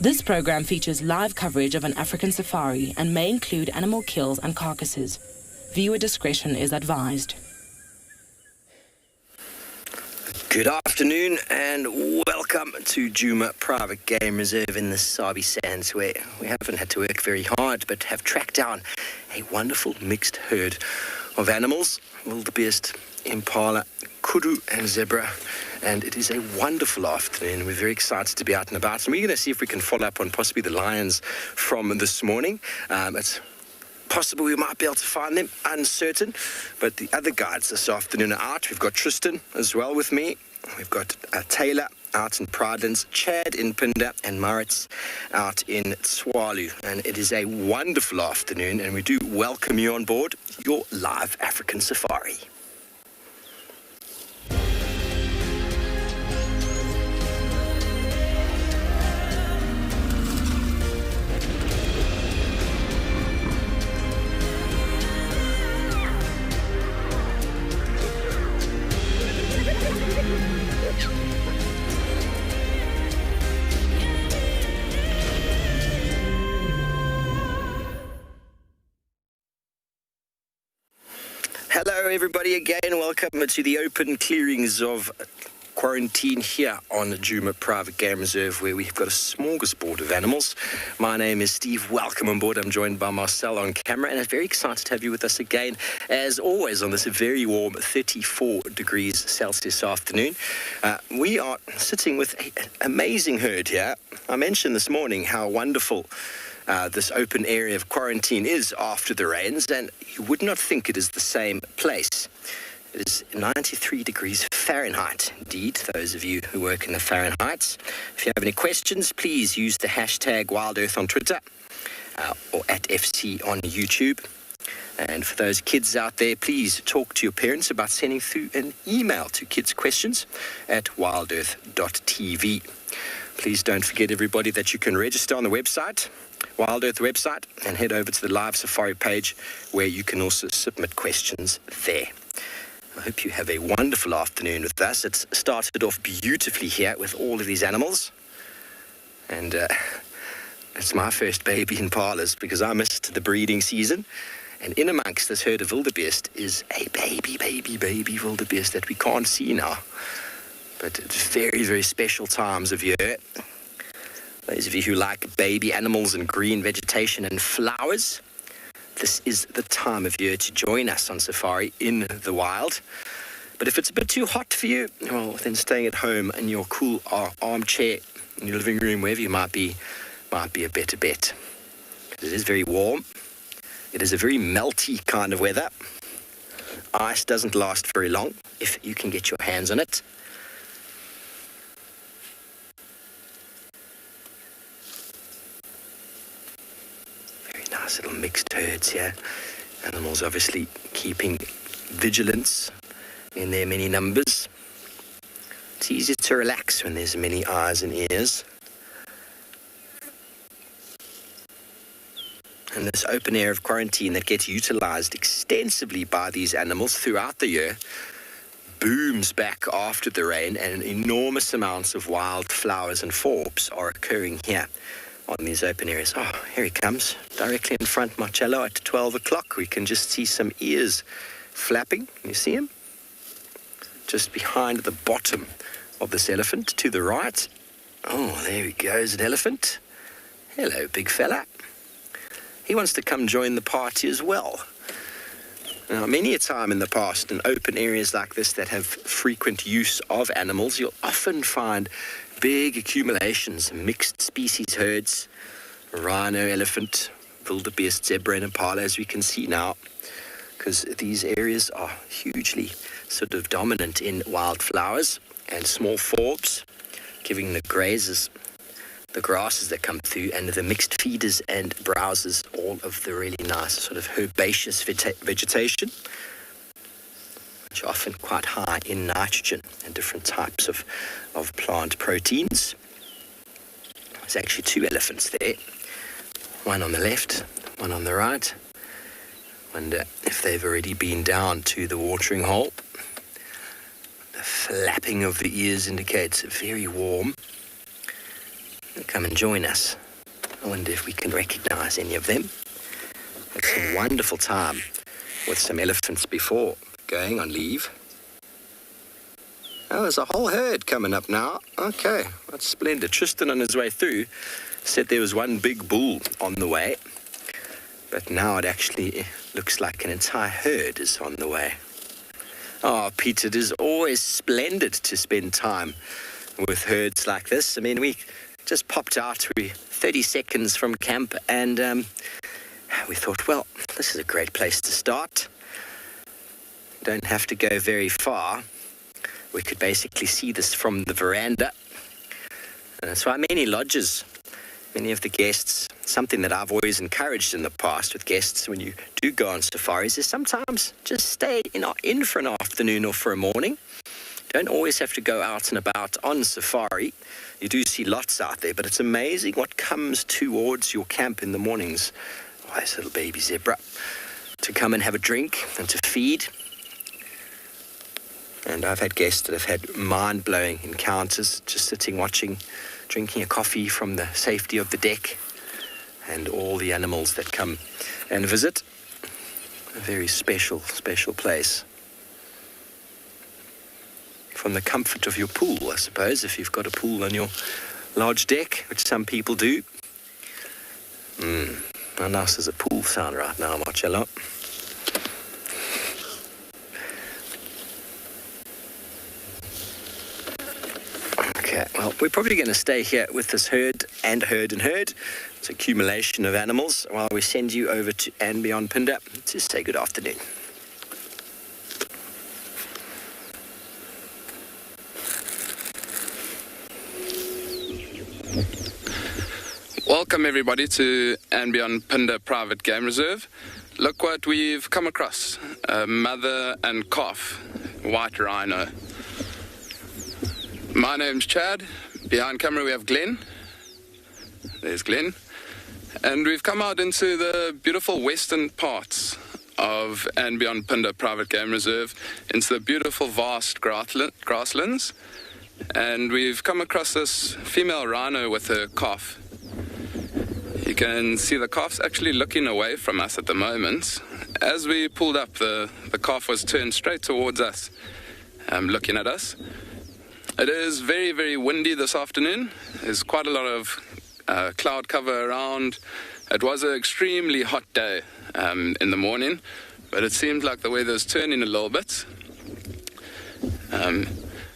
This program features live coverage of an African safari and may include animal kills and carcasses. Viewer discretion is advised. Good afternoon and welcome to Djuma Private Game Reserve in the Sabi Sands, where we haven't had to work very hard but have tracked down a wonderful mixed herd of animals: wildebeest, impala, kudu and zebra. And it is a wonderful afternoon. We're very excited to be out and about, and we're going to see if we can follow up on possibly the lions from this morning. It's possible we might be able to find them, uncertain, but the other guides this afternoon are out. We've got Tristan as well with me. We've got Taylor out in Pridelands, Chad in Pinda, and Maritz out in Tswalu. And it is a wonderful afternoon, and we do welcome you on board your live African safari. Hello everybody again, welcome to the open clearings of quarantine here on the Djuma Private Game Reserve, where we've got a smorgasbord of animals. My name is Steve, welcome on board. I'm joined by Marcel on camera, and I'm very excited to have you with us again, as always, on this very warm 34 degrees Celsius afternoon. We are sitting with an amazing herd here. I mentioned this morning how wonderful this open area of quarantine is after the rains, and you would not think it is the same place. It is 93 degrees Fahrenheit, indeed, those of you who work in the Fahrenheit. If you have any questions, please use the hashtag WildEarth on Twitter or at FC on YouTube. And for those kids out there, please talk to your parents about sending through an email to kidsequestions@wildearth.tv. Please don't forget, everybody, that you can register on the website, Wild Earth website, and head over to the live safari page where you can also submit questions there. I hope you have a wonderful afternoon with us. It's started off beautifully here with all of these animals, and it's my first baby impalas because I missed the breeding season, and in amongst this herd of wildebeest is a baby wildebeest that we can't see now, but it's very, very special times of year. Those of you who like baby animals and green vegetation and flowers, this is the time of year to join us on safari in the wild. But if it's a bit too hot for you, well, then staying at home in your cool armchair in your living room, wherever you might be a better bet. It is very warm. It is a very melty kind of weather. Ice doesn't last very long if you can get your hands on it. Nice little mixed herds here. Animals obviously keeping vigilance in their many numbers. It's easier to relax when there's many eyes and ears. And this open air of quarantine that gets utilized extensively by these animals throughout the year booms back after the rain, and enormous amounts of wild flowers and forbs are occurring here on these open areas. Oh, here he comes, directly in front, Marcello, at 12 o'clock. We can just see some ears flapping. Can you see him? Just behind the bottom of this elephant, to the right. Oh, there he goes, an elephant. Hello, big fella. He wants to come join the party as well. Now, many a time in the past, in open areas like this that have frequent use of animals, you'll often find big accumulations, mixed species herds, rhino, elephant, wildebeest, zebra and impala, as we can see now, because these areas are hugely sort of dominant in wildflowers and small forbs, giving the grazers, the grasses that come through, and the mixed feeders and browsers all of the really nice sort of herbaceous vegetation, which are often quite high in nitrogen and different types of plant proteins. There's actually two elephants there, one on the left, one on the right. Wonder if they've already been down to the watering hole. The flapping of the ears indicates very warm. come and join us. I wonder if we can recognize any of them. Had some wonderful time with some elephants before going on leave. Oh, there's a whole herd coming up now. Okay, that's splendid. Tristan on his way through said there was one big bull on the way, but now it actually looks like an entire herd is on the way. Oh, Peter, it is always splendid to spend time with herds like this. I mean, we just popped out. We're 30 seconds from camp, and we thought, well, this is a great place to start. Don't have to go very far. We could basically see this from the veranda. And that's why many lodges, many of the guests, something that I've always encouraged in the past with guests when you do go on safaris is sometimes just stay in for an afternoon or for a morning. Don't always have to go out and about on safari. You do see lots out there, but it's amazing what comes towards your camp in the mornings. Oh, this little baby zebra. To come and have a drink and to feed. And I've had guests that have had mind-blowing encounters, just sitting, watching, drinking a coffee from the safety of the deck, and all the animals that come and visit. A very special, special place. From the comfort of your pool, I suppose, if you've got a pool on your large deck, which some people do. How nice is a pool sound right now, Marcello? Okay, well, we're probably going to stay here with this herd. It's an accumulation of animals while we send you over to and beyond Phinda to say good afternoon. Welcome everybody to and beyond Phinda Private Game Reserve. Look what we've come across. A mother and calf, white rhino. My name's Chad. Behind camera we have Glenn. There's Glenn. And we've come out into the beautiful western parts of and beyond Phinda Private Game Reserve, into the beautiful vast grasslands. And we've come across this female rhino with her calf. You can see the calf's actually looking away from us at the moment. As we pulled up, the calf was turned straight towards us, looking at us. It is very, very windy this afternoon. There's quite a lot of cloud cover around. It was an extremely hot day in the morning, but it seems like the weather's turning a little bit.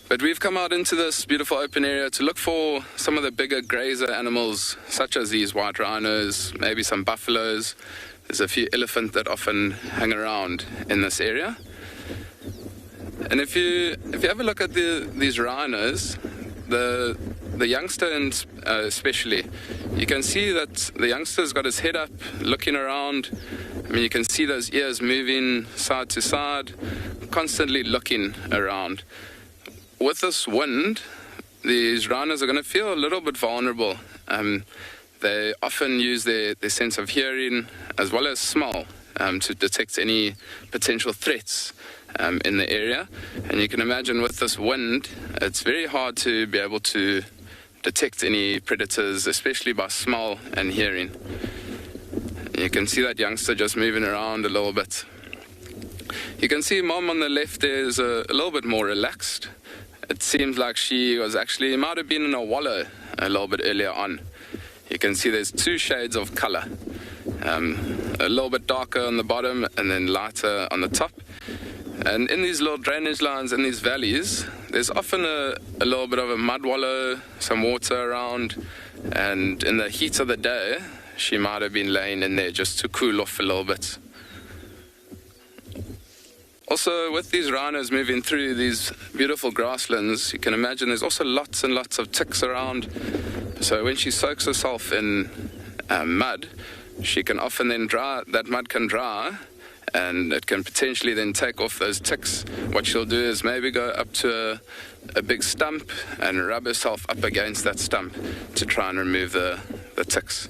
But we've come out into this beautiful open area to look for some of the bigger grazer animals, such as these white rhinos, maybe some buffaloes. There's a few elephants that often hang around in this area. And if you have a look at these rhinos, the youngster especially, you can see that the youngster's got his head up, looking around. I mean, you can see those ears moving side to side, constantly looking around. With this wind, these rhinos are going to feel a little bit vulnerable. They often use their sense of hearing as well as smell to detect any potential threats in the area. And you can imagine with this wind, it's very hard to be able to detect any predators, especially by smell and hearing. You can see that youngster just moving around a little bit. You can see Mom on the left there is a little bit more relaxed. It seems like she might have been in a wallow a little bit earlier on. You can see there's two shades of color. A little bit darker on the bottom and then lighter on the top. And in these little drainage lines in these valleys, there's often a little bit of a mud wallow, some water around, and in the heat of the day, she might have been laying in there just to cool off a little bit. Also, with these rhinos moving through these beautiful grasslands, you can imagine there's also lots and lots of ticks around. So when she soaks herself in mud, she can often then that mud can dry, and it can potentially then take off those ticks. What she'll do is maybe go up to a big stump and rub herself up against that stump to try and remove the ticks.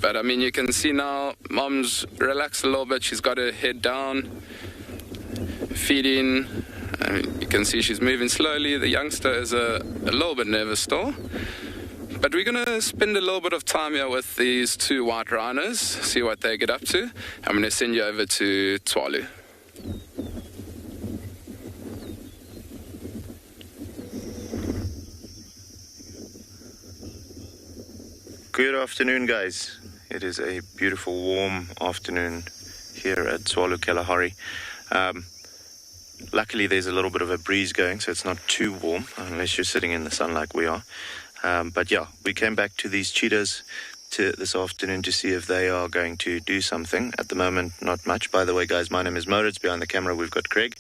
But I mean, you can see now Mom's relaxed a little bit. She's got her head down, feeding. You can see she's moving slowly. The youngster is a little bit nervous still. But we're going to spend a little bit of time here with these two white rhinos, see what they get up to. I'm going to send you over to Tswalu. Good afternoon, guys. It is a beautiful warm afternoon here at Tswalu Kalahari. Luckily there's a little bit of a breeze going, so it's not too warm unless you're sitting in the sun like we are. But yeah, we came back to these cheetahs this afternoon to see if they are going to do something. At the moment, not much. By the way, guys, my name is Moritz. Behind the camera we've got Craig.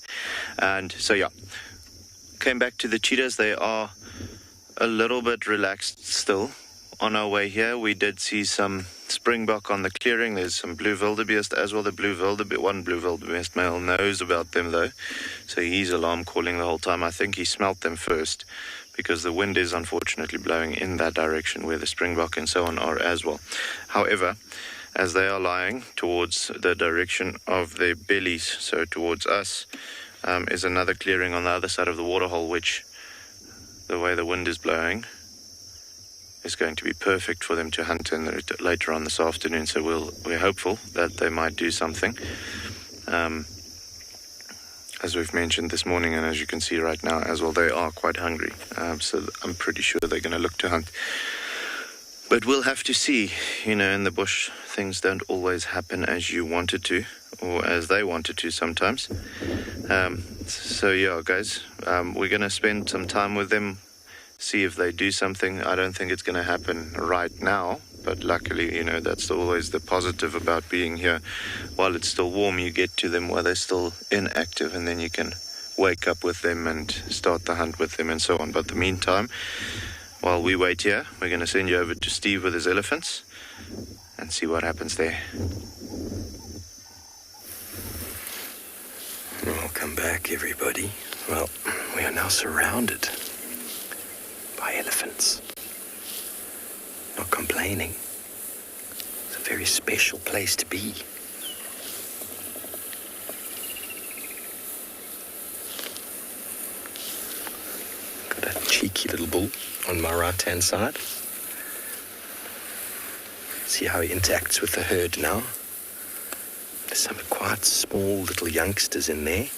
And so yeah, came back to the cheetahs. They are a little bit relaxed still. On our way here, we did see some springbok on the clearing. There's some blue wildebeest as well. One blue wildebeest male knows about them though, so he's alarm calling the whole time. I think he smelt them first because the wind is unfortunately blowing in that direction where the springbok and so on are as well. However, as they are lying towards the direction of their bellies, so towards us, is another clearing on the other side of the waterhole, which the way the wind is blowing is going to be perfect for them to hunt in later on this afternoon. So we're hopeful that they might do something. As we've mentioned this morning, and as you can see right now as well, they are quite hungry. So I'm pretty sure they're going to look to hunt. But we'll have to see. You know, in the bush, things don't always happen as you wanted to, or as they wanted to sometimes. So yeah, guys, we're going to spend some time with them, see if they do something. I don't think it's going to happen right now, but luckily, you know, that's always the positive about being here. While it's still warm, you get to them while they're still inactive, and then you can wake up with them and start the hunt with them and so on. But in the meantime, while we wait here, we're going to send you over to Steve with his elephants and see what happens there. Welcome back, everybody. Well, we are now surrounded by elephants. Not complaining. It's a very special place to be. Got a cheeky little bull on my right hand side. See how he interacts with the herd now. There's some quite small little youngsters in there.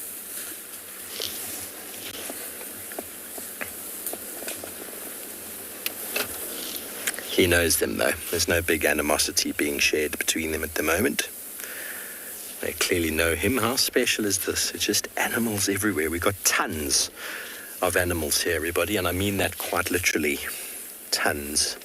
He knows them though. There's no big animosity being shared between them at the moment. They clearly know him. How special is this? It's just animals everywhere. We've got tons of animals here, everybody, and I mean that quite literally. Tons.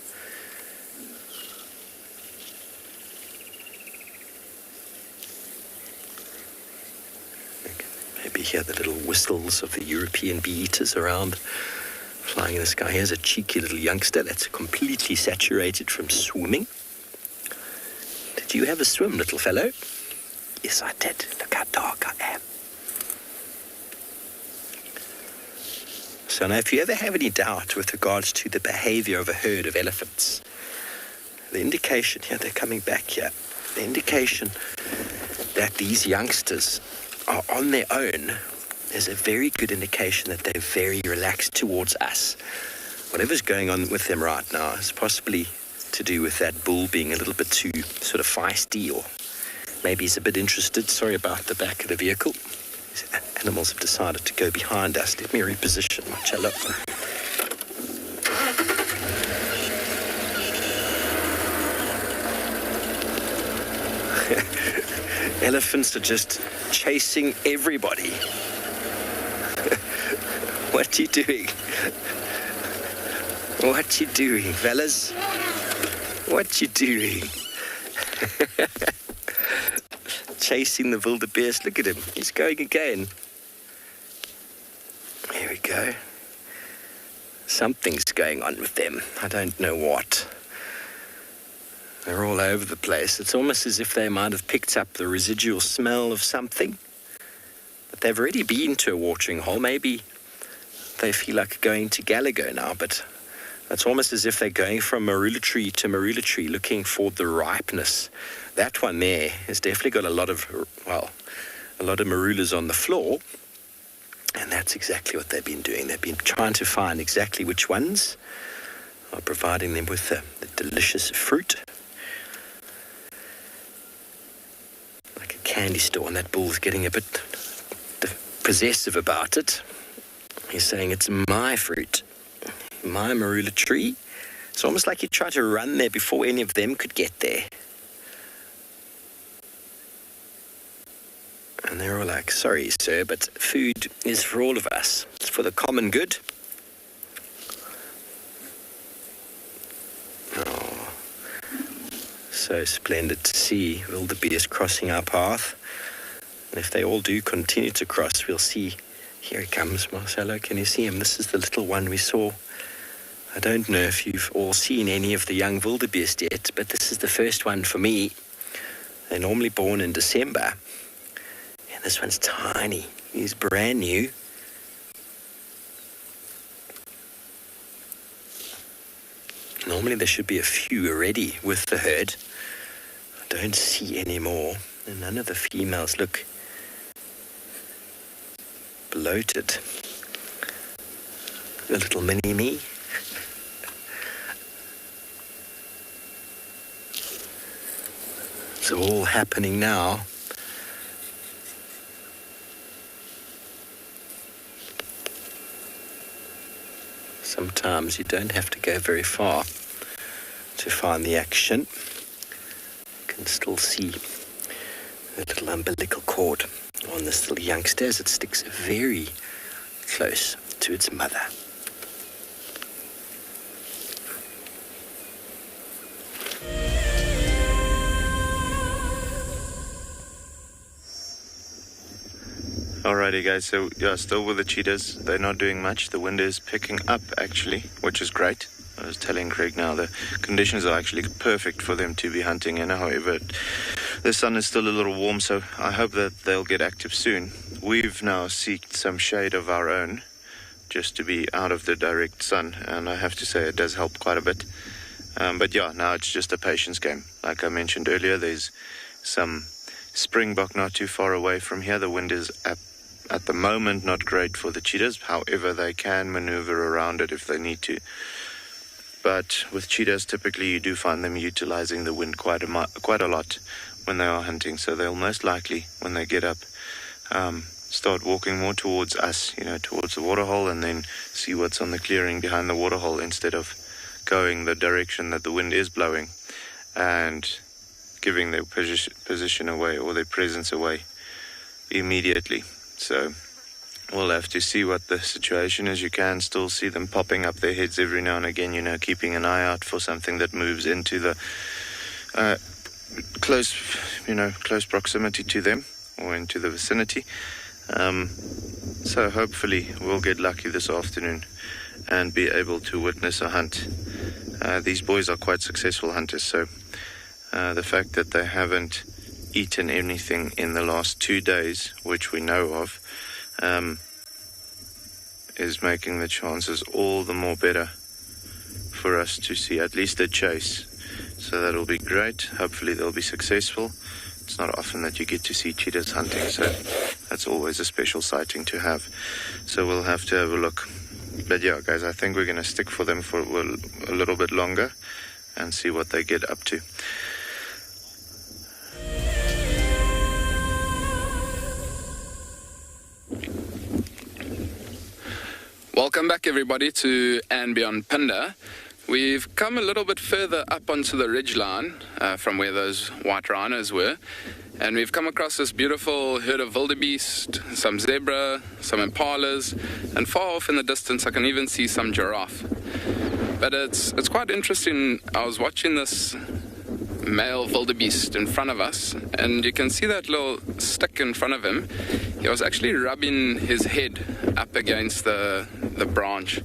Maybe hear the little whistles of the European bee-eaters around, flying in the sky. Here's a cheeky little youngster that's completely saturated from swimming. Did you have a swim, little fellow? Yes, I did. Look how dark I am. So now, if you ever have any doubt with regards to the behavior of a herd of elephants, the indication here, they're coming back here, the indication that these youngsters are on their own is a very good indication that they're very relaxed towards us. Whatever's going on with them right now is possibly to do with that bull being a little bit too sort of feisty, or maybe he's a bit interested. Sorry about the back of the vehicle. These animals have decided to go behind us. Let me reposition my cello. Elephants are just chasing everybody. What are you doing? What you doing, fellas? What you doing? Chasing the wildebeest. Look at him. He's going again. Here we go. Something's going on with them. I don't know what. They're all over the place. It's almost as if they might have picked up the residual smell of something. But they've already been to a watering hole. Maybe they feel like going to Gallagher now, but it's almost as if they're going from marula tree to marula tree looking for the ripeness. That one there has definitely got a lot of marulas on the floor, and that's exactly what they've been doing. They've been trying to find exactly which ones are providing them with the delicious fruit. Like a candy store, and that bull's getting a bit possessive about it. He's saying, it's my fruit, my marula tree. It's almost like he tried to run there before any of them could get there. And they're all like, sorry, sir, but food is for all of us. It's for the common good. Oh, so splendid to see wildebeest crossing our path. And if they all do continue to cross, we'll see. Here he comes, Marcelo. Can you see him? This is the little one we saw. I don't know if you've all seen any of the young wildebeest yet, but this is the first one for me. They're normally born in December. And this one's tiny. He's brand new. Normally there should be a few already with the herd. I don't see any more. And none of the females look bloated. A little mini-me. It's all happening now. Sometimes you don't have to go very far to find the action. You can still see the little umbilical cord on this little youngster as it sticks very close to its mother. Alrighty guys, so yeah, still with the cheetahs. They're not doing much. The wind is picking up actually, which is great. I was telling Craig now the conditions are actually perfect for them to be hunting in. However, the sun is still a little warm, so I hope that they'll get active soon. We've now sought some shade of our own just to be out of the direct sun, and I have to say it does help quite a bit. But yeah, now it's just a patience game. Like I mentioned earlier, there's some springbok not too far away from here. The wind is at the moment not great for the cheetahs. However, they can maneuver around it if they need to. But with cheetahs, typically you do find them utilizing the wind quite a lot when they are hunting. So they'll most likely, when they get up, start walking more towards us, towards the waterhole, and then see what's on the clearing behind the waterhole instead of going the direction that the wind is blowing and giving their position away or their presence away immediately. So we'll have to see what the situation is. You can still see them popping up their heads every now and again, keeping an eye out for something that moves into the close proximity to them or into the vicinity. So hopefully we'll get lucky this afternoon and be able to witness a hunt. These boys are quite successful hunters, so the fact that they haven't eaten anything in the last 2 days, which we know of, is making the chances all the more better for us to see at least a chase. So that'll be great. Hopefully they'll be successful. It's not often that you get to see cheetahs hunting, so that's always a special sighting to have. So we'll have to have a look. But yeah, guys, I think we're going to stick for them for a little bit longer and see what they get up to. Welcome back, everybody, to And Beyond Punda. We've come a little bit further up onto the ridgeline from where those white rhinos were, and we've come across this beautiful herd of wildebeest, some zebra, some impalas, and far off in the distance I can even see some giraffe. But it's quite interesting. I was watching this male wildebeest in front of us, and you can see that little stick in front of him. He was actually rubbing his head up against the branch.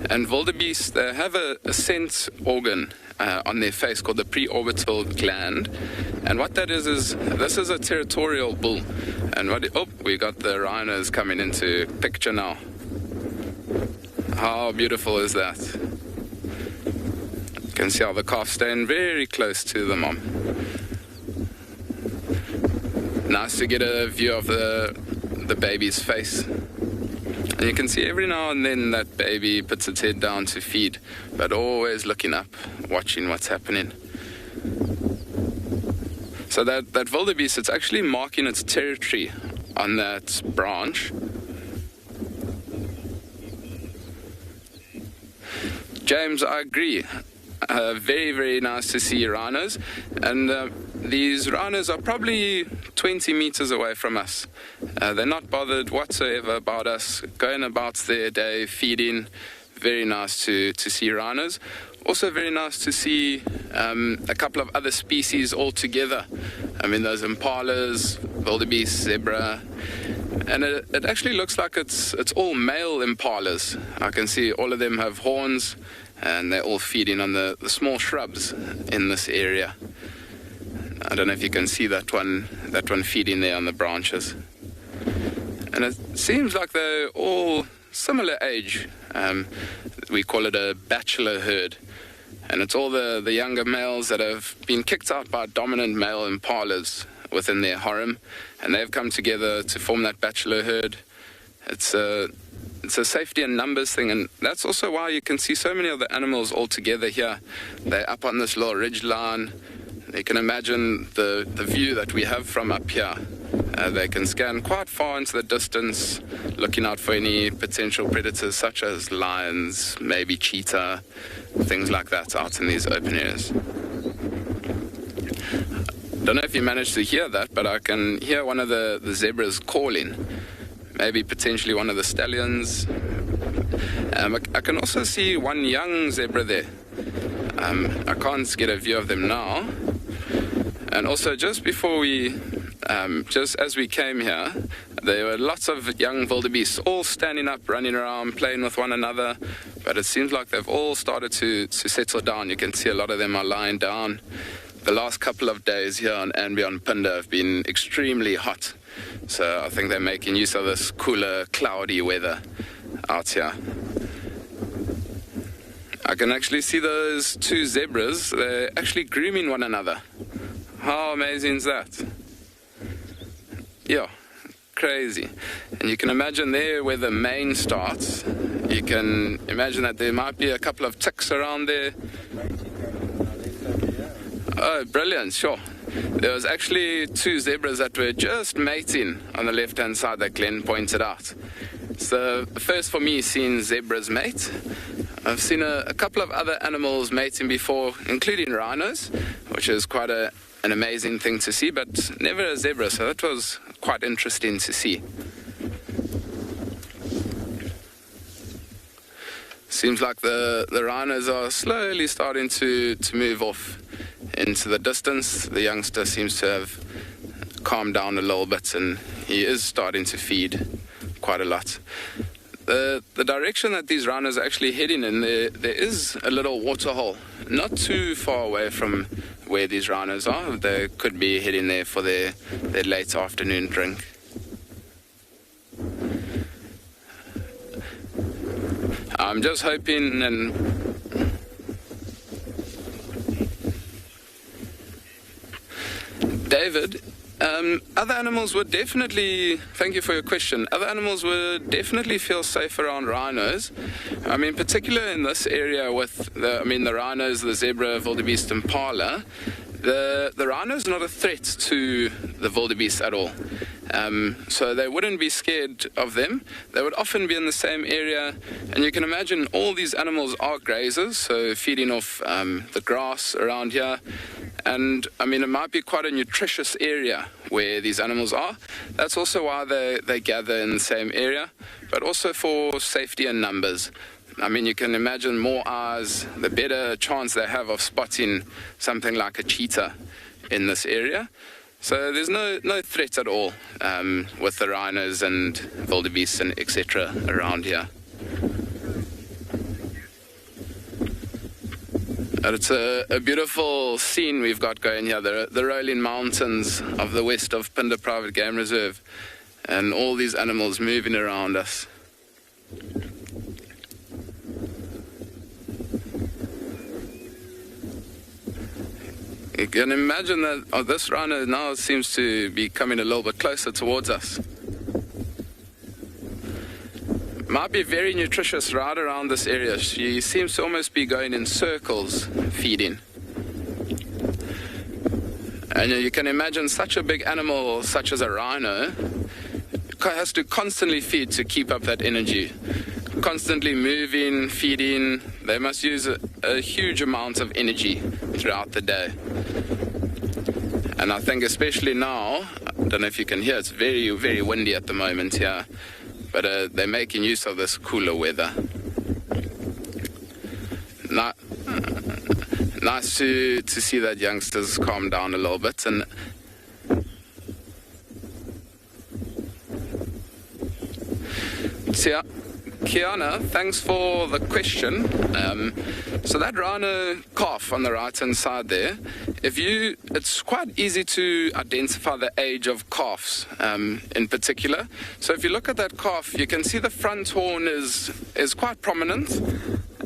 And wildebeest, they have a sense organ on their face called the preorbital gland. And what that is this is a territorial bull. And we got the rhinos coming into picture now. How beautiful is that? You can see how the calf's staying very close to the mom. Nice to get a view of the baby's face. And you can see every now and then that baby puts its head down to feed, but always looking up, watching what's happening. So that wildebeest, it's actually marking its territory on that branch. James, I agree. Very, very nice to see rhinos. And these rhinos are probably 20 meters away from us. They're not bothered whatsoever about us, going about their day, feeding. Very nice to see rhinos. Also very nice to see a couple of other species all together. I mean, those impalas, wildebeest, zebra. And it actually looks like it's all male impalas. I can see all of them have horns, and they're all feeding on the small shrubs in this area. I don't know if you can see that one feeding there on the branches. And it seems like they're all similar age. We call it a bachelor herd. And it's all the younger males that have been kicked out by dominant male impalas within their harem, and they've come together to form that bachelor herd. It's a safety and numbers thing, and that's also why you can see so many of the animals all together here. They're up on this little ridge line. You can imagine the view that we have from up here. They can scan quite far into the distance, looking out for any potential predators such as lions, maybe cheetah, things like that out in these open areas. Don't know if you managed to hear that, but I can hear one of the zebras calling. Maybe potentially one of the stallions. I can also see one young zebra there. I can't get a view of them now. And also just before just as we came here, there were lots of young wildebeest all standing up, running around, playing with one another. But it seems like they've all started to settle down. You can see a lot of them are lying down. The last couple of days here on Anby on Phinda have been extremely hot. So I think they're making use of this cooler, cloudy weather out here. I can actually see those two zebras. They're actually grooming one another. How amazing is that? Yeah, crazy. And you can imagine there where the mane starts. You can imagine that there might be a couple of ticks around there. Oh, brilliant, sure. There was actually two zebras that were just mating on the left-hand side that Glenn pointed out. So first for me seeing zebras mate. I've seen a couple of other animals mating before, including rhinos, which is quite an amazing thing to see, but never a zebra, so that was quite interesting to see. Seems like the rhinos are slowly starting to move off into the distance. The youngster seems to have calmed down a little bit, and he is starting to feed quite a lot. The direction that these rhinos are actually heading in, there is a little water hole, not too far away from where these rhinos are. They could be heading there for their late afternoon drink. I'm just hoping David, other animals would definitely, thank you for your question, other animals would definitely feel safe around rhinos. I mean, particularly in this area with the rhinos, the zebra, wildebeest, impala, the rhino is not a threat to the wildebeest at all. So they wouldn't be scared of them. They would often be in the same area, and you can imagine all these animals are grazers, so feeding off the grass around here. And I mean, it might be quite a nutritious area where these animals are. That's also why they gather in the same area, but also for safety and numbers. I mean, you can imagine more eyes, the better chance they have of spotting something like a cheetah in this area. So there's no threat at all with the rhinos and wildebeest and etc. around here. And it's a beautiful scene we've got going here, the rolling mountains of the west of Phinda Private Game Reserve, and all these animals moving around us. You can imagine that this rhino now seems to be coming a little bit closer towards us. might be very nutritious right around this area. She seems to almost be going in circles feeding. And you can imagine such a big animal such as a rhino has to constantly feed to keep up that energy. Constantly moving, feeding. They must use a huge amount of energy throughout the day. And I think especially now, I don't know if you can hear, it's very, very windy at the moment here. But they're making use of this cooler weather. Nice to see that youngsters calm down a little bit. And Kiana, thanks for the question. So that rhino calf on the right-hand side there, it's quite easy to identify the age of calves in particular. So if you look at that calf, you can see the front horn is quite prominent.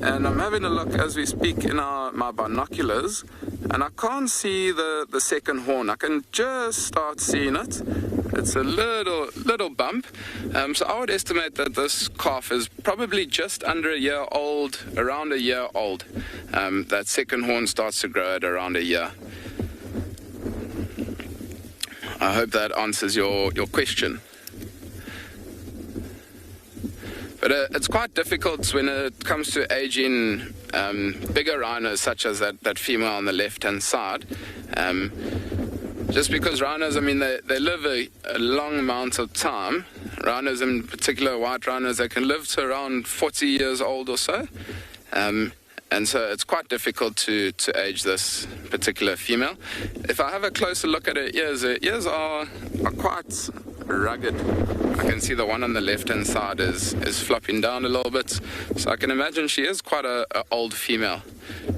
And I'm having a look as we speak in my binoculars, and I can't see the second horn. I can just start seeing it. It's a little bump. So I would estimate that this calf is probably just under a year old, around a year old. That second horn starts to grow at around a year. I hope that answers your question. But it's quite difficult when it comes to aging bigger rhinos, such as that female on the left-hand side. Just because rhinos, I mean, they live a long amount of time. Rhinos, in particular, white rhinos, they can live to around 40 years old or so. And so it's quite difficult to age this particular female. If I have a closer look at her ears are quite rugged. I can see the one on the left-hand side is flopping down a little bit. So I can imagine she is quite a old female,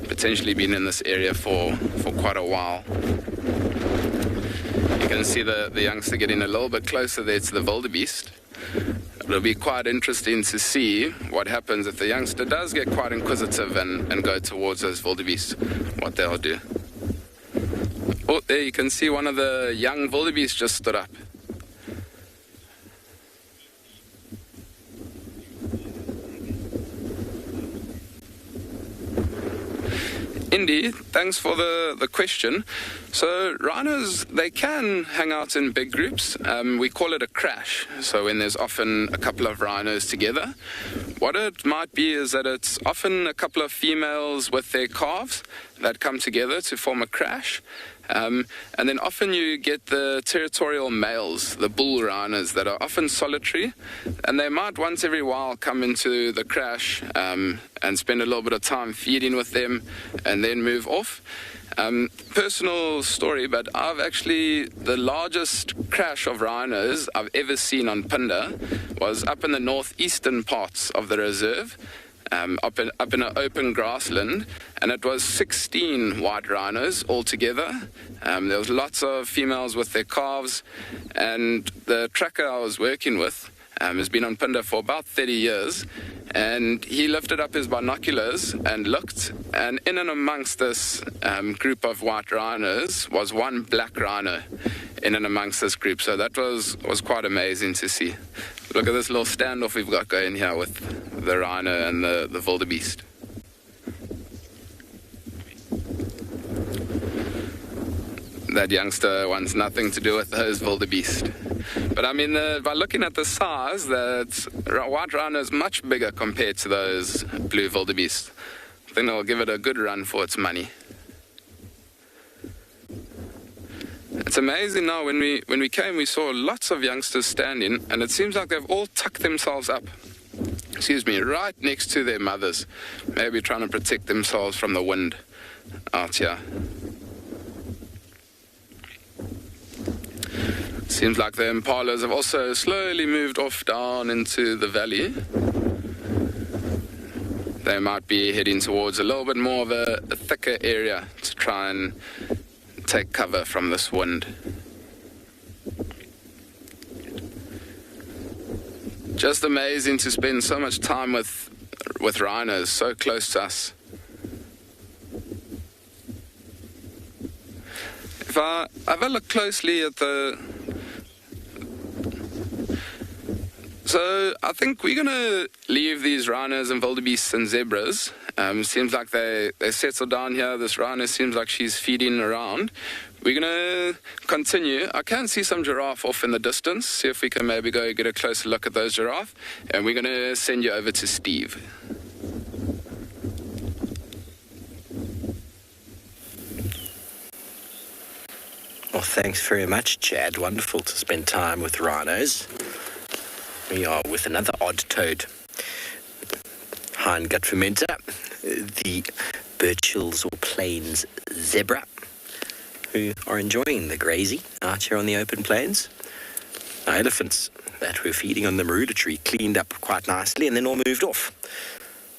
potentially been in this area for quite a while. You can see the youngster getting a little bit closer there to the wildebeest. It'll be quite interesting to see what happens if the youngster does get quite inquisitive and go towards those wildebeest, what they'll do. Oh, there you can see one of the young wildebeest just stood up. Indy, thanks for the question. So rhinos, they can hang out in big groups. We call it a crash. So when there's often a couple of rhinos together, what it might be is that it's often a couple of females with their calves that come together to form a crash. And then often you get the territorial males, the bull rhinos, that are often solitary, and they might once every while come into the crash and spend a little bit of time feeding with them and then move off. Personal story, but the largest crash of rhinos I've ever seen on Punda was up in the northeastern parts of the reserve. Up in an open grassland, and it was 16 white rhinos altogether. There was lots of females with their calves, and the tracker I was working with has been on Punda for about 30 years, and he lifted up his binoculars and looked, and in and amongst this group of white rhinos was one black rhino in and amongst this group. So that was quite amazing to see. Look at this little standoff we've got going here with the rhino and the wildebeest. That youngster wants nothing to do with those wildebeest. But I mean, by looking at the size, that white rhino is much bigger compared to those blue wildebeest. I think they'll give it a good run for its money. It's amazing now, when we came, we saw lots of youngsters standing, and it seems like they've all tucked themselves up, right next to their mothers, maybe trying to protect themselves from the wind out here. Seems like the impalas have also slowly moved off down into the valley. They might be heading towards a little bit more of a thicker area to try and take cover from this wind. Just amazing to spend so much time with rhinos so close to us. If I have a look closely at So I think we're going to leave these rhinos and wildebeests and zebras. Seems like they settle down here. This rhino seems like she's feeding around. We're going to continue. I can see some giraffe off in the distance. See if we can maybe go get a closer look at those giraffe. And we're going to send you over to Steve. Well, thanks very much, Chad. Wonderful to spend time with rhinos. We are with another odd-toed hindgut fermenter, the Birchill's or Plains zebra, who are enjoying the grazing out here on the open plains. Our elephants that were feeding on the marula tree cleaned up quite nicely and then all moved off.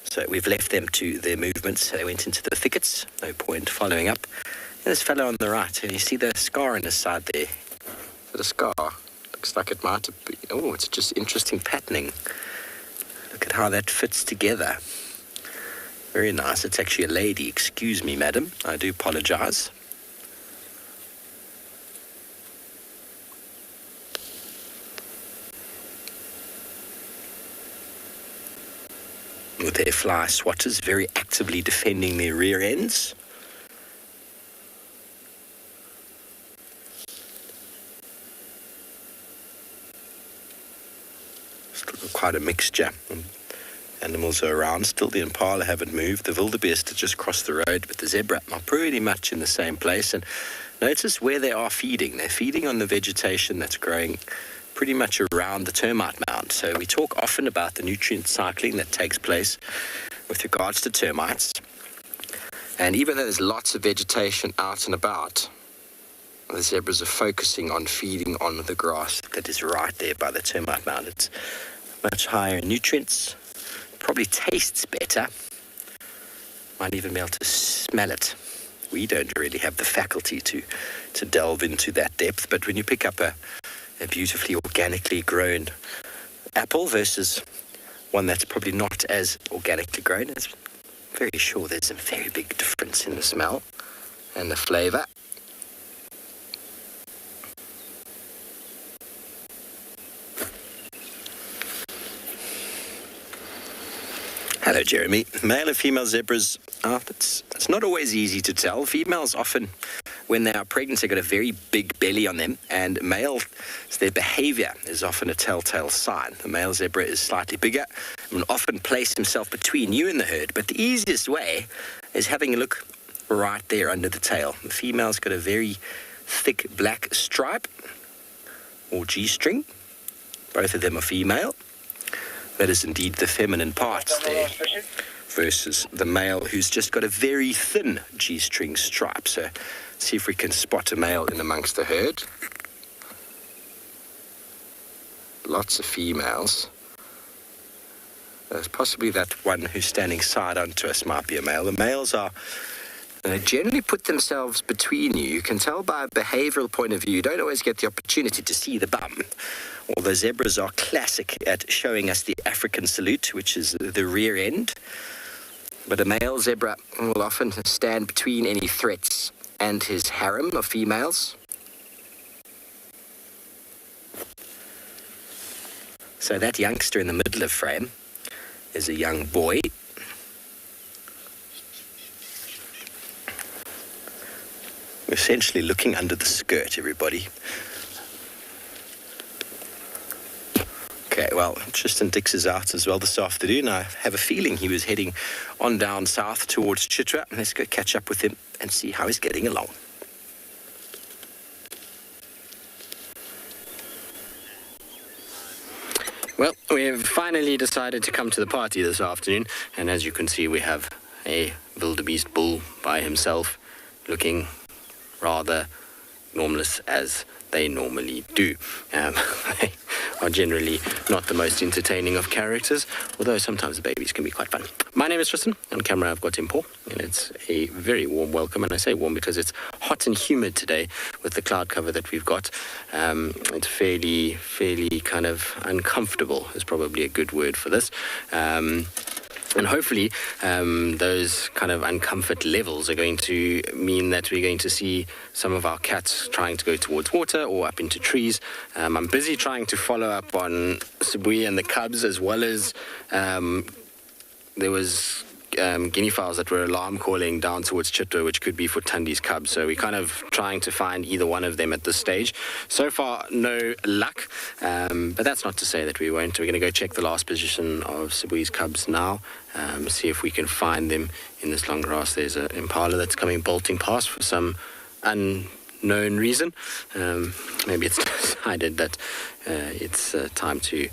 So we've left them to their movements. They went into the thickets, no point following up. And this fellow on the right, and you see the scar on his side there. The scar looks like it might have been, oh, it's just interesting patterning. Look at how that fits together. Very nice. It's actually a lady. Excuse me, madam. I do apologize. With their fly swatters very actively defending their rear ends. Still quite a mixture. Animals are around. Still the impala haven't moved. The wildebeest have just crossed the road, but the zebra are pretty much in the same place. And notice where they are feeding. They're feeding on the vegetation that's growing pretty much around the termite mound. So we talk often about the nutrient cycling that takes place with regards to termites. And even though there's lots of vegetation out and about, the zebras are focusing on feeding on the grass that is right there by the termite mound. It's much higher in nutrients, probably tastes better, might even be able to smell it. We don't really have the faculty to delve into that depth, but when you pick up a beautifully organically grown apple versus one that's probably not as organically grown, I'm very sure there's a very big difference in the smell and the flavour. Hello, Jeremy. Male and female zebras, it's not always easy to tell. Females often, when they are pregnant, they've got a very big belly on them, and males, their behavior is often a telltale sign. The male zebra is slightly bigger and will often place himself between you and the herd, but the easiest way is having a look right there under the tail. The female's got a very thick black stripe or G-string. Both of them are female. That is indeed the feminine parts there, versus the male who's just got a very thin G-string stripe. So see if we can spot a male in amongst the herd. Lots of females. There's possibly that one who's standing side onto us might be a male. The males are they generally put themselves between you. You can tell by a behavioral point of view. You don't always get the opportunity to see the bum. Although zebras are classic at showing us the African salute, which is the rear end. But a male zebra will often stand between any threats and his harem of females. So that youngster in the middle of frame is a young boy. We're essentially looking under the skirt, everybody. Okay, well, Tristan Dix is out as well this afternoon. I have a feeling he was heading on down south towards Chitra. Let's go catch up with him and see how he's getting along. Well, we have finally decided to come to the party this afternoon, and as you can see, we have a wildebeest bull by himself, looking rather normless as they normally do. They are generally not the most entertaining of characters, although sometimes the babies can be quite fun. My name is Tristan. On camera I've got Impo, and it's a very warm welcome, and I say warm because it's hot and humid today with the cloud cover that we've got. It's fairly kind of uncomfortable is probably a good word for this. And hopefully those kind of uncomfort levels are going to mean that we're going to see some of our cats trying to go towards water or up into trees. I'm busy trying to follow up on Sibui and the cubs, as well as there was guinea fowls that were alarm calling down towards Chitwa, which could be for Tundi's cubs. So we're kind of trying to find either one of them at this stage. So far, no luck, but that's not to say that we won't. We're going to go check the last position of Sibui's cubs now, see if we can find them in this long grass. There's an impala that's coming bolting past for some unknown reason. Maybe it's decided that it's time to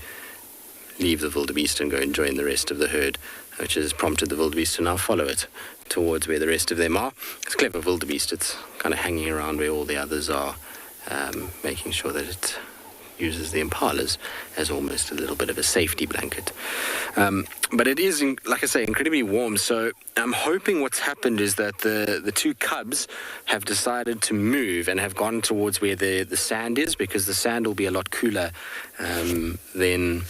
leave the wildebeest and go and join the rest of the herd, which has prompted the wildebeest to now follow it towards where the rest of them are. It's clever wildebeest. It's kind of hanging around where all the others are, making sure that it uses the impalas as almost a little bit of a safety blanket. But it is, like I say, incredibly warm. So I'm hoping what's happened is that the two cubs have decided to move and have gone towards where the sand is, because the sand will be a lot cooler than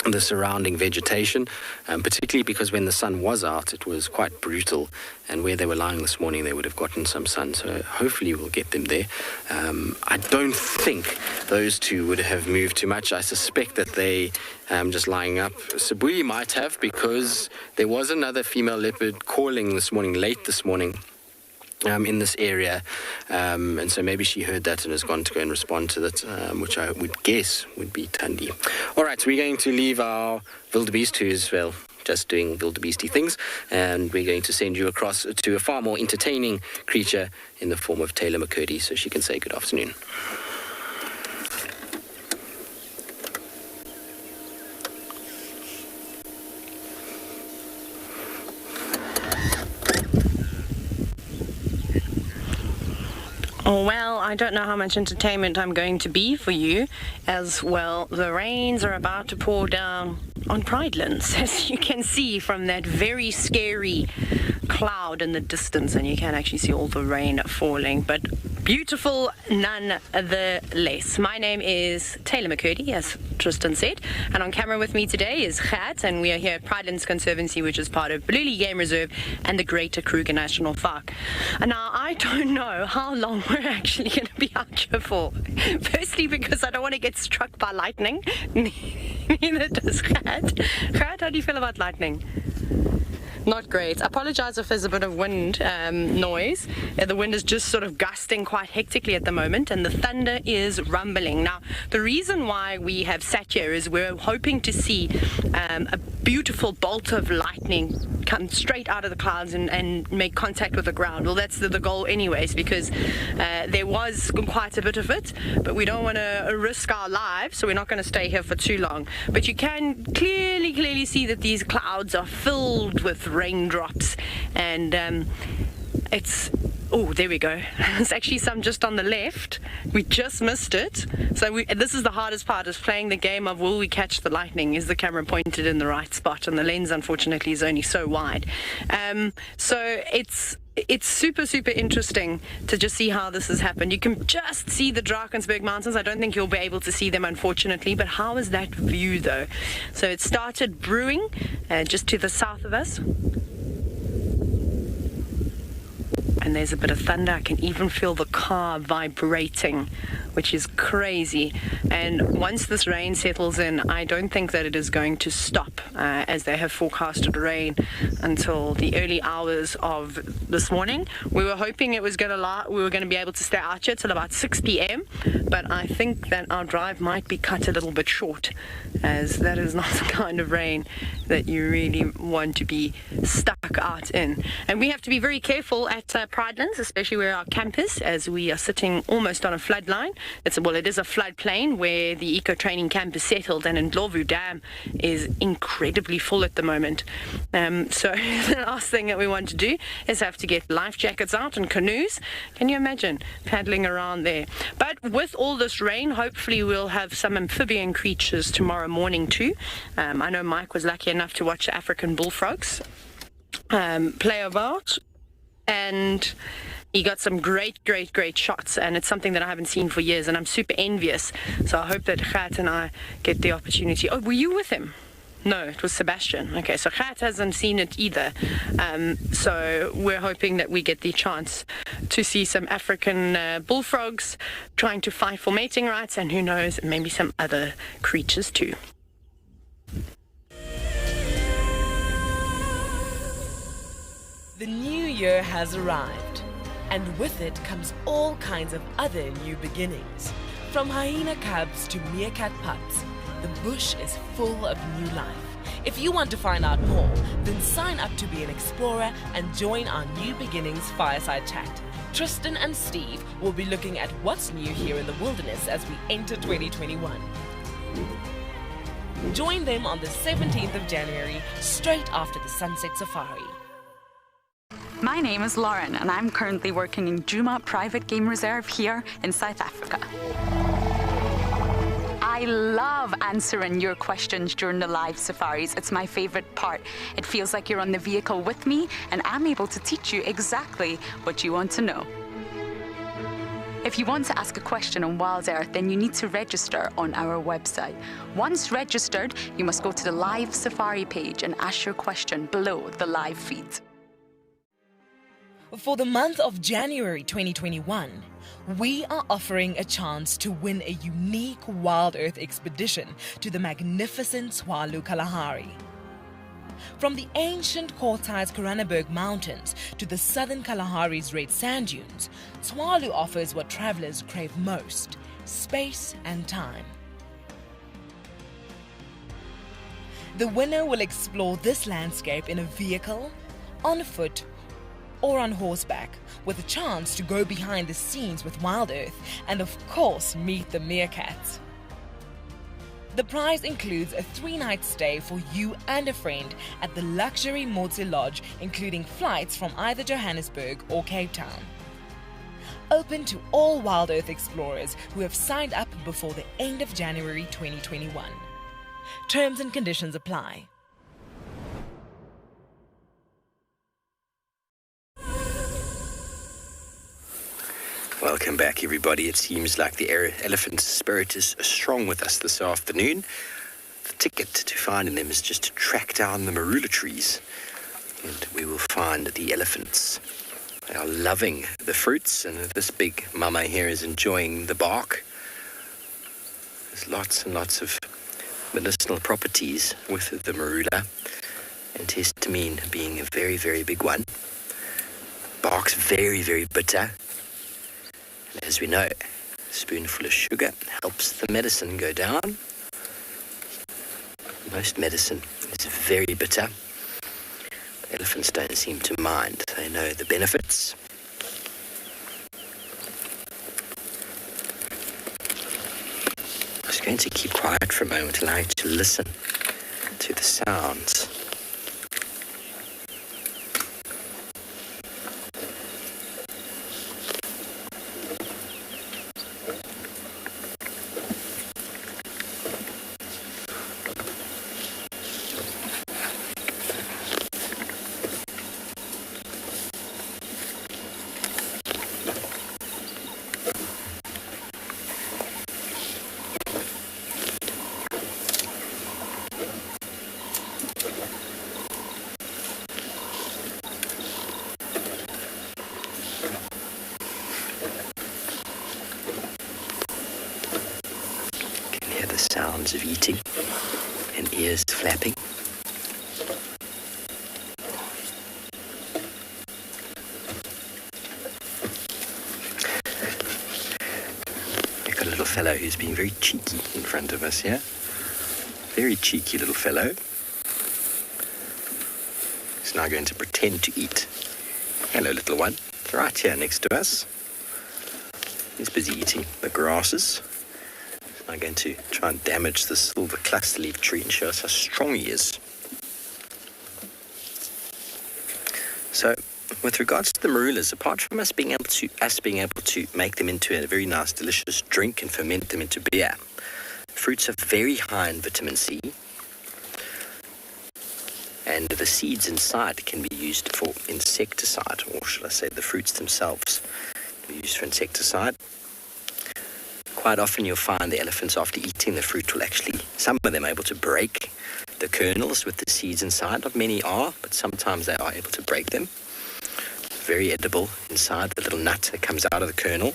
the surrounding vegetation, particularly because when the sun was out, it was quite brutal, and where they were lying this morning, they would have gotten some sun. So hopefully we'll get them there. I don't think those two would have moved too much. I suspect that they just lying up. Sibui might have, because there was another female leopard calling this morning, late this morning, in this area, and so maybe she heard that and has gone to go and respond to that, which I would guess would be Tundi. All right, so we're going to leave our wildebeest, who's, well, just doing wildebeesty things, and we're going to send you across to a far more entertaining creature in the form of Taylor McCurdy, so she can say good afternoon. Well, I don't know how much entertainment I'm going to be for you, as well. The rains are about to pour down on Pridelands, as you can see from that very scary cloud in the distance, and you can actually see all the rain falling, but beautiful nonetheless. My name is Taylor McCurdy, as Tristan said, and on camera with me today is Gert, and we are here at Pridelands Conservancy, which is part of Tswalu Game Reserve and the Greater Kruger National Park. And now, I don't know how long we're actually going to be out here for. Firstly, because I don't want to get struck by lightning. Neither does Gert. Gert, how do you feel about lightning? Not great. I apologize if there's a bit of wind noise. The wind is just sort of gusting quite hectically at the moment, and the thunder is rumbling. Now, the reason why we have sat here is we're hoping to see a beautiful bolt of lightning come straight out of the clouds and make contact with the ground. Well, that's the goal anyways, because there was quite a bit of it, but we don't want to risk our lives, so we're not going to stay here for too long. But you can clearly see that these clouds are filled with raindrops, and it's, oh, there we go. There's actually some just on the left. We just missed it. So this is the hardest part, is playing the game of will we catch the lightning? Is the camera pointed in the right spot? And the lens, unfortunately, is only so wide. So it's super interesting to just see how this has happened. You can just see the Drakensberg Mountains. I don't think you'll be able to see them, unfortunately, but how is that view, though? So it started brewing just to the south of us. And there's a bit of thunder. I can even feel the car vibrating, which is crazy. And once this rain settles in, I don't think that it is going to stop, as they have forecasted rain until the early hours of this morning. We were hoping we were going to be able to stay out here till about 6 p.m, but I think that our drive might be cut a little bit short, as that is not the kind of rain that you really want to be stuck out in. And we have to be very careful at Pridelands, especially where our camp is, as we are sitting almost on a flood line. It is a floodplain where the eco training camp is settled, and Ndlovu Dam is incredibly full at the moment. So the last thing that we want to do is have to get life jackets out and canoes. Can you imagine paddling around there? But with all this rain, hopefully we'll have some amphibian creatures tomorrow morning too. I know Mike was lucky enough to watch the African bullfrogs play about, and he got some great shots, and it's something that I haven't seen for years, and I'm super envious. So I hope that Gert and I get the opportunity. Oh, were you with him? No, it was Sebastian. Okay, so Gert hasn't seen it either. So we're hoping that we get the chance to see some African bullfrogs trying to fight for mating rights, and who knows, maybe some other creatures too. The new year has arrived, and with it comes all kinds of other new beginnings. From hyena cubs to meerkat pups, the bush is full of new life. If you want to find out more, then sign up to be an explorer and join our New Beginnings Fireside Chat. Tristan and Steve will be looking at what's new here in the wilderness as we enter 2021. Join them on the 17th of January, straight after the Sunset Safari. My name is Lauren, and I'm currently working in Djuma Private Game Reserve here in South Africa. I love answering your questions during the live safaris. It's my favorite part. It feels like you're on the vehicle with me, and I'm able to teach you exactly what you want to know. If you want to ask a question on Wild Earth, then you need to register on our website. Once registered, you must go to the live safari page and ask your question below the live feed. For the month of January 2021, we are offering a chance to win a unique Wild Earth expedition to the magnificent Tswalu Kalahari. From the ancient Kortai's Koranenberg Mountains to the southern Kalahari's red sand dunes, Tswalu offers what travelers crave most: space and time. The winner will explore this landscape in a vehicle, on foot, or on horseback, with a chance to go behind the scenes with Wild Earth and of course meet the meerkats. The prize includes a 3-night stay for you and a friend at the luxury Motse Lodge, including flights from either Johannesburg or Cape Town. Open to all Wild Earth explorers who have signed up before the end of January 2021. Terms and conditions apply. Welcome back, everybody. It seems like the elephant spirit is strong with us this afternoon. The ticket to finding them is just to track down the marula trees, and we will find the elephants. They are loving the fruits, and this big mama here is enjoying the bark. There's lots and lots of medicinal properties with the marula, and histamine being a very, very big one. Bark's very, very bitter. As we know, a spoonful of sugar helps the medicine go down. Most medicine is very bitter. Elephants don't seem to mind. They know the benefits. I'm just going to keep quiet for a moment and allow you to listen to the sounds. Sounds of eating and ears flapping. We've got a little fellow who's being very cheeky in front of us here. Very cheeky little fellow. He's now going to pretend to eat. Hello, little one. Right here next to us. He's busy eating the grasses. I'm going to try and damage this silver cluster leaf tree and show us how strong he is. So, with regards to the marulas, apart from us being able to make them into a very nice, delicious drink and ferment them into beer, fruits are very high in vitamin C, and the seeds inside can be used for insecticide, or should I say the fruits themselves can be used for insecticide. Quite often you'll find the elephants, after eating the fruit, will actually, some of them are able to break the kernels with the seeds inside. Not many are, but sometimes they are able to break them. Very edible inside, the little nut that comes out of the kernel.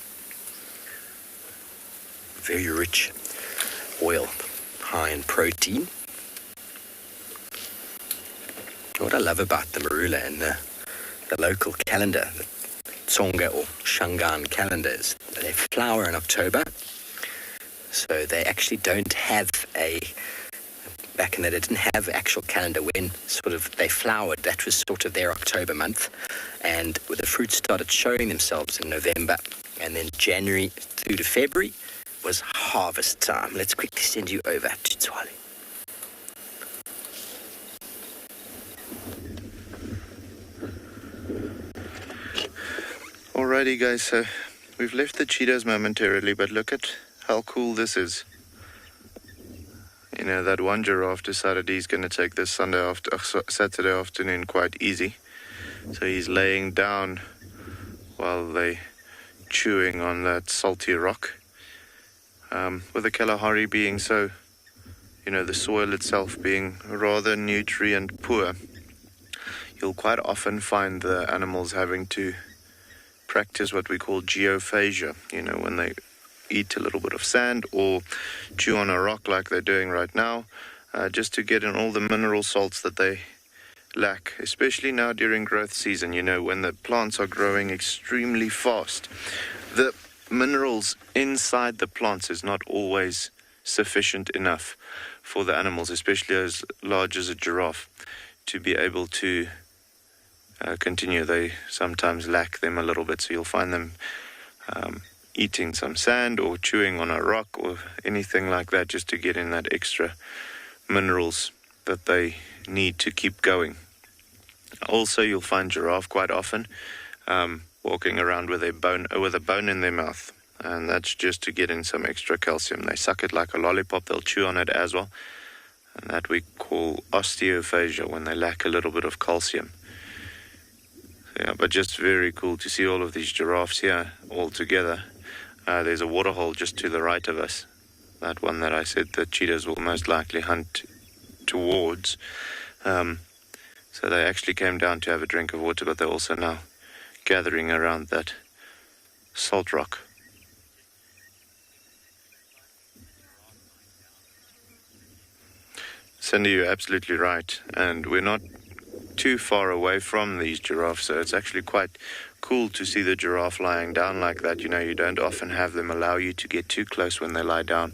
Very rich oil, high in protein. What I love about the marula and the local calendar, the Tsonga or Shangaan calendars, they flower in October. So they actually don't have back in the day, they didn't have an actual calendar when sort of they flowered. That was sort of their October month. And the fruits started showing themselves in November. And then January through to February was harvest time. Let's quickly send you over to Tswalu. Alrighty guys, so we've left the cheetahs momentarily, but look at how cool this is. You know, that one giraffe decided he's going to take this Saturday afternoon quite easy. So he's laying down while they chewing on that salty rock. With the Kalahari being so, you know, the soil itself being rather nutrient poor, you'll quite often find the animals having to practice what we call geophagia, you know, when they eat a little bit of sand or chew on a rock like they're doing right now, just to get in all the mineral salts that they lack, especially now during growth season, you know, when the plants are growing extremely fast. The minerals inside the plants is not always sufficient enough for the animals, especially as large as a giraffe, to be able to continue. They sometimes lack them a little bit, so you'll find them eating some sand or chewing on a rock or anything like that just to get in that extra minerals that they need to keep going. Also, you'll find giraffe quite often walking around with a bone in their mouth, and that's just to get in some extra calcium. They suck it like a lollipop, they'll chew on it as well, and that we call osteophagia, when they lack a little bit of calcium. Yeah, but just very cool to see all of these giraffes here all together. There's a waterhole just to the right of us, that one that I said the cheetahs will most likely hunt towards. So they actually came down to have a drink of water, but they're also now gathering around that salt rock. Cindy, you're absolutely right, and we're not too far away from these giraffes, so it's actually quite cool to see the giraffe lying down like that. You know, you don't often have them allow you to get too close when they lie down,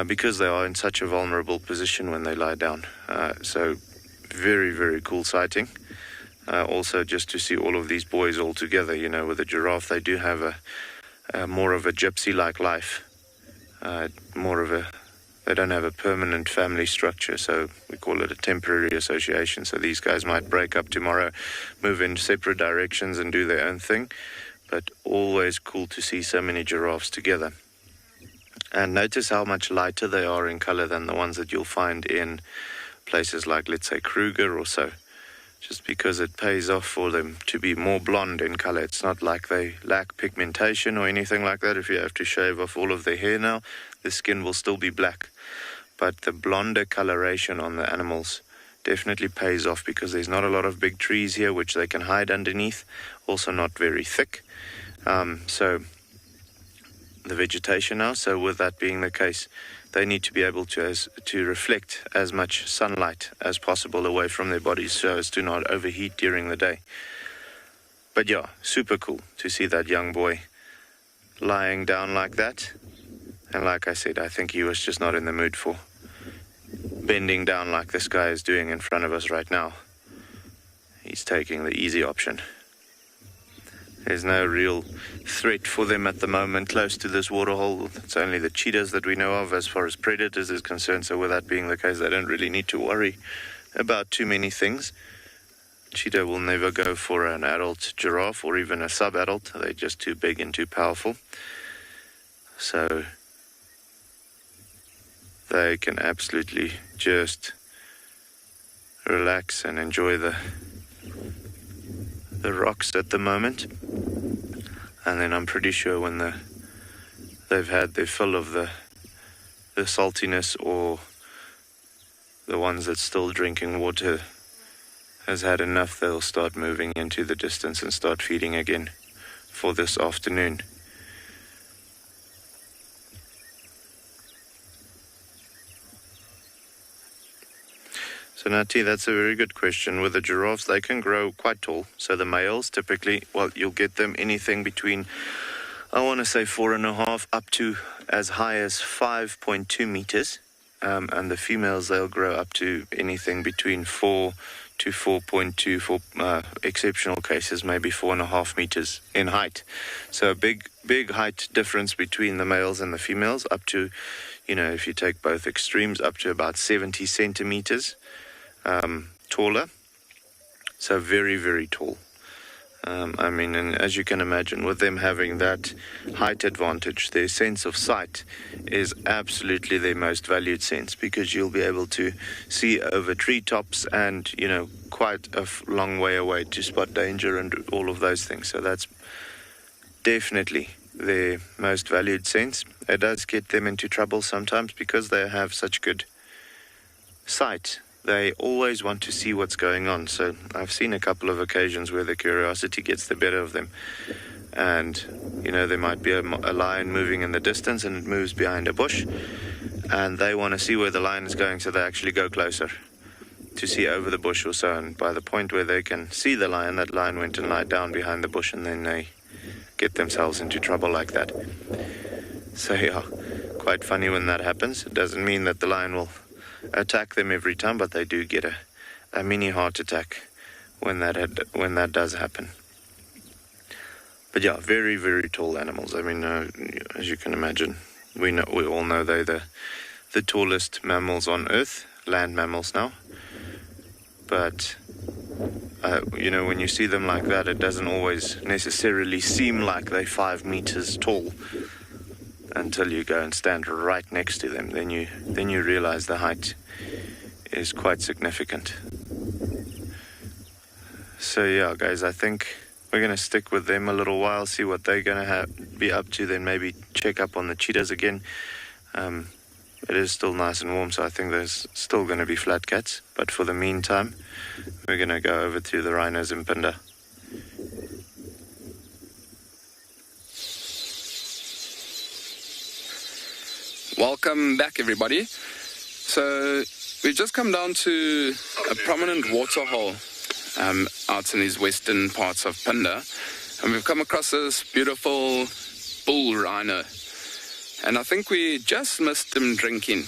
because they are in such a vulnerable position when they lie down. So very, very cool sighting. Also just to see all of these boys all together. You know, with a giraffe, they do have a more of a gypsy-like life, they don't have a permanent family structure, so we call it a temporary association. So these guys might break up tomorrow, move in separate directions and do their own thing, but always cool to see so many giraffes together. And notice how much lighter they are in color than the ones that you'll find in places like, let's say, Kruger or so, just because it pays off for them to be more blonde in color. It's not like they lack pigmentation or anything like that. If you have to shave off all of their hair now, the skin will still be black. But the blonder coloration on the animals definitely pays off, because there's not a lot of big trees here which they can hide underneath, also not very thick. So the vegetation now, so with that being the case, they need to be able to reflect as much sunlight as possible away from their bodies so as to not overheat during the day. But yeah, super cool to see that young boy lying down like that. And like I said, I think he was just not in the mood for bending down like this guy is doing in front of us right now. He's taking the easy option. There's no real threat for them at the moment close to this waterhole. It's only the cheetahs that we know of as far as predators is concerned. So with that being the case, they don't really need to worry about too many things. Cheetah will never go for an adult giraffe or even a sub-adult. They're just too big and too powerful. So they can absolutely just relax and enjoy the rocks at the moment. And then I'm pretty sure when they've had their fill of the saltiness or the ones that's still drinking water has had enough, they'll start moving into the distance and start feeding again for this afternoon. So Nati, that's a very good question. With the giraffes, they can grow quite tall. So the males typically, well, you'll get them anything between, I want to say 4.5 up to as high as 5.2 meters. And the females, they'll grow up to anything between 4 to 4.2, for exceptional cases, maybe 4.5 meters in height. So a big height difference between the males and the females, up to, if you take both extremes, up to about 70 centimeters taller. So very, very tall. And as you can imagine, with them having that height advantage, their sense of sight is absolutely their most valued sense, because you'll be able to see over treetops and, quite a long way away to spot danger and all of those things. So that's definitely their most valued sense. It does get them into trouble sometimes because they have such good sight. They always want to see what's going on. So I've seen a couple of occasions where the curiosity gets the better of them. And, there might be a lion moving in the distance and it moves behind a bush. And they want to see where the lion is going, so they actually go closer to see over the bush or so. And by the point where they can see the lion, that lion went and lied down behind the bush, and then they get themselves into trouble like that. So, yeah, quite funny when that happens. It doesn't mean that the lion will attack them every time, but they do get a mini heart attack when that does happen. But yeah, very, very tall animals. As you can imagine, we all know they're the tallest mammals on Earth, land mammals now. But when you see them like that, it doesn't always necessarily seem like they're 5 meters tall until you go and stand right next to them. Then you realize the height is quite significant. So yeah, guys, I think we're going to stick with them a little while, see what they're going to be up to, then maybe check up on the cheetahs again. It is still nice and warm, so I think there's still going to be flat cats. But for the meantime, we're going to go over to the rhinos in Pinda. Welcome back, everybody. So we've just come down to a prominent waterhole out in these western parts of Pinda, and we've come across this beautiful bull rhino. And I think we just missed him drinking.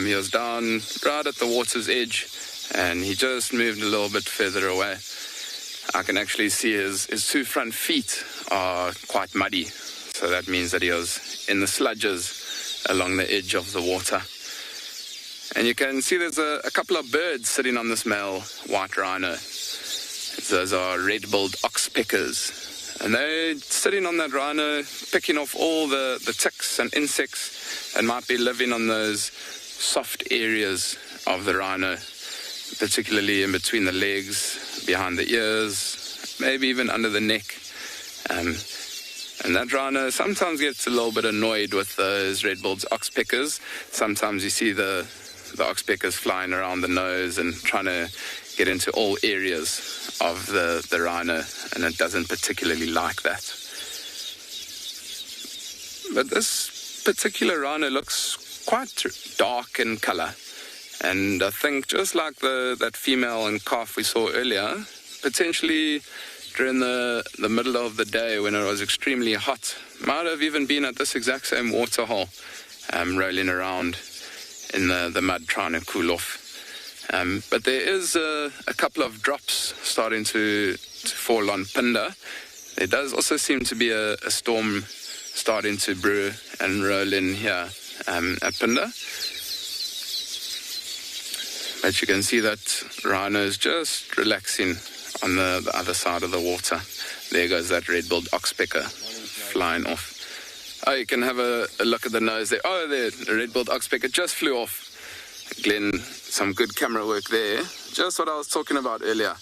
He was down right at the water's edge, and he just moved a little bit further away. I can actually see his 2 front feet are quite muddy, so that means that he was in the sludges along the edge of the water. And you can see there's a couple of birds sitting on this male white rhino. Those are red-billed oxpeckers. And they're sitting on that rhino, picking off all the ticks and insects that might be living on those soft areas of the rhino, particularly in between the legs, behind the ears, maybe even under the neck. And that rhino sometimes gets a little bit annoyed with those red-billed oxpeckers. Sometimes you see the oxpeckers flying around the nose and trying to get into all areas of the rhino, and it doesn't particularly like that. But this particular rhino looks quite dark in color, and I think just like that female and calf we saw earlier, potentially during the middle of the day when it was extremely hot, might have even been at this exact same waterhole, rolling around in the mud trying to cool off. But there is a couple of drops starting to fall on Pinda. There does also seem to be a storm starting to brew and roll in here at Pinda. But you can see that rhino is just relaxing on the other side of the water. There goes that red-billed oxpecker flying off. Oh, you can have a look at the nose there. Oh, there, the red-billed oxpecker just flew off. Glenn, some good camera work there. Just what I was talking about earlier.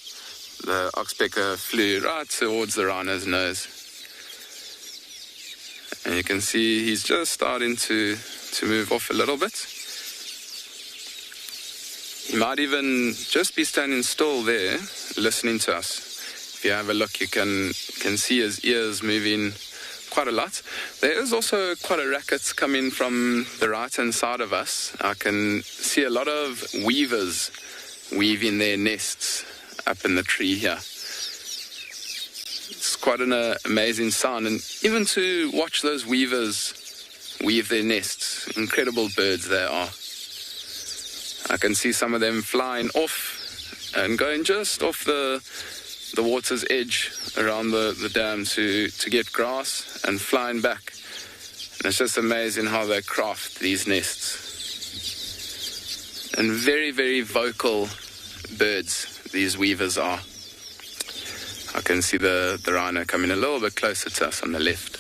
The oxpecker flew right towards the rhino's nose. And you can see he's just starting to move off a little bit. He might even just be standing still there, listening to us. If you have a look, you can see his ears moving quite a lot. There is also quite a racket coming from the right-hand side of us. I can see a lot of weavers weaving their nests up in the tree here. It's quite an amazing sound, and even to watch those weavers weave their nests, incredible birds they are. I can see some of them flying off and going just off the water's edge around the dam to get grass and flying back. And it's just amazing how they craft these nests. And very, very vocal birds these weavers are. I can see the rhino coming a little bit closer to us on the left.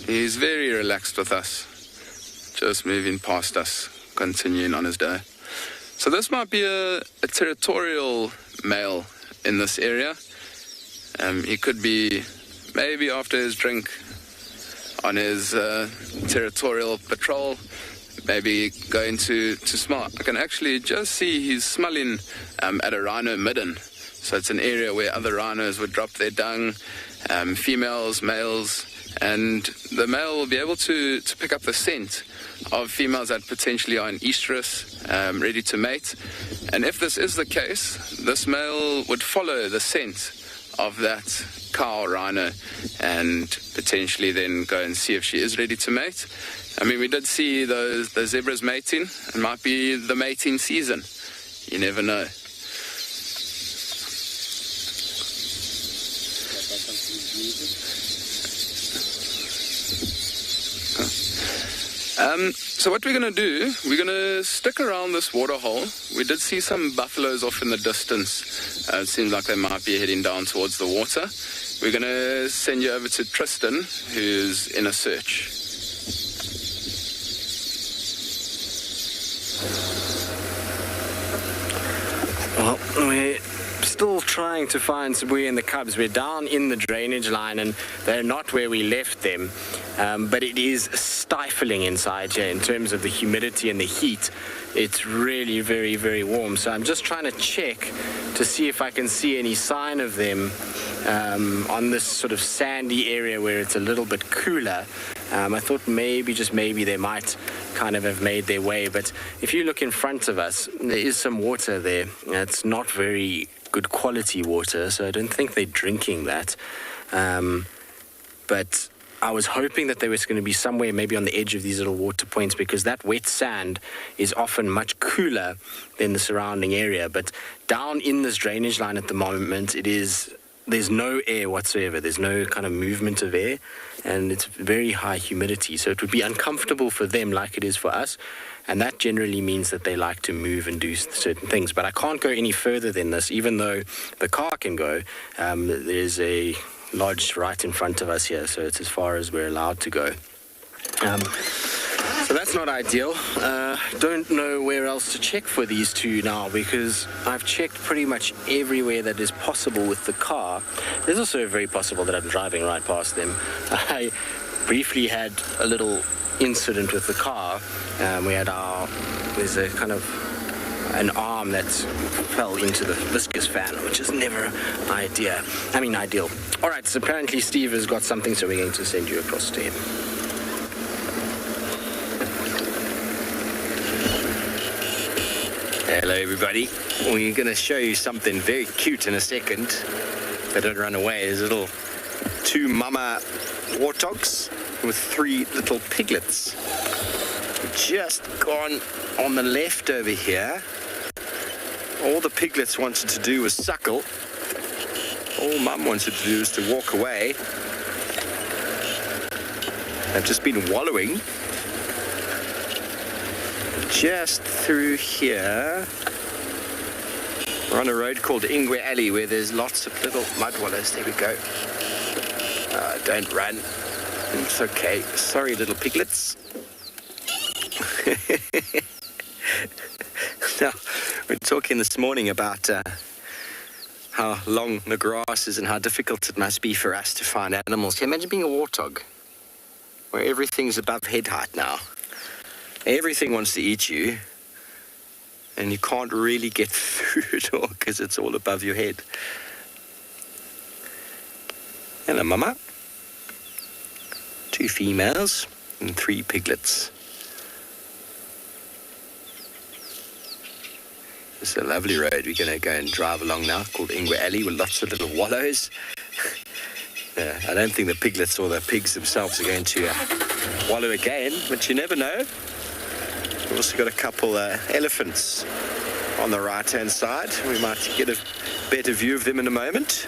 He's very relaxed with us, just moving past us, continuing on his day. So this might be a territorial male in this area. He could be maybe after his drink on his territorial patrol, maybe going to smell. I can actually just see he's smelling at a rhino midden. So it's an area where other rhinos would drop their dung, females, males, and the male will be able to pick up the scent of females that potentially are in estrus, ready to mate. And if this is the case, this male would follow the scent of that cow rhino and potentially then go and see if she is ready to mate. I mean, we did see the zebras mating. It might be the mating season. You never know. So what we're going to do, we're going to stick around this waterhole. We did see some buffaloes off in the distance. It seems like they might be heading down towards the water. We're going to send you over to Tristan, who's in a search. Well, we're still trying to find Tswalu and the cubs. We're down in the drainage line and they're not where we left them. But it is stifling inside here in terms of the humidity and the heat. It's really very, very warm. So I'm just trying to check to see if I can see any sign of them on this sort of sandy area where it's a little bit cooler. I thought maybe, just maybe, they might kind of have made their way. But if you look in front of us, there is some water there. It's not very good quality water, so I don't think they're drinking that. But I was hoping that there was going to be somewhere maybe on the edge of these little water points, because that wet sand is often much cooler than the surrounding area. But down in this drainage line at the moment, there's no air whatsoever. There's no kind of movement of air, and it's very high humidity. So it would be uncomfortable for them like it is for us. And that generally means that they like to move and do certain things. But I can't go any further than this, even though the car can go. There's a lodge right in front of us here, so it's as far as we're allowed to go. So that's not ideal. Don't know where else to check for these two now, because I've checked pretty much everywhere that is possible with the car. There's also very possible that I'm driving right past them. I briefly had a little incident with the car. There's a kind of an arm that fell into the viscous fan, which is never ideal. All right, so apparently Steve has got something, so we're going to send you across to him. Hello everybody. We're going to show you something very cute in a second. If they don't run away, there's two mama warthogs with 3 little piglets. Just gone on the left over here. All the piglets wanted to do was suckle. All mum wanted to do was to walk away. They've just been wallowing just through here. We're on a road called Ingwe Alley where there's lots of little mud wallows. There we go. Don't run. It's okay. Sorry, little piglets. Now, we're talking this morning about how long the grass is and how difficult it must be for us to find animals. Can you imagine being a warthog? where everything's above head height now. Everything wants to eat you, and you can't really get through it all because it's all above your head. Hello, Mama. 2 females and 3 piglets. It's a lovely road. We're going to go and drive along now, called Ingwe Alley, with lots of little wallows. I don't think the piglets or the pigs themselves are going to wallow again, but you never know. We've also got a couple elephants on the right-hand side. We might get a better view of them in a moment.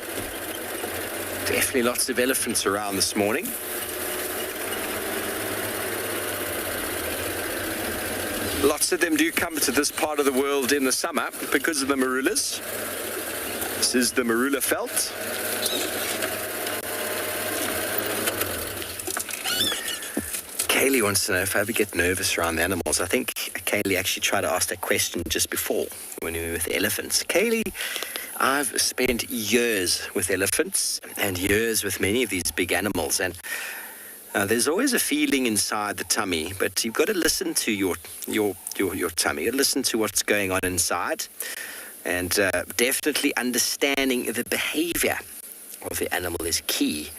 Definitely lots of elephants around this morning. Lots of them do come to this part of the world in the summer because of the marulas. This is the marula veld. Kaylee wants to know if I ever get nervous around the animals. I think Kaylee actually tried to ask that question just before when we were with the elephants. Kaylee, I've spent years with elephants and years with many of these big animals, and there's always a feeling inside the tummy, but you've got to listen to your tummy. You've got to listen to what's going on inside, and definitely understanding the behavior of the animal is key.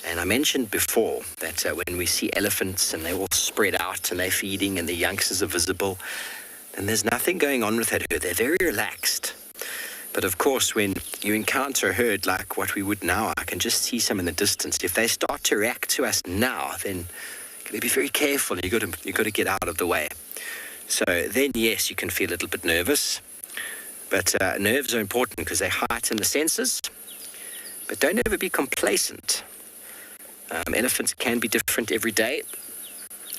And I mentioned before that when we see elephants and they're all spread out and they're feeding and the youngsters are visible, then there's nothing going on with that herd. They're very relaxed. But of course, when you encounter a herd like what we would now, I can just see some in the distance. If they start to react to us now, then you've got to be very careful. You've got to get out of the way. So then, yes, you can feel a little bit nervous. But nerves are important because they heighten the senses. But don't ever be complacent. Elephants can be different every day.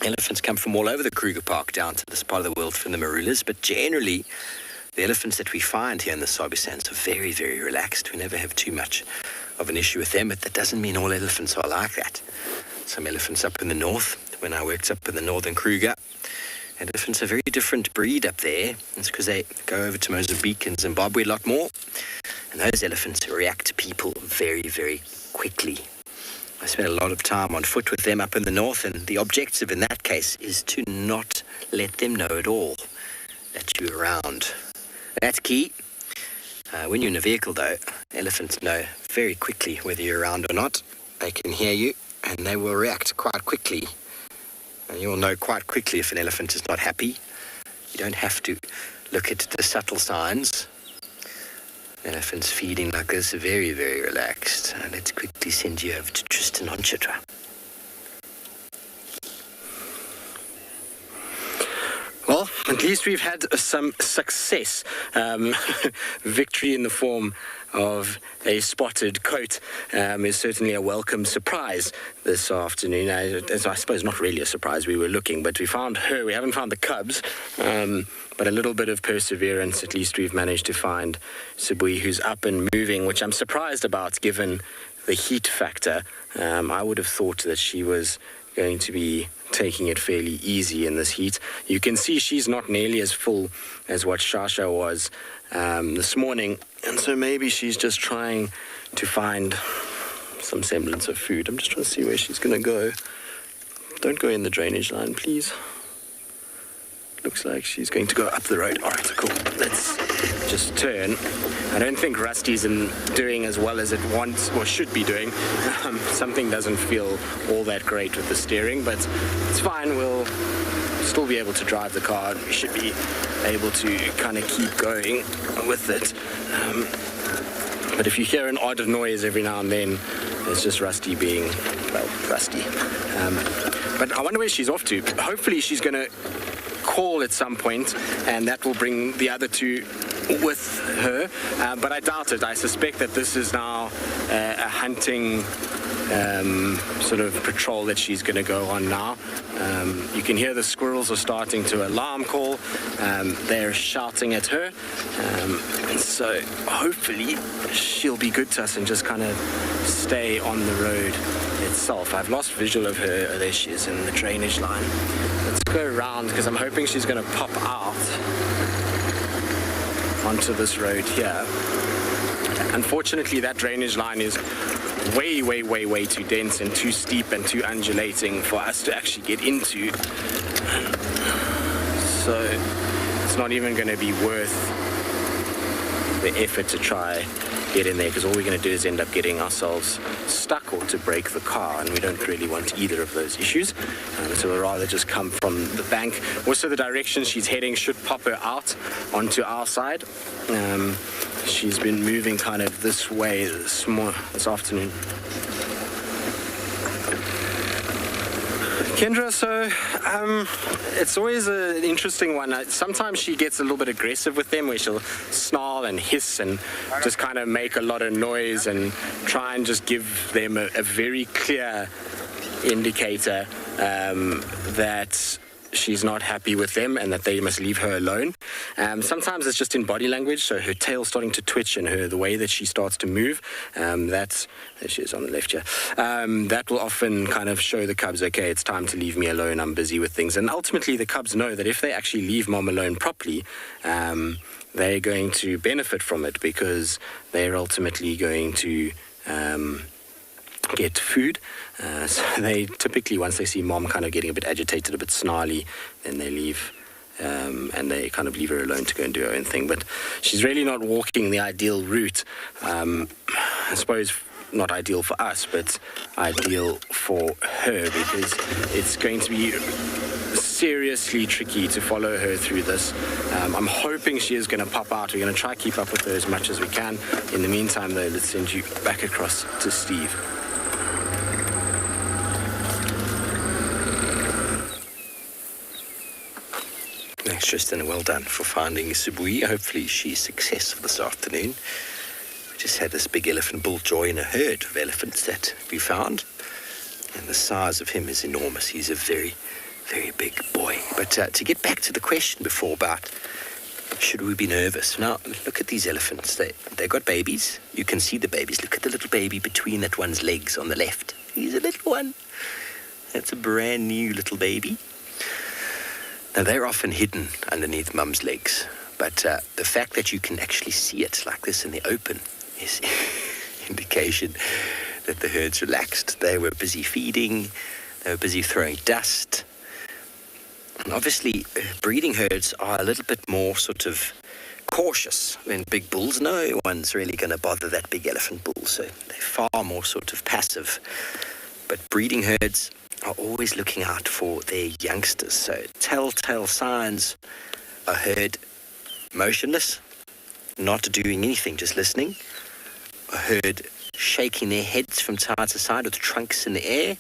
Elephants come from all over the Kruger Park down to this part of the world from the marulas, but generally the elephants that we find here in the Sabi Sands are very, very relaxed. We never have too much of an issue with them, but that doesn't mean all elephants are like that. Some elephants up in the north, when I worked up in the northern Kruger, elephants are a very different breed up there. It's because they go over to Mozambique and Zimbabwe a lot more, and those elephants react to people very, very quickly. I spent a lot of time on foot with them up in the north, and the objective in that case is to not let them know at all that you're around. That's key. When you're in a vehicle, though, elephants know very quickly whether you're around or not. They can hear you, and they will react quite quickly. And you'll know quite quickly if an elephant is not happy. You don't have to look at the subtle signs. Elephants feeding like this are very, very relaxed. Let's quickly send you over to Tristan on Chitra. Well, at least we've had some success. Victory in the form of a spotted coat is certainly a welcome surprise this afternoon. I suppose not really a surprise. We were looking, but we found her. We haven't found the cubs, but a little bit of perseverance. At least we've managed to find Sibui, who's up and moving, which I'm surprised about given the heat factor. I would have thought that she was going to be taking it fairly easy in this heat. You can see she's not nearly as full as what Shasha was this morning, and so maybe she's just trying to find some semblance of food. I'm just trying to see where she's going to go. Don't go in the drainage line, please. Looks like she's going to go up the road. All right, cool. Let's just turn. I don't think Rusty's doing as well as it wants or should be doing. Something doesn't feel all that great with the steering, but it's fine. We'll still be able to drive the car. We should be able to kind of keep going with it. But if you hear an odd noise every now and then, it's just Rusty being, well, Rusty. But I wonder where she's off to. Hopefully she's going to call at some point, and that will bring the other two with her, but I doubt it. I suspect that this is now a hunting sort of patrol that she's going to go on now. You can hear the squirrels are starting to alarm call. They're shouting at her, and so hopefully she'll be good to us and just kind of stay on the road itself. I've lost visual of her. Oh, there she is in the drainage line. Let's go around because I'm hoping she's going to pop out onto this road here. Unfortunately, that drainage line is way too dense and too steep and too undulating for us to actually get into. So it's not even going to be worth the effort to try get in there, because all we're going to do is end up getting ourselves stuck or to break the car, and we don't really want either of those issues. So we'll rather just come from the bank. Also, the direction she's heading should pop her out onto our side. She's been moving kind of this way this afternoon. Kendra, so it's always an interesting one. Sometimes she gets a little bit aggressive with them, where she'll snarl and hiss and just kind of make a lot of noise and try and just give them a very clear indicator that she's not happy with them and that they must leave her alone. Sometimes it's just in body language, so her tail starting to twitch and the way that she starts to move. There she is on the left here. That will often kind of show the cubs, okay, it's time to leave me alone, I'm busy with things. And ultimately the cubs know that if they actually leave mom alone properly, they're going to benefit from it, because they're ultimately going to get food. So they typically, once they see mom kind of getting a bit agitated, a bit snarly, then they leave, and they kind of leave her alone to go and do her own thing. But she's really not walking the ideal route. I suppose not ideal for us, but ideal for her, because it's going to be seriously tricky to follow her through this. I'm hoping she is going to pop out. We're going to try to keep up with her as much as we can. In the meantime, though, let's send you back across to Steve. Thanks, Tristan, and well done for finding Sibui. Hopefully she's successful this afternoon. We just had this big elephant bull join a herd of elephants that we found, and the size of him is enormous. He's a very, very big boy. But to get back to the question before about should we be nervous? Now, look at these elephants. They got babies. You can see the babies. Look at the little baby between that one's legs on the left. He's a little one. That's a brand new little baby. Now, they're often hidden underneath mum's legs, but the fact that you can actually see it like this in the open is indication that the herd's relaxed. They were busy feeding, they were busy throwing dust. And obviously, breeding herds are a little bit more sort of cautious than big bulls. No one's really going to bother that big elephant bull, so they're far more sort of passive. But breeding herds are always looking out for their youngsters. So telltale signs: a herd motionless, not doing anything, just listening. A herd shaking their heads from side to side with trunks in the air.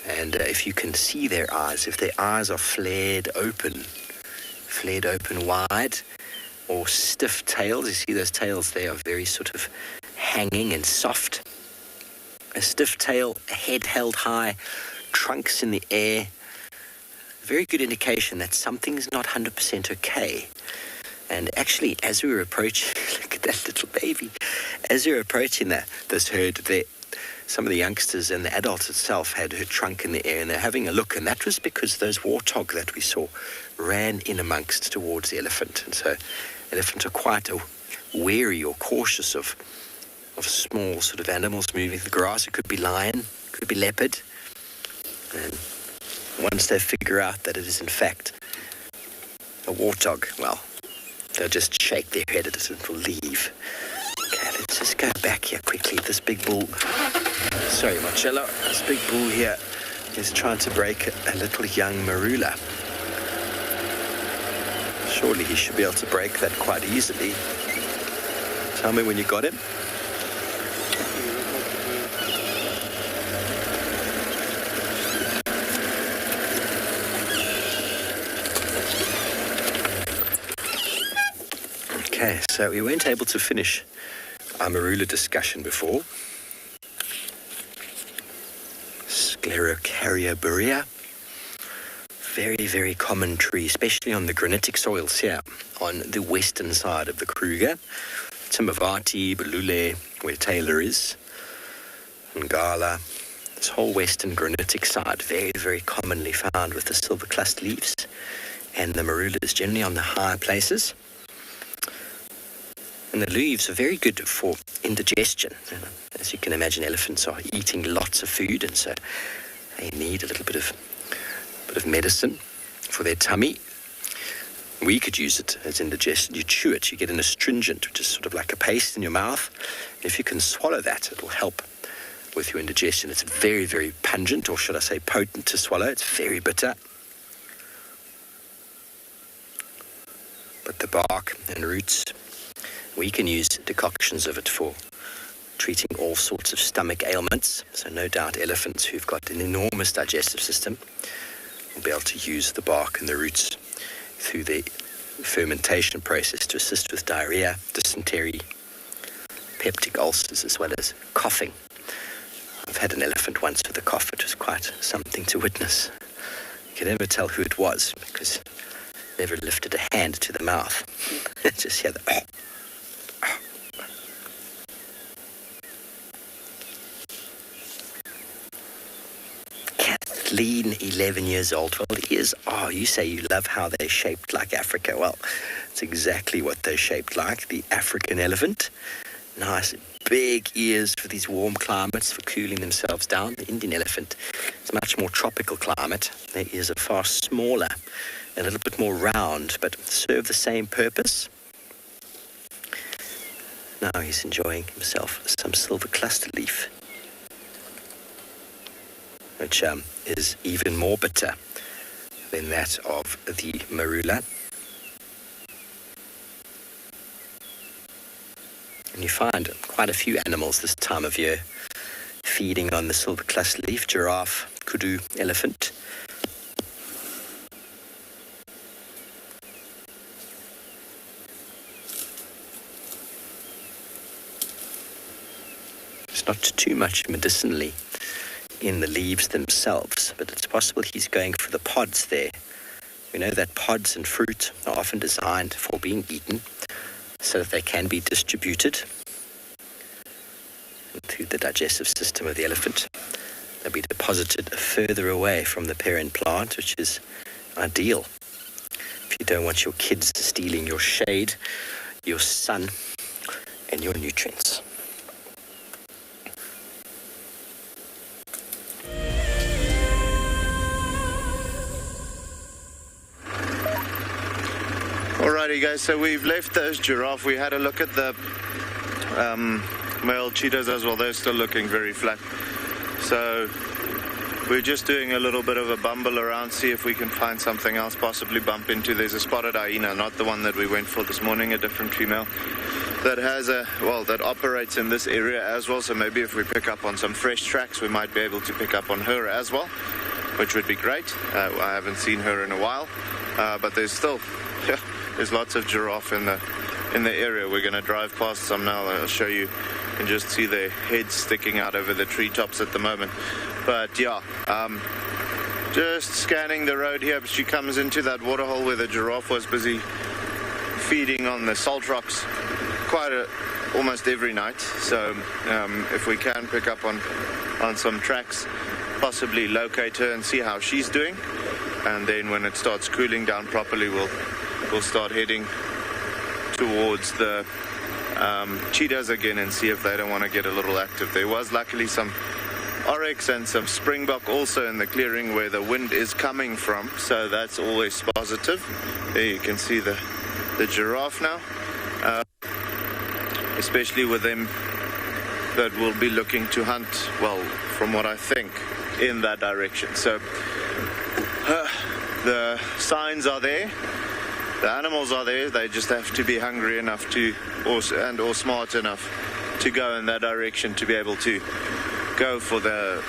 And if you can see their eyes, if their eyes are flared open wide, or stiff tails, you see those tails, they are very sort of hanging and soft. A stiff tail, a head held high, trunks in the air. Very good indication that something's not 100% okay. And actually, as we were approaching, look at that little baby. As we were approaching this herd, some of the youngsters and the adults itself had her trunk in the air, and they're having a look. And that was because those warthog that we saw ran in amongst towards the elephant. And so elephants are quite wary or cautious of small sort of animals moving through the grass. It could be lion, could be leopard. And once they figure out that it is in fact a warthog, well, they'll just shake their head at it and will leave. Okay, let's just go back here quickly. This big bull, sorry Marcello, this big bull here is trying to break a little young marula. Surely he should be able to break that quite easily. Tell me when you got him. Okay, so we weren't able to finish our marula discussion before. Sclerocaryoburia. Very, very common tree, especially on the granitic soils here on the western side of the Kruger. Timavati, Belule, where Taylor is, Ngala. This whole western granitic side, very, very commonly found with the silver cluster leaves. And the marula is generally on the higher places. And the leaves are very good for indigestion. As you can imagine, elephants are eating lots of food, and so they need a little bit of medicine for their tummy. We could use it as indigestion. You chew it, you get an astringent, which is sort of like a paste in your mouth. If you can swallow that, it will help with your indigestion. It's very, very pungent, or should I say potent to swallow. It's very bitter. But the bark and roots, we can use decoctions of it for treating all sorts of stomach ailments. So no doubt elephants who've got an enormous digestive system will be able to use the bark and the roots through the fermentation process to assist with diarrhea, dysentery, peptic ulcers, as well as coughing. I've had an elephant once with a cough. It was quite something to witness. You could never tell who it was because they never lifted a hand to the mouth. Just hear the... Kathleen, 11 years old. Well, you say you love how they're shaped like Africa. Well, it's exactly what they're shaped like, the African elephant. Nice big ears for these warm climates, for cooling themselves down. The Indian elephant is a much more tropical climate. Their ears are far smaller, a little bit more round, but serve the same purpose. Now he's enjoying himself some silver cluster leaf, which is even more bitter than that of the marula. And you find quite a few animals this time of year feeding on the silver cluster leaf: giraffe, kudu, elephant. There's not too much medicinally in the leaves themselves, but it's possible he's going for the pods there. We know that pods and fruit are often designed for being eaten so that they can be distributed through the digestive system of the elephant. They'll be deposited further away from the parent plant, which is ideal if you don't want your kids stealing your shade, your sun, and your nutrients. Alrighty guys, so we've left those giraffe. We had a look at the male cheetahs as well. They're still looking very flat. So we're just doing a little bit of a bumble around, see if we can find something else, possibly bump into. There's a spotted hyena, not the one that we went for this morning, a different female that has that operates in this area as well. So maybe if we pick up on some fresh tracks, we might be able to pick up on her as well, which would be great. I haven't seen her in a while, but there's still there's lots of giraffe in the area. We're going to drive past some now. I'll show you. You can just see their heads sticking out over the treetops at the moment. But yeah, just scanning the road here. She comes into that waterhole where the giraffe was busy feeding on the salt rocks almost every night. So if we can pick up on some tracks, possibly locate her and see how she's doing. And then when it starts cooling down properly, we'll start heading towards the cheetahs again and see if they don't want to get a little active. There was luckily some oryx and some springbok also in the clearing where the wind is coming from, so that's always positive. There you can see the giraffe now, especially with them that will be looking to hunt, well, from what I think, in that direction. So the signs are there. The animals are there. They just have to be hungry enough or smart enough to go in that direction to be able to go for to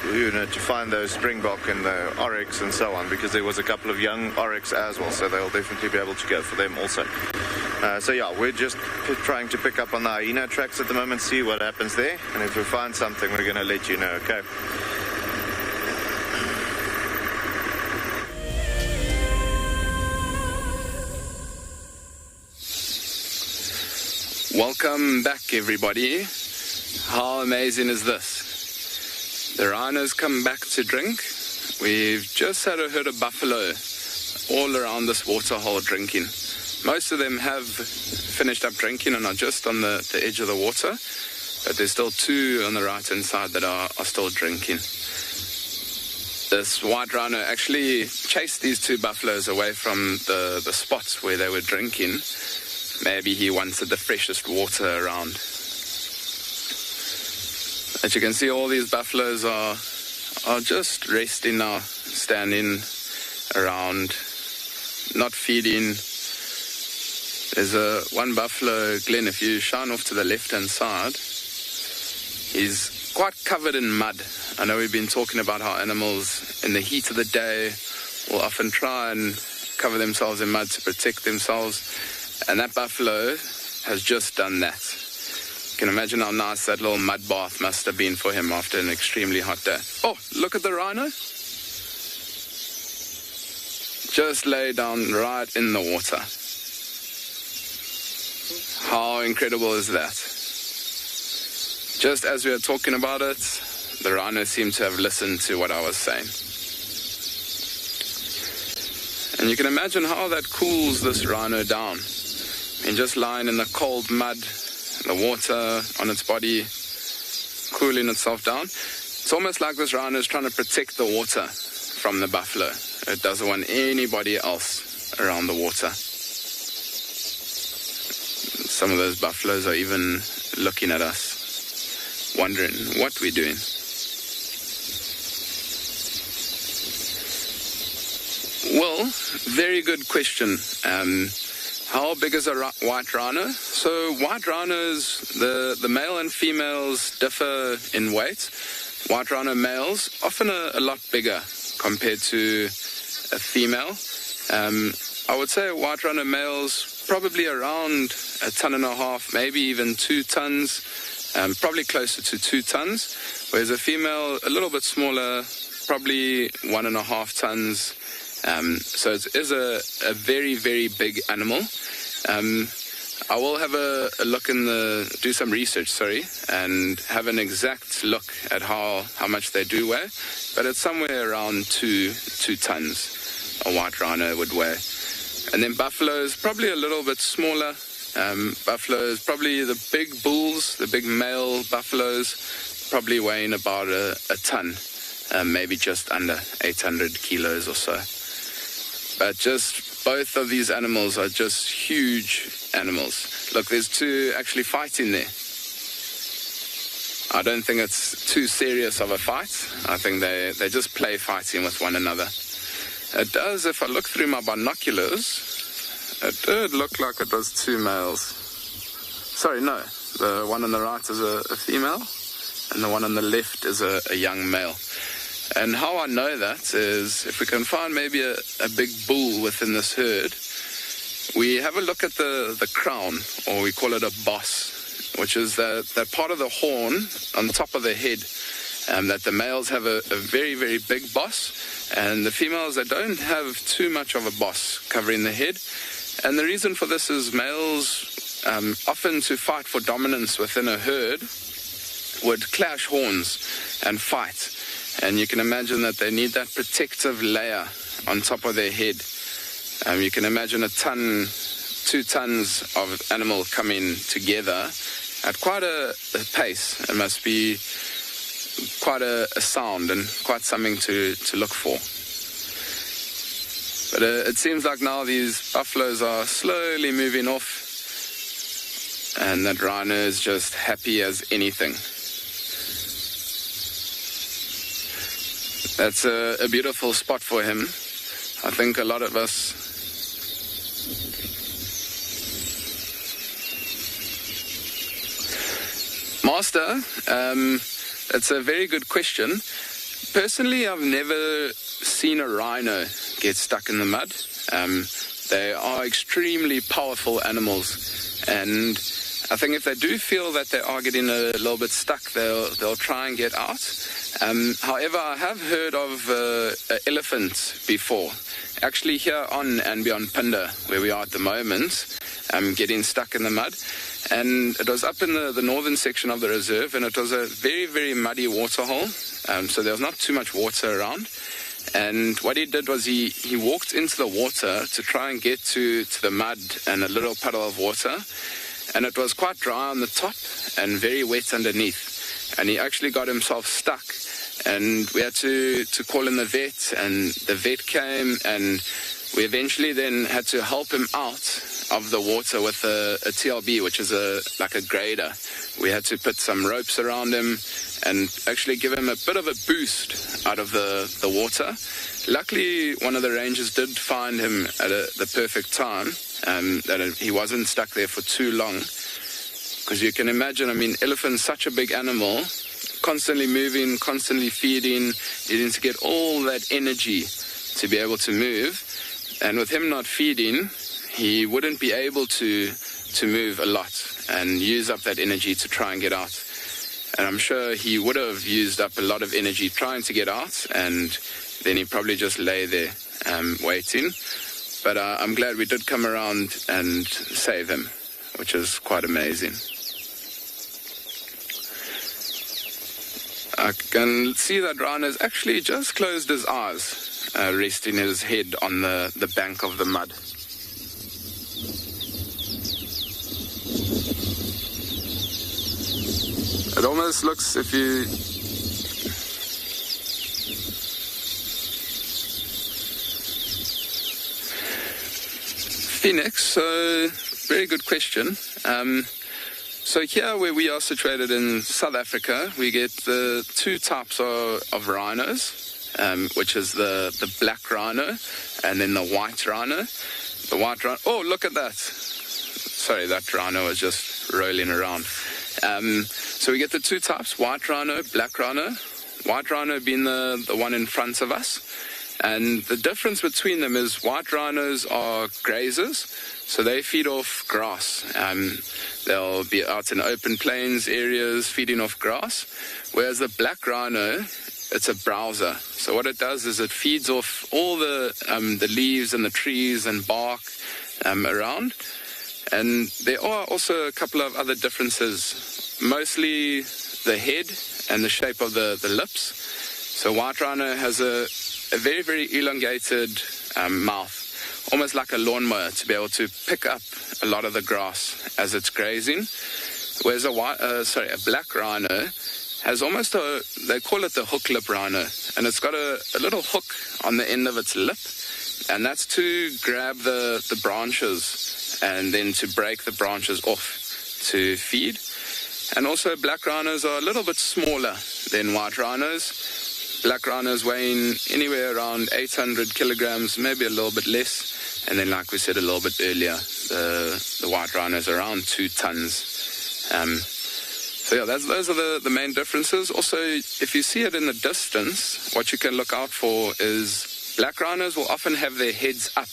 find those springbok and the oryx and so on, because there was a couple of young oryx as well, so they'll definitely be able to go for them also. So yeah, we're just trying to pick up on the hyena tracks at the moment, see what happens there, and if we find something, we're going to let you know, okay? Welcome back, everybody. How amazing is this? The rhinos come back to drink. We've just had a herd of buffalo all around this waterhole drinking. Most of them have finished up drinking and are just on the edge of the water. But there's still 2 on the right-hand side that are still drinking. This white rhino actually chased these 2 buffaloes away from the spots where they were drinking. Maybe he wanted the freshest water around. As you can see, all these buffaloes are just resting now, standing around, not feeding. There's one buffalo, Glenn, if you shine off to the left-hand side, he's quite covered in mud. I know we've been talking about how animals in the heat of the day will often try and cover themselves in mud to protect themselves. And that buffalo has just done that. You can imagine how nice that little mud bath must have been for him after an extremely hot day. Oh, look at the rhino. Just lay down right in the water. How incredible is that? Just as we were talking about it, the rhino seemed to have listened to what I was saying. And you can imagine how that cools this rhino down. And just lying in the cold mud, the water on its body, cooling itself down. It's almost like this rhino is trying to protect the water from the buffalo. It doesn't want anybody else around the water. Some of those buffaloes are even looking at us, wondering what we're doing. Well, very good question. How big is a white rhino? So white rhinos, the male and females differ in weight. White rhino males, often a lot bigger compared to a female. I would say white rhino males probably around 1.5 tons, maybe even 2 tons, probably closer to 2 tons, whereas a female a little bit smaller, probably 1.5 tons. So it is a very, very big animal. I will have a look do some research, and have an exact look at how much they do weigh, but it's somewhere around 2 tons a white rhino would weigh. And then buffaloes, probably a little bit smaller. Buffaloes, probably the big bulls, the big male buffaloes, probably weighing about a ton, maybe just under 800 kilos or so. But just both of these animals are just huge animals. Look, there's 2 actually fighting there. I don't think it's too serious of a fight. I think they just play fighting with one another. It does, if I look through my binoculars, it did look like it was 2 males. Sorry, no. The one on the right is a female, and the one on the left is a young male. And how I know that is if we can find maybe a big bull within this herd, we have a look at the crown, or we call it a boss, which is that part of the horn on top of the head, that the males have a very, very big boss, and the females, they don't have too much of a boss covering the head. And the reason for this is males, often to fight for dominance within a herd, would clash horns and fight. And you can imagine that they need that protective layer on top of their head. You can imagine 2 tons of animal coming together at quite a pace. It must be quite a sound and quite something to look for. But it seems like now these buffaloes are slowly moving off, and that rhino is just happy as anything. That's a beautiful spot for him. I think a lot of us... Master, it's a very good question. Personally, I've never seen a rhino get stuck in the mud. They are extremely powerful animals, and I think if they do feel that they are getting a little bit stuck, they'll try and get out. However, I have heard of an elephant before, actually here on and beyond Pinder, where we are at the moment, getting stuck in the mud. And it was up in the northern section of the reserve, and it was a very, very muddy waterhole, so there was not too much water around. And what he did was he walked into the water to try and get to the mud and a little puddle of water. And it was quite dry on the top and very wet underneath. And he actually got himself stuck. And we had to call in the vet, and the vet came, and we eventually then had to help him out of the water with a TLB, which is like a grader. We had to put some ropes around him and actually give him a bit of a boost out of the water. Luckily, one of the rangers did find him at the perfect time, that he wasn't stuck there for too long. Because you can imagine, elephant's such a big animal, constantly moving, constantly feeding, needing to get all that energy to be able to move. And with him not feeding, he wouldn't be able to move a lot and use up that energy to try and get out. And I'm sure he would have used up a lot of energy trying to get out, and then he probably just lay there waiting. But I'm glad we did come around and save him, which is quite amazing. I can see that Rana's actually just closed his eyes, resting his head on the bank of the mud. It almost looks, if you... Phoenix, so very good question. So here where we are situated in South Africa, we get the two types of rhinos, which is the black rhino and then the white rhino. The white rhino, oh, look at that. Sorry, that rhino was just rolling around. So we get the two types, white rhino, black rhino. White rhino being the one in front of us. And the difference between them is white rhinos are grazers, so they feed off grass. They'll be out in open plains areas feeding off grass, whereas the black rhino, it's a browser. So what it does is it feeds off all the leaves and the trees and bark around. And there are also a couple of other differences, mostly the head and the shape of the lips. So white rhino has a very, very elongated mouth, almost like a lawnmower, to be able to pick up a lot of the grass as it's grazing. Whereas a black rhino has almost they call it the hook lip rhino, and it's got a little hook on the end of its lip, and that's to grab the branches and then to break the branches off to feed. And also black rhinos are a little bit smaller than white rhinos. Black rhinos weighing anywhere around 800 kilograms, maybe a little bit less. And then, like we said a little bit earlier, the white rhinos are around 2 tons. So yeah, those are the main differences. Also, if you see it in the distance, what you can look out for is black rhinos will often have their heads up,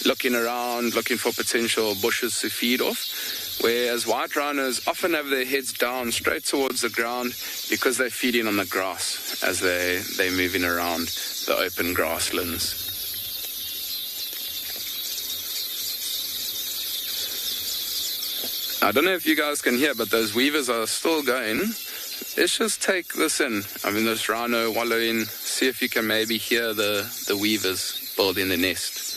looking around, looking for potential bushes to feed off. Whereas white rhinos often have their heads down straight towards the ground because they're feeding on the grass as they're moving around the open grasslands. I don't know if you guys can hear, but those weavers are still going. Let's just take this in. This rhino wallowing. See if you can maybe hear the weavers building the nest.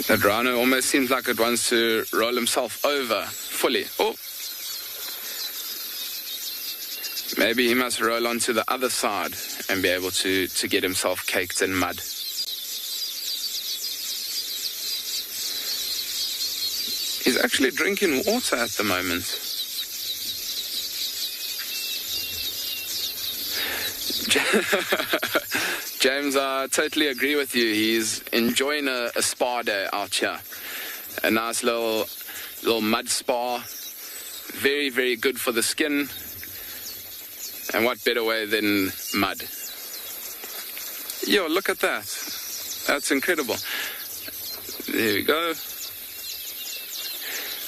That rhino almost seems like it wants to roll himself over fully. Oh! Maybe he must roll onto the other side and be able to get himself caked in mud. He's actually drinking water at the moment. James, I totally agree with you. He's enjoying a spa day out here. A nice little mud spa. Very, very good for the skin. And what better way than mud? Yo, look at that. That's incredible. There we go.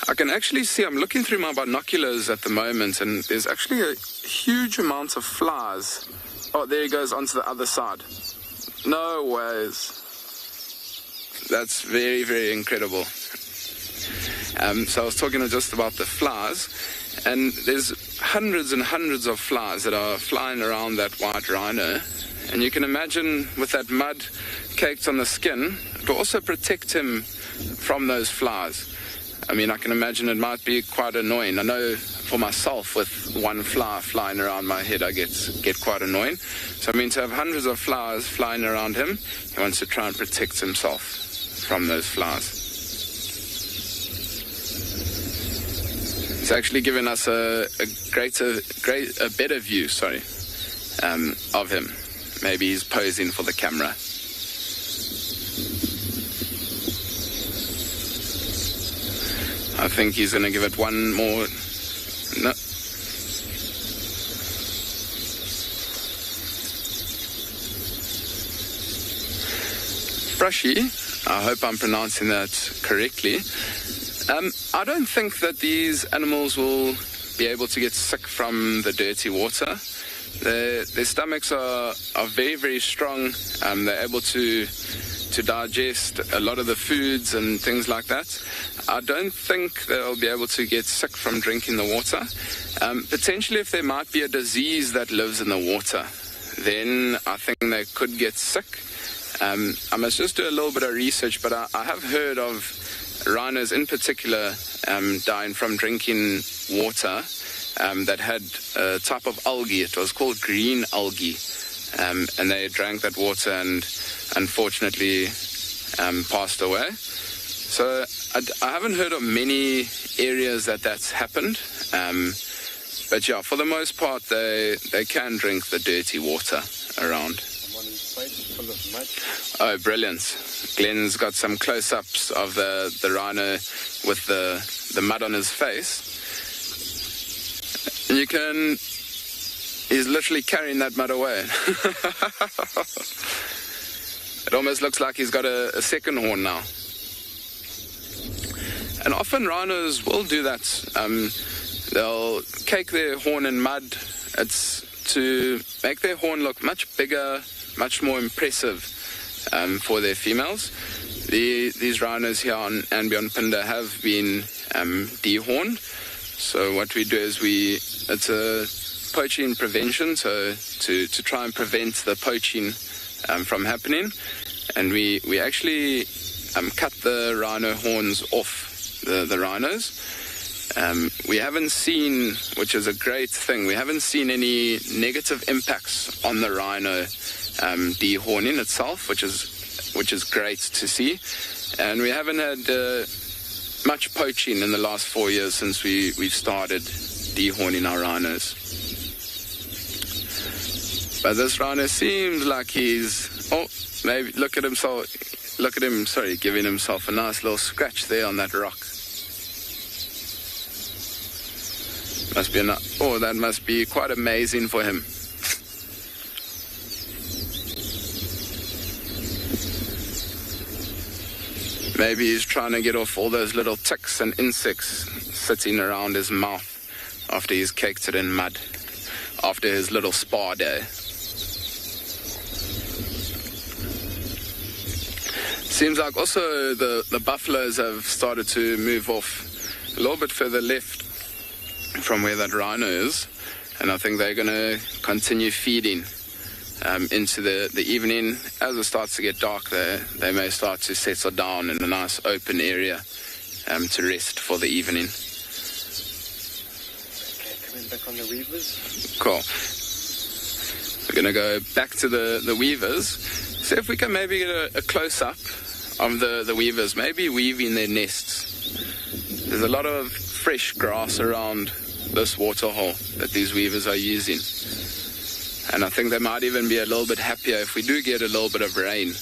I can actually see, I'm looking through my binoculars at the moment, and there's actually a huge amount of flies. Oh, there he goes onto the other side. No ways. That's very, very incredible. So I was talking just about the flies, and there's hundreds and hundreds of flies that are flying around that white rhino. And you can imagine with that mud caked on the skin, it will also protect him from those flies. I mean, I can imagine it might be quite annoying. I know for myself, with one fly flying around my head, I get quite annoying. So I mean, to have hundreds of flies flying around him, he wants to try and protect himself from those flies. It's actually given us a better view, of him. Maybe he's posing for the camera. I think he's going to give it one more. No. Brushy. I hope I'm pronouncing that correctly. I don't think that these animals will be able to get sick from the dirty water. Their stomachs are very, very strong. They're able to digest a lot of the foods and things like that. I don't think they'll be able to get sick from drinking the water. Potentially, if there might be a disease that lives in the water, then I think they could get sick. I must just do a little bit of research, but I have heard of rhinos in particular dying from drinking water that had a type of algae. It was called green algae, and they drank that water and unfortunately passed away. So I haven't heard of many areas that's happened, but yeah, for the most part they can drink the dirty water around. Oh, brilliant. Glenn's got some close-ups of the rhino with the mud on his face. And he's literally carrying that mud away. It almost looks like he's got a second horn now. And often rhinos will do that. They'll cake their horn in mud. It's to make their horn look much bigger, much more impressive for their females. These rhinos here on Ambionpinda have been dehorned. So what we do is it's a poaching prevention, so to try and prevent the poaching from happening. And we actually cut the rhino horns off the rhinos. We haven't seen, which is a great thing, we haven't seen any negative impacts on the rhino dehorning itself, which is great to see. And we haven't had much poaching in the last 4 years since we've started dehorning our rhinos. But this rhino seems like maybe look at him, giving himself a nice little scratch there on that rock. That must be quite amazing for him. Maybe he's trying to get off all those little ticks and insects sitting around his mouth after he's caked it in mud, after his little spa day. Seems like also the buffaloes have started to move off a little bit further left from where that rhino is, and I think they're going to continue feeding into the evening. As it starts to get dark, they may start to settle down in a nice open area to rest for the evening. Okay, coming back on the weavers. Cool. We're going to go back to the weavers. See if we can maybe get a close-up of the weavers, maybe weaving their nests. There's a lot of fresh grass around this waterhole that these weavers are using. And I think they might even be a little bit happier if we do get a little bit of rain.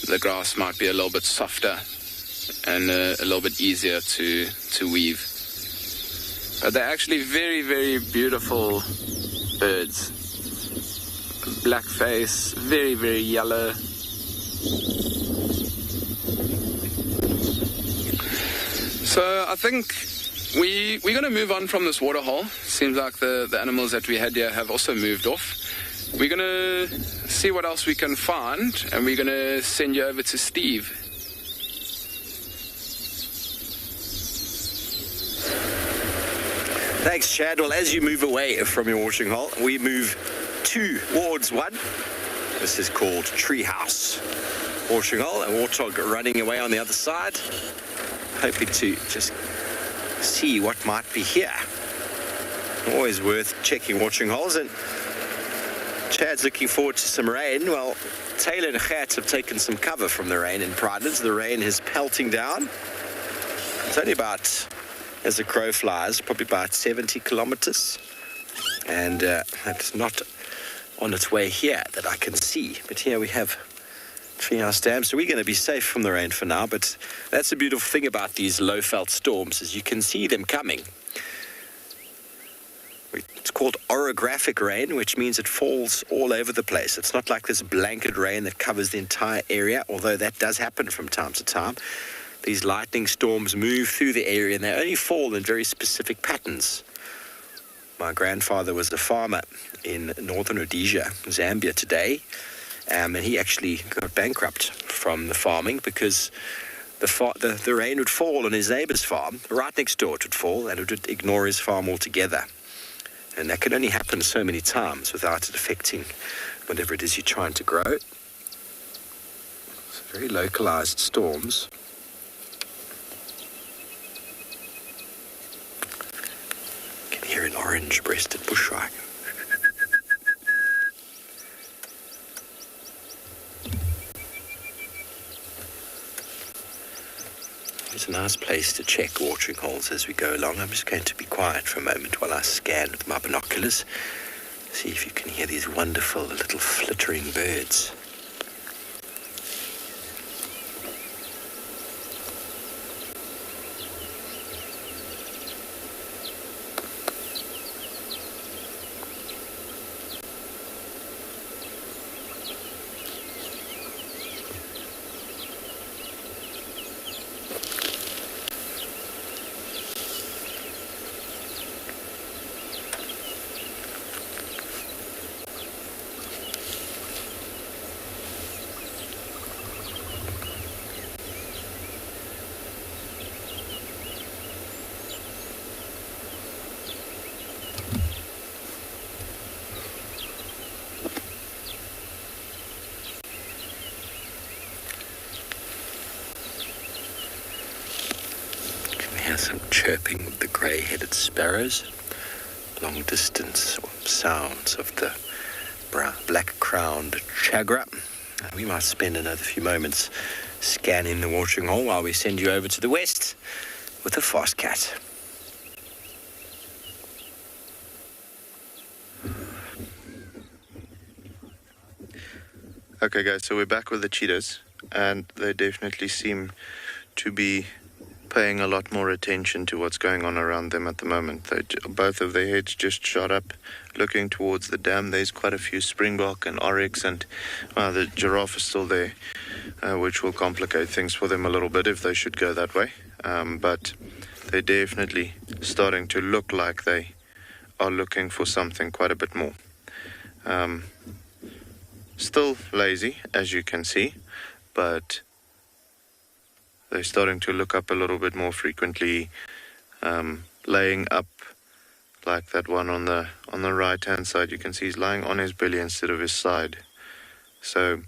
The grass might be a little bit softer and a little bit easier to weave. But they're actually very, very beautiful birds. Black face, very, very yellow. So I think we're going to move on from this waterhole. Seems like the animals that we had here have also moved off. We're going to see what else we can find, and we're going to send you over to Steve. Thanks, Chad. Well, as you move away from your watering hole, we move towards one. This is called Treehouse watering hole, a warthog running away on the other side, hoping to just see what might be here. Always worth checking watering holes, and Chad's looking forward to some rain. Well, Taylor and Gert have taken some cover from the rain in Pridelands. The rain is pelting down. It's only about, as the crow flies, probably about 70 kilometers. And it's not on its way here that I can see. But here we have Treehouse Dam, so we're going to be safe from the rain for now. But that's the beautiful thing about these low-felt storms, is you can see them coming. It's called orographic rain, which means it falls all over the place. It's not like this blanket rain that covers the entire area, although that does happen from time to time. These lightning storms move through the area, and they only fall in very specific patterns. My grandfather was a farmer in northern Rhodesia, Zambia today, and he actually got bankrupt from the farming because the rain would fall on his neighbor's farm. Right next door it would fall, and it would ignore his farm altogether. And that can only happen so many times without it affecting whatever it is you're trying to grow. It's very localized storms. You can hear an orange-breasted bushwhack. It's a nice place to check watering holes as we go along. I'm just going to be quiet for a moment while I scan with my binoculars. See if you can hear these wonderful little flittering birds. Some chirping of the grey-headed sparrows, long distance sounds of the black-crowned chagra. We might spend another few moments scanning the watering hole while we send you over to the west with a fast cat. Okay guys, so we're back with the cheetahs, and they definitely seem to be paying a lot more attention to what's going on around them at the moment. Both of their heads just shot up, looking towards the dam. There's quite a few springbok and oryx, and the giraffe is still there, which will complicate things for them a little bit if they should go that way. But they're definitely starting to look like they are looking for something quite a bit more. Still lazy, as you can see, but they're starting to look up a little bit more frequently, laying up like that one on the right-hand side. You can see he's lying on his belly instead of his side. So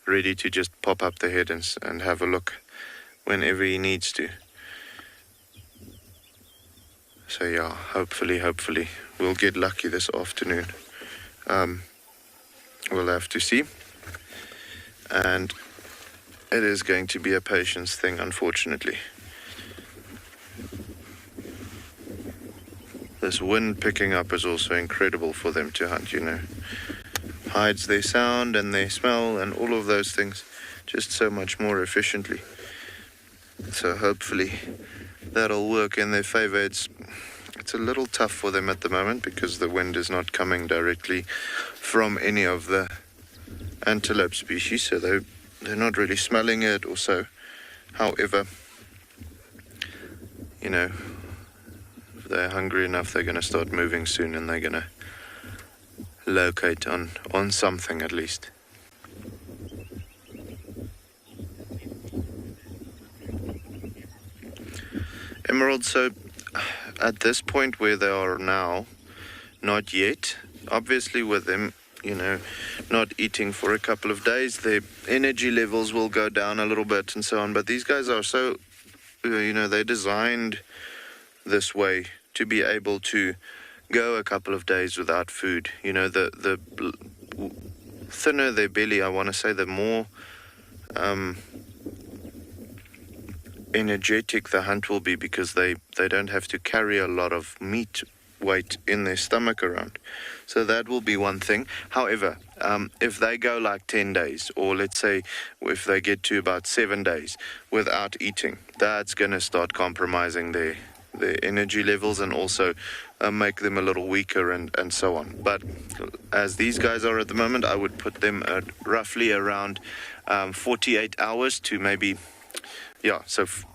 ready to just pop up the head and have a look whenever he needs to. So yeah, hopefully we'll get lucky this afternoon. We'll have to see. And it is going to be a patience thing, unfortunately. This wind picking up is also incredible for them to hunt, you know. Hides their sound and their smell and all of those things just so much more efficiently. So hopefully that'll work in their favor. It's a little tough for them at the moment because the wind is not coming directly from any of the antelope species, so they're not really smelling it or so. However, if they're hungry enough, they're going to start moving soon, and they're going to locate on something at least. Emerald, so at this point where they are now, not yet. Obviously with them, not eating for a couple of days, their energy levels will go down a little bit and so on. But these guys are so, they're designed this way to be able to go a couple of days without food. The thinner their belly, I want to say, the more energetic the hunt will be, because they don't have to carry a lot of meat weight in their stomach around. So that will be one thing. However, if they go like 10 days, or let's say if they get to about 7 days without eating, that's going to start compromising their energy levels, and also make them a little weaker and so on. But as these guys are at the moment, I would put them at roughly around 48 hours to maybe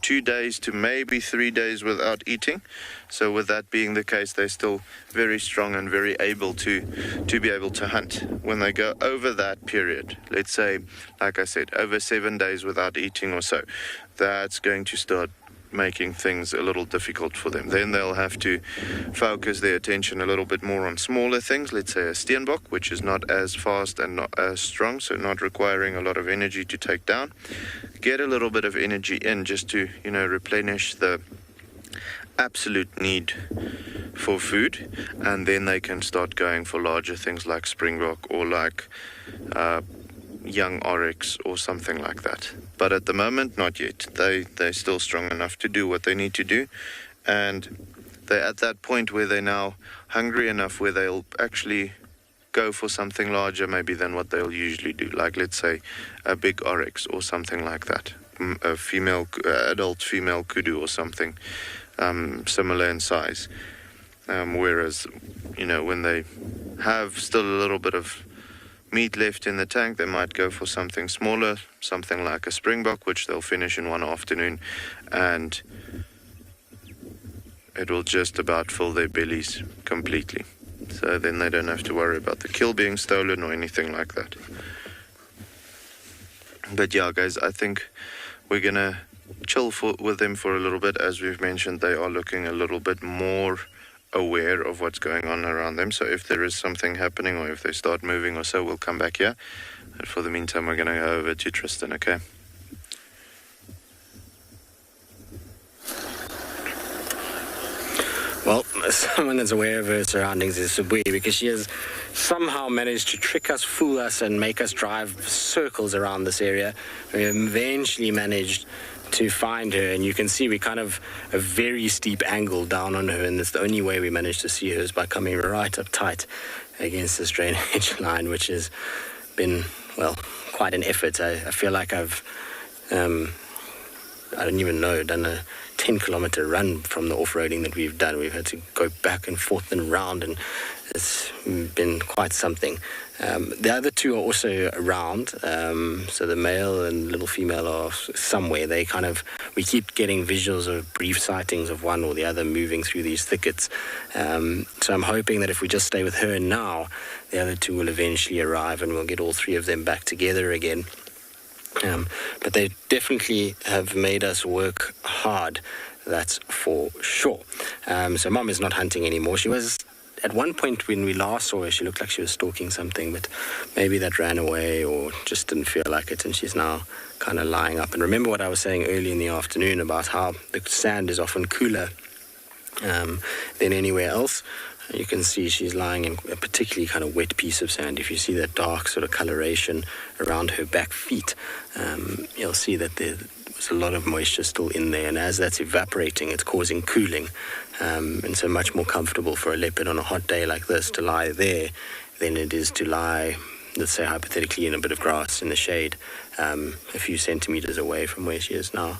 2 days to maybe 3 days without eating. So with that being the case, they're still very strong and very able to be able to hunt. When they go over that period, let's say, like I said, over 7 days without eating or so, that's going to start making things a little difficult for them. Then they'll have to focus their attention a little bit more on smaller things, let's say a steenbok, which is not as fast and not as strong, so not requiring a lot of energy to take down. Get a little bit of energy in just to, replenish the absolute need for food, and then they can start going for larger things like springbok or like young oryx or something like that. But at the moment, not yet. They're still strong enough to do what they need to do, and they're at that point where they're now hungry enough where they'll actually go for something larger maybe than what they'll usually do, like let's say a big oryx or something like that, a adult female kudu or something similar in size. Whereas, when they have still a little bit of meat left in the tank, they might go for something smaller, something like a springbok, which they'll finish in one afternoon, and it will just about fill their bellies completely. So then they don't have to worry about the kill being stolen or anything like that. But yeah, guys, I think we're gonna chill with them for a little bit. As we've mentioned, they are looking a little bit more aware of what's going on around them. So if there is something happening, or if they start moving or so, we'll come back here. But for the meantime, we're going to go over to Tristan, okay? Well, someone that's aware of her surroundings is Subui, because she has somehow managed to trick us, fool us, and make us drive circles around this area. We eventually managed to find her, and you can see we kind of a very steep angle down on her, and that's the only way we managed to see her is by coming right up tight against this drainage line, which has been, well, quite an effort. I feel like I've I don't even know, done a 10-kilometer run from the off-roading that we've done. We've had to go back and forth and round, and it's been quite something. The other two are also around, so the male and little female are somewhere. We keep getting visuals of brief sightings of one or the other moving through these thickets. So I'm hoping that if we just stay with her now, the other two will eventually arrive and we'll get all three of them back together again. But they definitely have made us work hard, that's for sure. So Mom is not hunting anymore. She was, at one point when we last saw her, she looked like she was stalking something, but maybe that ran away or just didn't feel like it, and she's now kind of lying up. And remember what I was saying early in the afternoon about how the sand is often cooler than anywhere else. You can see she's lying in a particularly kind of wet piece of sand. If you see that dark sort of coloration around her back feet, you'll see that there's a lot of moisture still in there, and as that's evaporating, it's causing cooling, and so much more comfortable for a leopard on a hot day like this to lie there than it is to lie, let's say hypothetically, in a bit of grass in the shade, a few centimeters away from where she is now.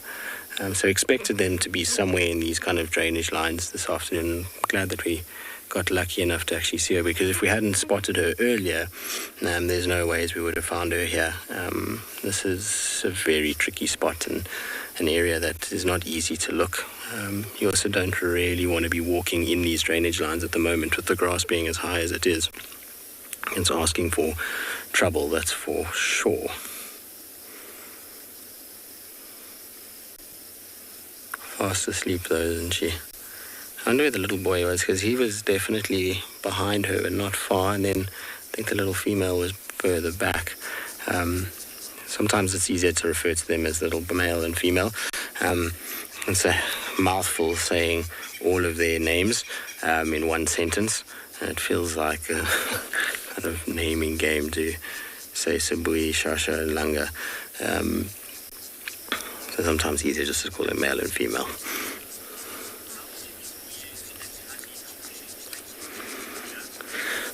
So expected them to be somewhere in these kind of drainage lines this afternoon. Glad that we got lucky enough to actually see her, because if we hadn't spotted her earlier, there's no ways we would have found her here. This is a very tricky spot and an area that is not easy to look. You also don't really want to be walking in these drainage lines at the moment with the grass being as high as it is. It's asking for trouble, that's for sure. Fast asleep though, isn't she? I wonder where the little boy was, because he was definitely behind her and not far, and then I think the little female was further back. Sometimes it's easier to refer to them as little male and female. It's a mouthful saying all of their names in one sentence. And it feels like a kind of naming game to say Sibui, Shasha, and Langa. So sometimes easier just to call them male and female.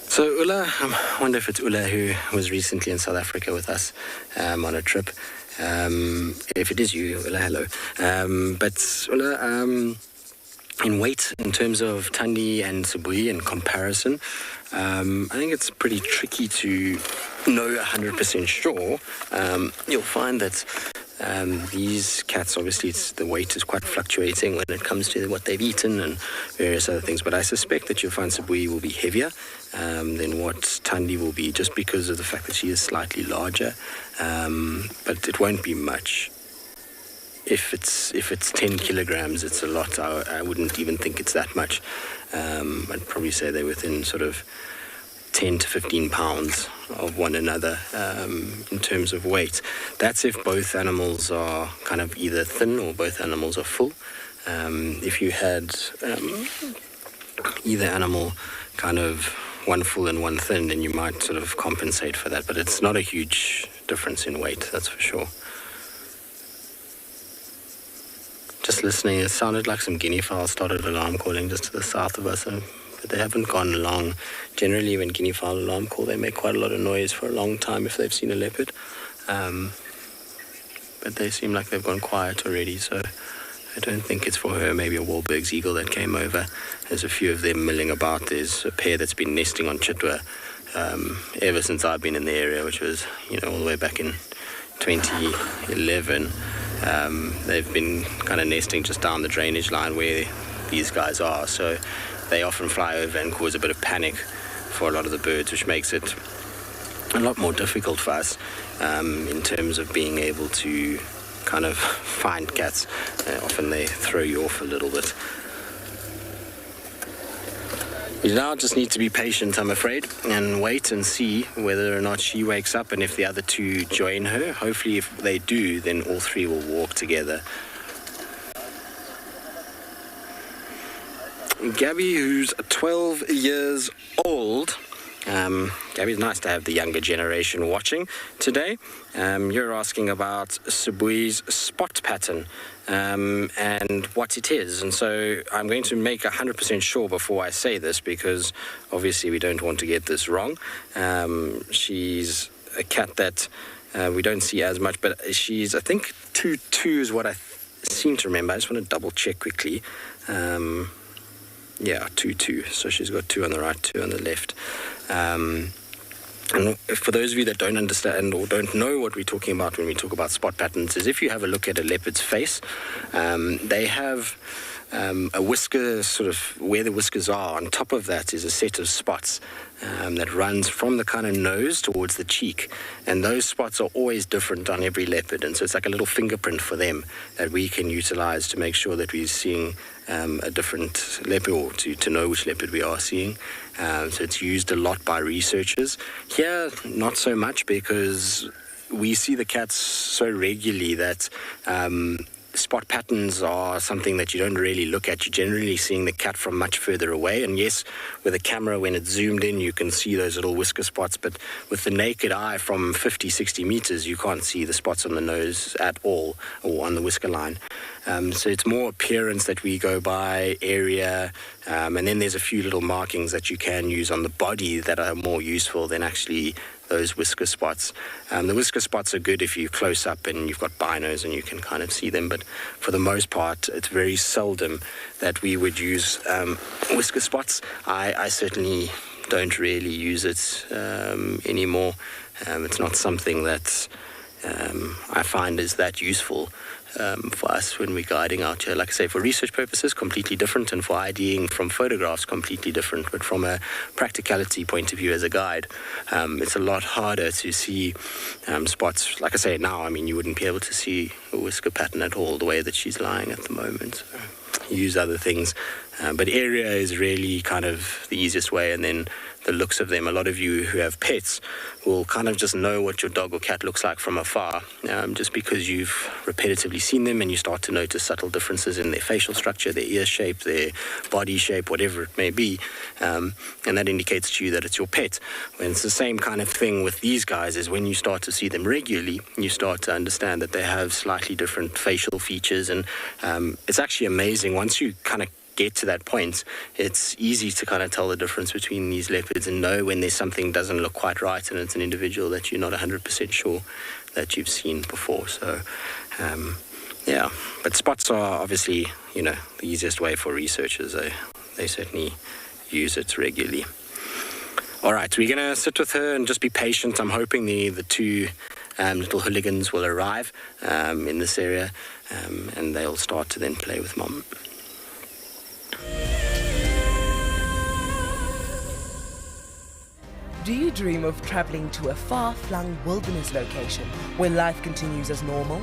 So Ula, I wonder if it's Ula who was recently in South Africa with us on a trip. If it is you, Ula, hello. But Ula, in weight, in terms of Thandi and Sibui in comparison, I think it's pretty tricky to know 100% sure. You'll find that these cats, obviously, the weight is quite fluctuating when it comes to what they've eaten and various other things. But I suspect that you'll find Sibui will be heavier than what Thandi will be, just because of the fact that she is slightly larger. But it won't be much. If it's 10 kilograms, it's a lot. I wouldn't even think it's that much. I'd probably say they're within sort of 10 to 15 pounds of one another in terms of weight. That's if both animals are kind of either thin or both animals are full. If you had either animal kind of one full and one thin, then you might sort of compensate for that. But it's not a huge difference in weight, that's for sure. Just listening, it sounded like some guinea fowls started alarm calling just to the south of us, but they haven't gone long. Generally, when guinea fowl alarm call, they make quite a lot of noise for a long time if they've seen a leopard. But they seem like they've gone quiet already, so I don't think it's for her. Maybe a Wahlberg's eagle that came over. There's a few of them milling about. There's a pair that's been nesting on Chitwa ever since I've been in the area, which was, all the way back in 2011. They've been kind of nesting just down the drainage line where these guys are, so they often fly over and cause a bit of panic for a lot of the birds, which makes it a lot more difficult for us in terms of being able to kind of find cats. Often they throw you off a little bit. We now just need to be patient, I'm afraid, and wait and see whether or not she wakes up and if the other two join her. Hopefully, if they do, then all three will walk together. Gabby, who's 12 years old. Gabby's nice to have the younger generation watching today. You're asking about Sibui's spot pattern and what it is. And so I'm going to make 100% sure before I say this, because obviously we don't want to get this wrong. She's a cat that we don't see as much, but she's, I think, 2-2 is what I seem to remember. I just want to double check quickly. Yeah, 2-2. So she's got 2 on the right, 2 on the left. And for those of you that don't understand or don't know what we're talking about when we talk about spot patterns, is if you have a look at a leopard's face, they have a whisker, sort of where the whiskers are. On top of that is a set of spots that runs from the kind of nose towards the cheek. And those spots are always different on every leopard. And so it's like a little fingerprint for them that we can utilize to make sure that we're seeing a different leopard, or to know which leopard we are seeing. So it's used a lot by researchers. Here, not so much, because we see the cats so regularly that spot patterns are something that you don't really look at. You're generally seeing the cat from much further away. And yes, with a camera, when it's zoomed in, you can see those little whisker spots. But with the naked eye from 50, 60 meters, you can't see the spots on the nose at all, or on the whisker line. So it's more appearance that we go by, area, and then there's a few little markings that you can use on the body that are more useful than actually those whisker spots. The whisker spots are good if you're close up and you've got binos and you can kind of see them, but for the most part, it's very seldom that we would use whisker spots. I certainly don't really use it anymore. It's not something that I find is that useful for us when we're guiding out here. Like I say, for research purposes, completely different, and for IDing from photographs, completely different. But from a practicality point of view as a guide, it's a lot harder to see spots. Like I say, now, I mean, you wouldn't be able to see a whisker pattern at all the way that she's lying at the moment. So use other things. But area is really kind of the easiest way, and then the looks of them. A lot of you who have pets will kind of just know what your dog or cat looks like from afar, just because you've repetitively seen them, and you start to notice subtle differences in their facial structure, their ear shape, their body shape, whatever it may be, and that indicates to you that it's your pet. And it's the same kind of thing with these guys, is when you start to see them regularly, you start to understand that they have slightly different facial features, and it's actually amazing. Once you kind of get to that point, it's easy to kind of tell the difference between these leopards and know when there's something doesn't look quite right, and it's an individual that you're not 100% sure that you've seen before. So yeah, but spots are obviously, you know, the easiest way for researchers. They certainly use it regularly. All right, we're going to sit with her and just be patient. I'm hoping the two little hooligans will arrive in this area, and they'll start to then play with Mom. Do you dream of traveling to a far-flung wilderness location where life continues as normal?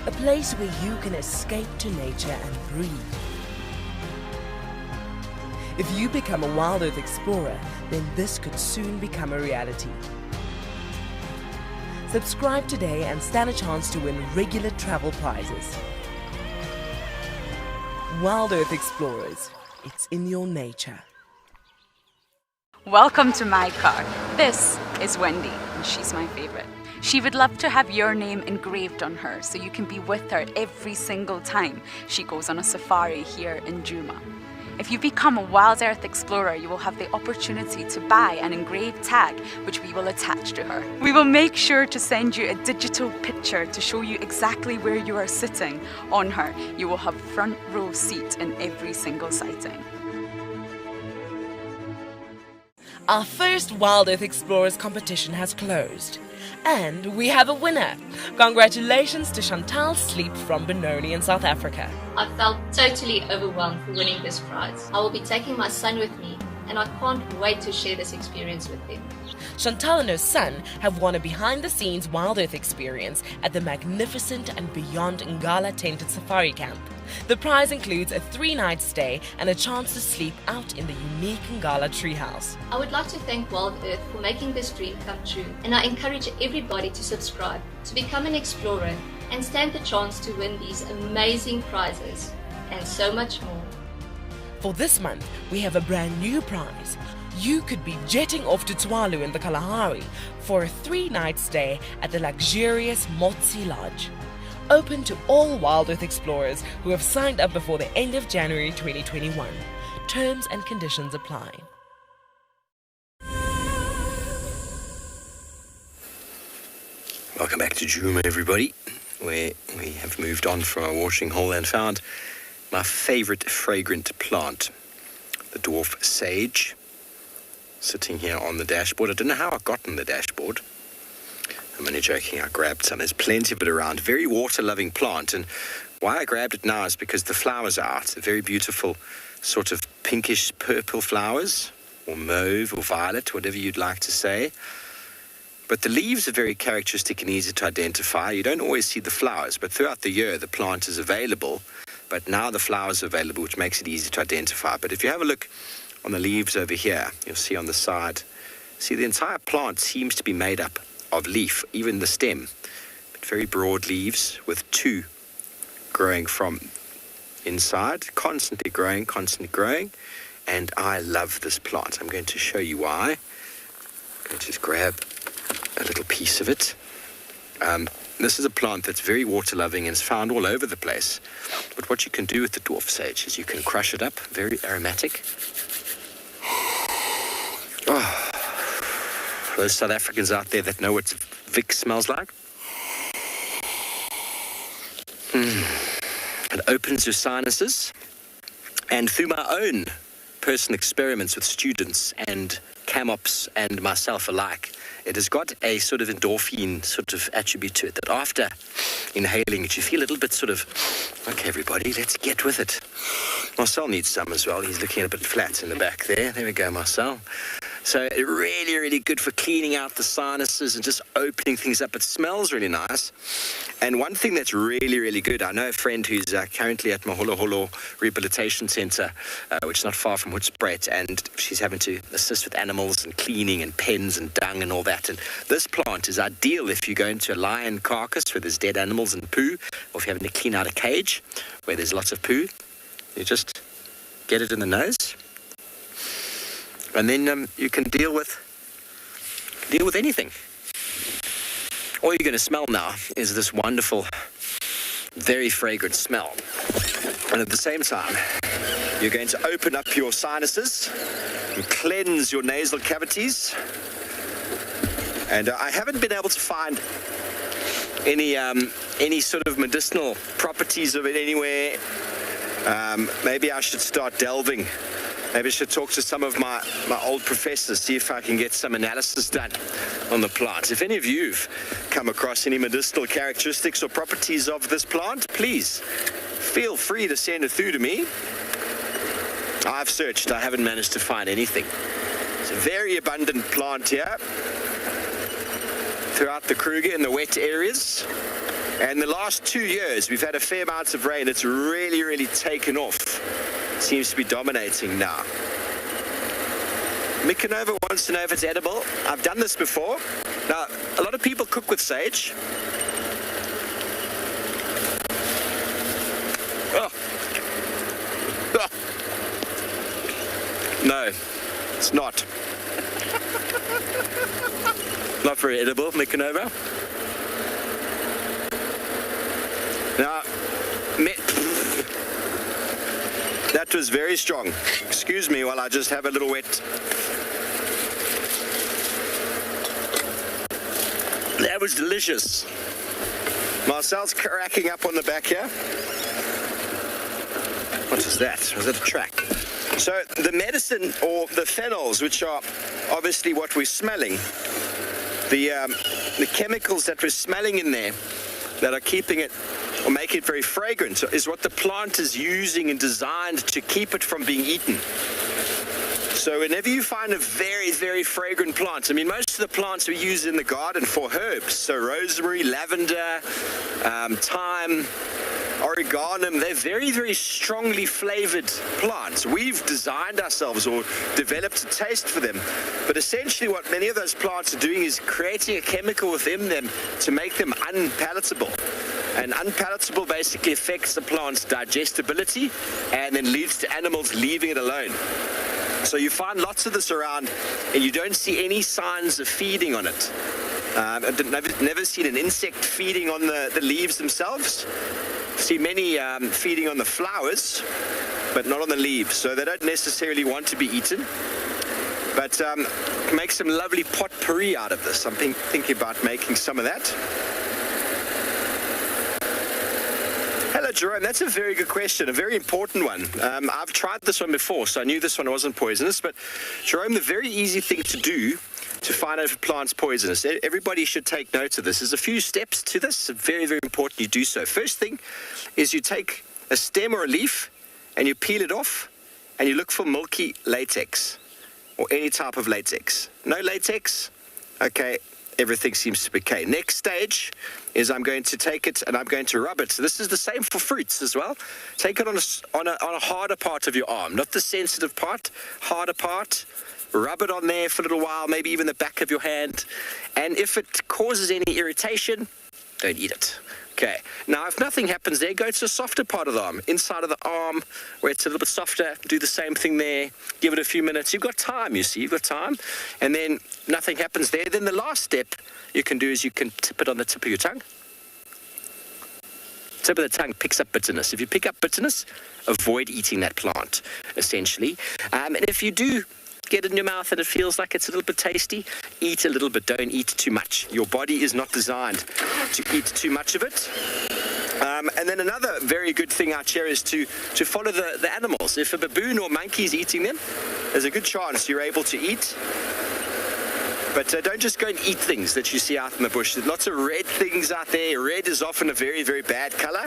A place where you can escape to nature and breathe. If you become a Wild Earth explorer, then this could soon become a reality. Subscribe today and stand a chance to win regular travel prizes. Wild Earth Explorers, it's in your nature. Welcome to my car. This is Wendy, and she's my favorite. She would love to have your name engraved on her so you can be with her every single time she goes on a safari here in Djuma. If you become a Wild Earth Explorer, you will have the opportunity to buy an engraved tag which we will attach to her. We will make sure to send you a digital picture to show you exactly where you are sitting on her. You will have front row seat in every single sighting. Our first Wild Earth Explorers competition has closed, and we have a winner. Congratulations to Chantal Sleep from Benoni in South Africa. I felt totally overwhelmed for winning this prize. I will be taking my son with me, and I can't wait to share this experience with him. Chantal and her son have won a behind-the-scenes Wild Earth experience at the magnificent and beyond Ngala tented safari camp. The prize includes a 3-night stay and a chance to sleep out in the unique Ngala treehouse. I would like to thank Wild Earth for making this dream come true, and I encourage everybody to subscribe, to become an explorer, and stand the chance to win these amazing prizes, and so much more. For this month, we have a brand new prize. You could be jetting off to Tswalu in the Kalahari for a 3-night stay at the luxurious Motsi Lodge. Open to all Wild Earth explorers who have signed up before the end of January 2021. Terms and conditions apply. Welcome back to Djuma, everybody, where we have moved on from our watering hole and found my favorite fragrant plant, the dwarf sage, sitting here on the dashboard. I don't know how I got on the dashboard. I'm only joking, I grabbed some. There's plenty of it around. Very water-loving plant, and why I grabbed it now is because the flowers are out. They're very beautiful, sort of pinkish purple flowers, or mauve or violet, whatever you'd like to say. But the leaves are very characteristic and easy to identify. You don't always see the flowers, but throughout the year the plant is available. But now the flowers are available, which makes it easy to identify. But if you have a look on the leaves over here, you'll see on the side, see the entire plant seems to be made up of leaf, even the stem. But very broad leaves with 2 growing from inside, constantly growing. And I love this plant. I'm going to show you why. I'm going to just grab a little piece of it. This is a plant that's very water loving and is found all over the place. But what you can do with the dwarf sage is you can crush it up, very aromatic. Oh, those South Africans out there that know what Vic smells like. It opens your sinuses. And through my own personal experiments with students and camops and myself alike, it has got a sort of endorphin sort of attribute to it, that after inhaling it, you feel a little bit sort of, okay, everybody, let's get with it. Marcel needs some as well. He's looking a bit flat in the back there. There we go, Marcel. So really, really good for cleaning out the sinuses and just opening things up. It smells really nice. And one thing that's really, really good, I know a friend who's currently at Maholo Holo Rehabilitation Centre, which is not far from Hoedspruit, and she's having to assist with animals and cleaning and pens and dung and all that. And this plant is ideal if you go into a lion carcass where there's dead animals and poo, or if you're having to clean out a cage where there's lots of poo. You just get it in the nose. And then you can deal with anything. All you're going to smell now is this wonderful, very fragrant smell. And at the same time, you're going to open up your sinuses and cleanse your nasal cavities. And I haven't been able to find any sort of medicinal properties of it anywhere. Maybe I should start delving. Maybe I should talk to some of my old professors, see if I can get some analysis done on the plant. If any of you've come across any medicinal characteristics or properties of this plant, please feel free to send it through to me. I've searched, I haven't managed to find anything. It's a very abundant plant here throughout the Kruger in the wet areas. And the last 2 years, we've had a fair amount of rain. It's really, really taken off. Seems to be dominating now. Mikanova wants to know if it's edible. I've done this before. Now, a lot of people cook with sage. Oh. Oh. No, it's not. Not very edible, Mikanova. Now, that was very strong. Excuse me while I just have a little wet. That was delicious. Marcel's cracking up on the back here. What is that? Was that a track? So the medicine, or the phenols, which are obviously what we're smelling, the chemicals that we're smelling in there that are keeping it or make it very fragrant is what the plant is using and designed to keep it from being eaten. So whenever you find a very, very fragrant plant, I mean, most of the plants we use in the garden for herbs, so rosemary, lavender, thyme, oregano, they're very, very strongly flavored plants. We've designed ourselves or developed a taste for them. But essentially what many of those plants are doing is creating a chemical within them to make them unpalatable. And unpalatable basically affects the plant's digestibility and then leads to animals leaving it alone. So you find lots of this around and you don't see any signs of feeding on it. I've never seen an insect feeding on the leaves themselves. See many feeding on the flowers, but not on the leaves. So they don't necessarily want to be eaten. But make some lovely potpourri out of this. I'm thinking about making some of that. Hello, Jerome. That's a very good question, a very important one. I've tried this one before, so I knew this one wasn't poisonous. But, Jerome, the very easy thing to do to find out if a plant's poisonous, everybody should take note of this. There's a few steps to this. It's very, very important you do so. First thing is you take a stem or a leaf and you peel it off and you look for milky latex or any type of latex. No latex? Okay. Everything seems to be okay. Next stage is I'm going to take it and I'm going to rub it. So this is the same for fruits as well. Take it on a harder part of your arm, not the sensitive part, harder part. Rub it on there for a little while, maybe even the back of your hand. And if it causes any irritation, don't eat it. Okay, now if nothing happens there, go to a softer part of the arm, inside of the arm, where it's a little bit softer. Do the same thing there. Give it a few minutes. You've got time, you see, you've got time. And then nothing happens there. Then the last step you can do is you can tip it on the tip of your tongue. Tip of the tongue picks up bitterness. If you pick up bitterness, avoid eating that plant, essentially. And if you do get it in your mouth and it feels like it's a little bit tasty, eat a little bit, don't eat too much. Your body is not designed to eat too much of it. And then another very good thing out here is to follow the animals. If a baboon or monkey is eating them, there's a good chance you're able to eat. But don't just go and eat things that you see out in the bush. There's lots of red things out there. Red is often a very, very bad color.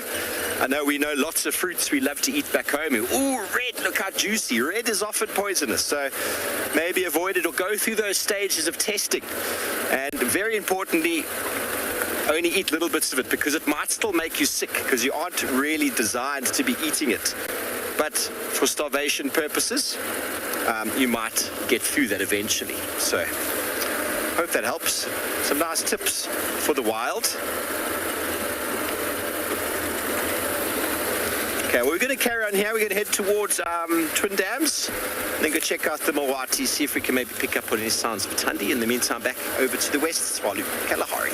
I know we know lots of fruits we love to eat back home. Ooh, red, look how juicy. Red is often poisonous. So maybe avoid it or go through those stages of testing. And very importantly, only eat little bits of it, because it might still make you sick, because you aren't really designed to be eating it. But for starvation purposes, you might get through that eventually. So hope that helps. Some nice tips for the wild. Okay, well, we're going to carry on here. We're going to head towards Twin Dams, and then go check out the Mawati, see if we can maybe pick up on any sounds of Tundi. In the meantime, back over to the west, Tswalu Kalahari.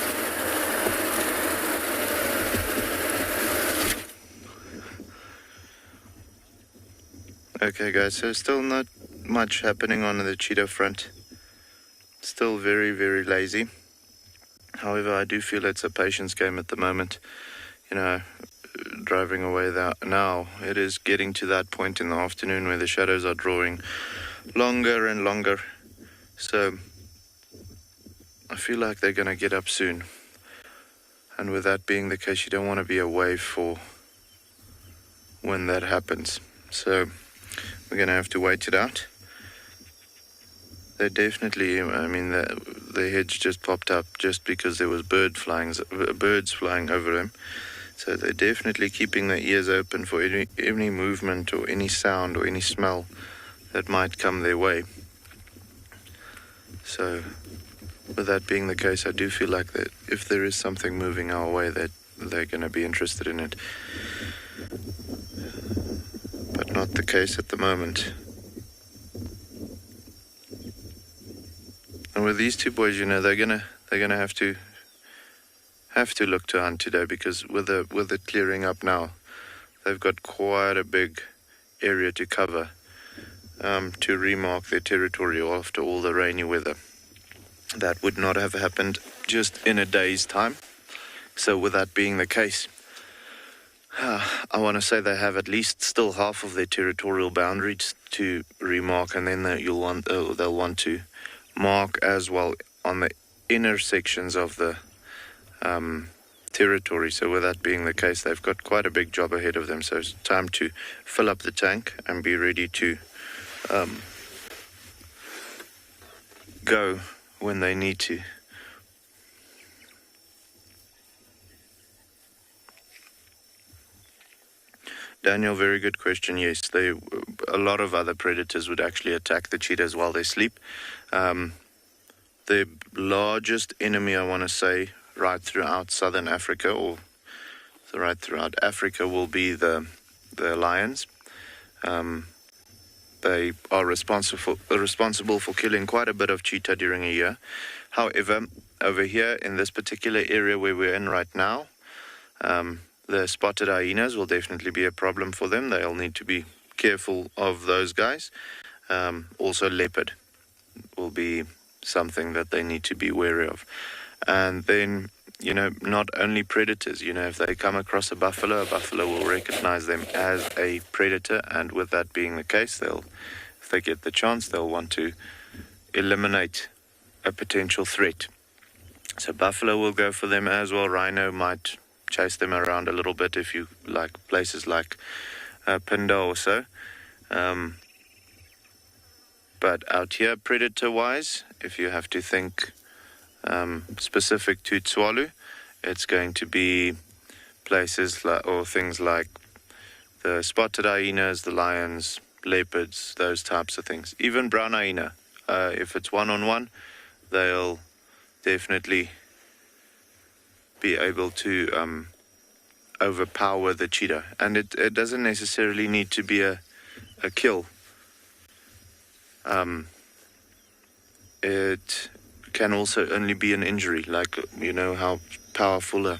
Okay guys, so still not much happening on the cheetah front. Still very, very lazy. However, I do feel it's a patience game at the moment. You know, driving away now, it is getting to that point in the afternoon where the shadows are drawing longer and longer. So I feel like they're going to get up soon. And with that being the case, you don't want to be away for when that happens. So we're going to have to wait it out. They definitely, I mean, the hedge just popped up just because there was birds flying over them. So they're definitely keeping their ears open for any movement or any sound or any smell that might come their way. So with that being the case, I do feel like that if there is something moving our way, that they're going to be interested in it. But not the case at the moment. And with these two boys, you know, they're gonna have to look to hunt today, because with it clearing up now, they've got quite a big area to cover to remark their territory after all the rainy weather. That would not have happened just in a day's time. So with that being the case, I want to say they have at least still half of their territorial boundaries to remark, and then they'll want to mark as well on the inner sections of the territory. So with that being the case, they've got quite a big job ahead of them. So it's time to fill up the tank and be ready to go when they need to. Daniel, very good question. Yes, a lot of other predators would actually attack the cheetahs while they sleep. The largest enemy, I want to say, right throughout southern Africa, or right throughout Africa, will be the lions. They are responsible for killing quite a bit of cheetah during a year. However, over here in this particular area where we're in right now, the spotted hyenas will definitely be a problem for them. They'll need to be careful of those guys. Also, leopard will be something that they need to be wary of. And then, you know, not only predators, you know, if they come across a buffalo will recognize them as a predator. And with that being the case, if they get the chance, they'll want to eliminate a potential threat. So buffalo will go for them as well. Rhino might chase them around a little bit if you like places like Pinda or so. But out here, predator-wise, if you have to think specific to Tswalu, it's going to be places or things like the spotted hyenas, the lions, leopards, those types of things. Even brown hyena, if it's one-on-one, they'll definitely be able to overpower the cheetah. And it doesn't necessarily need to be a kill. It can also only be an injury, like, you know how powerful a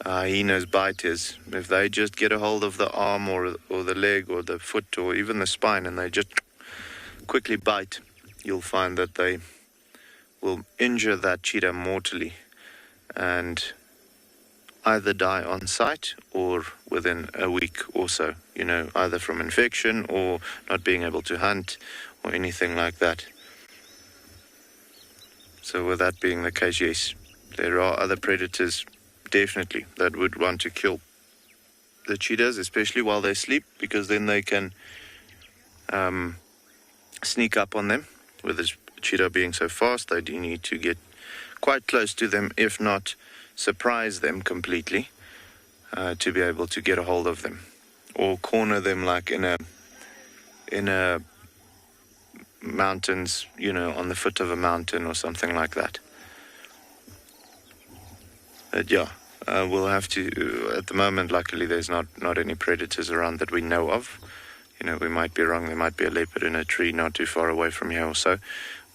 hyena's bite is. If they just get a hold of the arm or the leg or the foot or even the spine and they just quickly bite, you'll find that they will injure that cheetah mortally and either die on sight or within a week or so, you know, either from infection or not being able to hunt or anything like that. So with that being the case, yes, there are other predators, definitely, that would want to kill the cheetahs, especially while they sleep, because then they can sneak up on them. With the cheetah being so fast, they do need to get quite close to them, if not surprise them completely, to be able to get a hold of them, or corner them like in a mountains, on the foot of a mountain or something like that. But yeah, we'll have to, at the moment, luckily there's not any predators around that we know of. We might be wrong, there might be a leopard in a tree not too far away from here or so,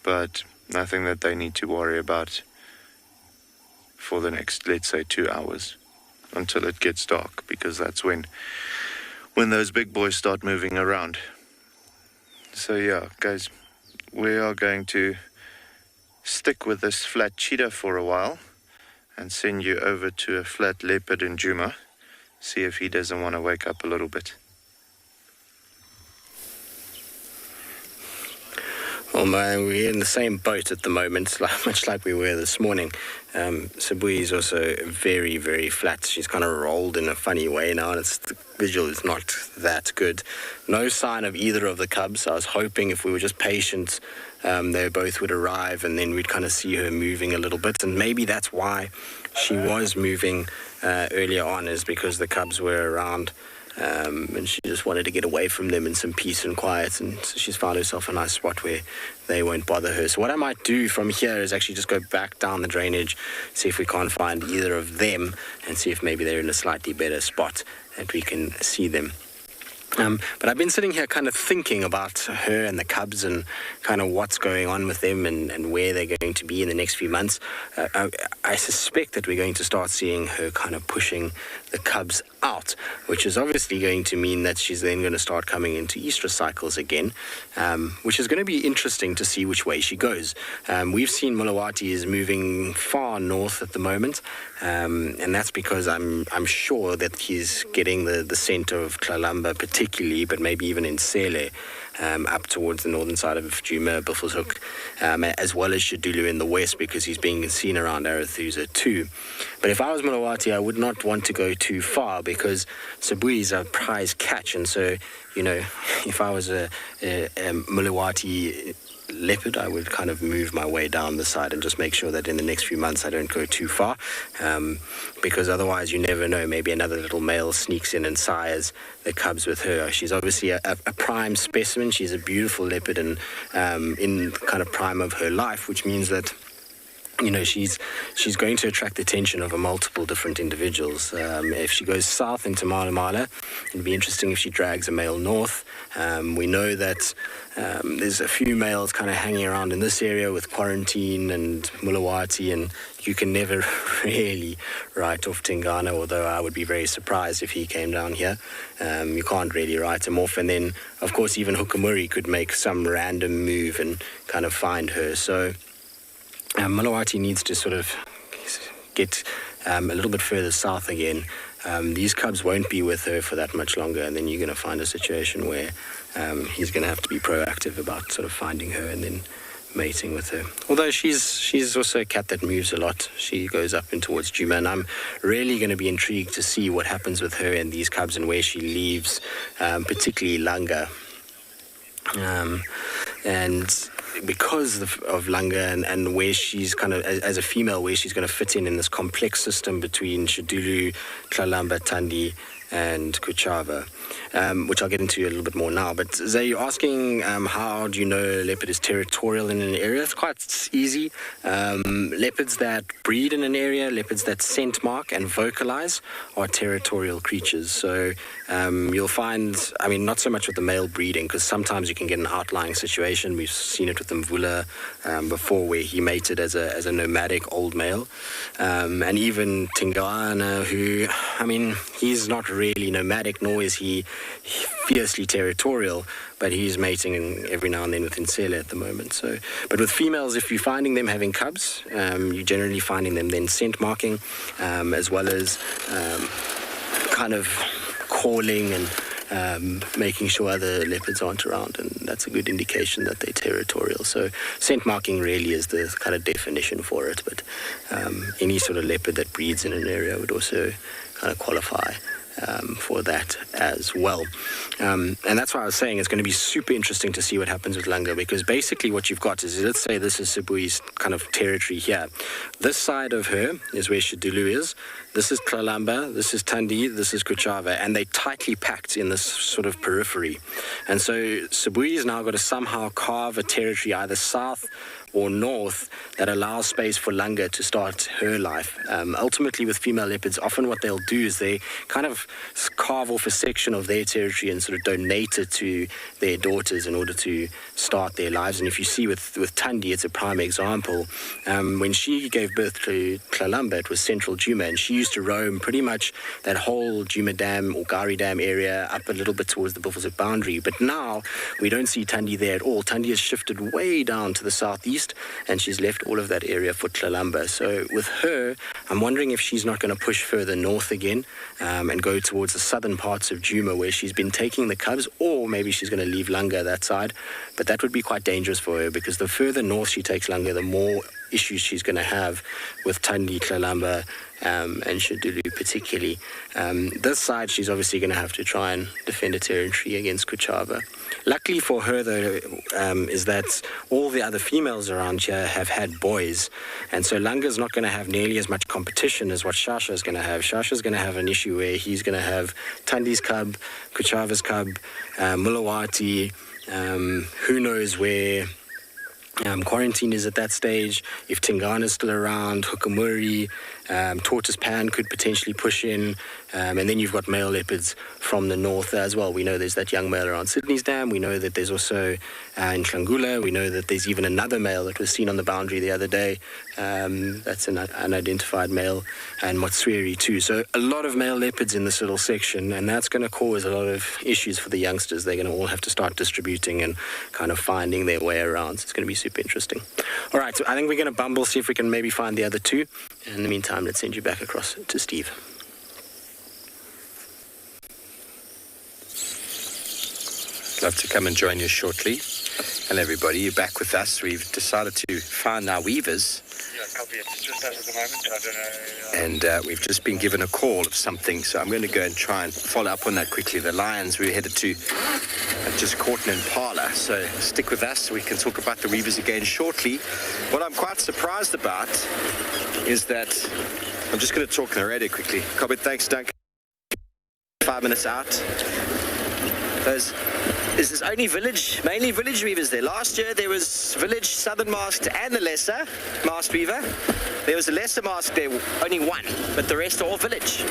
but nothing that they need to worry about for the next, let's say, 2 hours until it gets dark, because that's when those big boys start moving around. So yeah, guys, we are going to stick with this flat cheetah for a while and send you over to a flat leopard in Djuma, see if he doesn't want to wake up a little bit. Well, we're in the same boat at the moment, much like we were this morning. Tswalu is also very, very flat. She's kind of rolled in a funny way now, and the visual is not that good. No sign of either of the cubs. I was hoping if we were just patient, they both would arrive, and then we'd kind of see her moving a little bit. And maybe that's why she was moving earlier on, is because the cubs were around. And she just wanted to get away from them in some peace and quiet, and so she's found herself a nice spot where they won't bother her. So what I might do from here is actually just go back down the drainage, see if we can't find either of them, and see if maybe they're in a slightly better spot that we can see them. But I've been sitting here kind of thinking about her and the cubs and kind of what's going on with them and where they're going to be in the next few months. I suspect that we're going to start seeing her kind of pushing the cubs out, which is obviously going to mean that she's then going to start coming into estrus cycles again, which is going to be interesting to see which way she goes. We've seen Mulawati is moving far north at the moment, and that's because I'm sure that he's getting the scent of Kalahari particularly, but maybe even in Sele, up towards the northern side of Djuma, Buffelshoek, as well as Shadulu in the west, because he's being seen around Arathusa too. But if I was Mulawati, I would not want to go too far, because Tswalu is a prize catch, and so, if I was a Mulawati leopard, I would kind of move my way down the side and just make sure that in the next few months I don't go too far, because otherwise you never know, maybe another little male sneaks in and sires the cubs with her. She's obviously a prime specimen. She's a beautiful leopard and in kind of prime of her life, which means that she's going to attract the attention of multiple different individuals. If she goes south into Mala Mala, it'd be interesting if she drags a male north. We know that there's a few males kind of hanging around in this area with Quarantine and Mulawati, and you can never really write off Tingana, although I would be very surprised if he came down here. You can't really write him off. And then, of course, even Hukamuri could make some random move and kind of find her. So Mulawati needs to sort of get a little bit further south again. These cubs won't be with her for that much longer, and then you're going to find a situation where he's going to have to be proactive about sort of finding her and then mating with her. Although she's also a cat that moves a lot. She goes up and towards Djuma, and I'm really going to be intrigued to see what happens with her and these cubs and where she leaves, particularly Langa. And because of Langa and where she's kind of, as a female, where she's going to fit in this complex system between Shadulu, Tlalamba, Tandi, and Kuchava, which I'll get into a little bit more now. But Zay, you're asking how do you know a leopard is territorial in an area? It's quite easy. Leopards that breed in an area, leopards that scent mark and vocalize are territorial creatures. So you'll find, not so much with the male breeding, because sometimes you can get an outlying situation. We've seen it with the Mvula before, where he mated as a nomadic old male. And even Tingana, who, he's not really nomadic, nor is he fiercely territorial, but he's mating every now and then with Insele at the moment. So, but with females, if you're finding them having cubs, you're generally finding them then scent marking, as well as kind of calling and making sure other leopards aren't around, and that's a good indication that they're territorial. So scent marking really is the kind of definition for it, but any sort of leopard that breeds in an area would also kind of qualify for that as well. And that's why I was saying it's going to be super interesting to see what happens with Langa, because basically what you've got is, let's say this is Sibui's kind of territory here. This side of her is where Shidulu is. This is Tlalamba, this is Tandi, this is Kuchava, and they're tightly packed in this sort of periphery. And so Sibui has now got to somehow carve a territory either south or north that allows space for Langa to start her life. Ultimately, with female leopards, often what they'll do is they kind of carve off a section of their territory and sort of donate it to their daughters in order to start their lives. And if you see with Tandi, it's a prime example. When she gave birth to Tlalamba, it was central Djuma, and she used to roam pretty much that whole Djuma Dam or Gari Dam area up a little bit towards the Buffelshoek boundary. But now we don't see Tandi there at all. Tandi has shifted way down to the southeast, and she's left all of that area for Tlalamba. So with her, I'm wondering if she's not going to push further north again and go towards the southern parts of Djuma where she's been taking the cubs, or maybe she's going to leave Langa that side. But that would be quite dangerous for her, because the further north she takes Langa, the more issues she's going to have with Tandi, Tlalamba, and Shidulu particularly. This side, she's obviously going to have to try and defend a territory against Kuchava. Luckily for her, though, is that all the other females around here have had boys, and so Langa's not going to have nearly as much competition as what Shasha's going to have. Shasha's going to have an issue where he's going to have Tandi's cub, Kuchava's cub, Mulawati, who knows where Quarantine is at that stage. If Tingana's still around, Hukamuri, Tortoise Pan could potentially push in, and then you've got male leopards from the north as well. We know there's that young male around Sydney's Dam. We know that there's also in Tlangula. We know that there's even another male that was seen on the boundary the other day. That's an unidentified male, and Motsweri too. So a lot of male leopards in this little section, and that's going to cause a lot of issues for the youngsters. They're going to all have to start distributing and kind of finding their way around. So it's going to be super interesting. All right, so I think we're going to bumble, see if we can maybe find the other two. In the meantime, let's send you back across to Steve. Love to come and join you shortly. Hello everybody, you're back with us. We've decided to find our weavers. Yeah, copy. It's just us at the moment. I don't know. And we've just been given a call of something, so I'm going to go and try and follow up on that quickly. The lions we're headed to have just caught an impala, so stick with us. We can talk about the weavers again shortly. What I'm quite surprised about is that I'm just going to talk on the radio quickly. Copy, thanks, Duncan. 5 minutes out. This is only mainly village weavers there. Last year there was village southern masked and the lesser masked weaver. There was a lesser masked there, only one, but the rest are all village.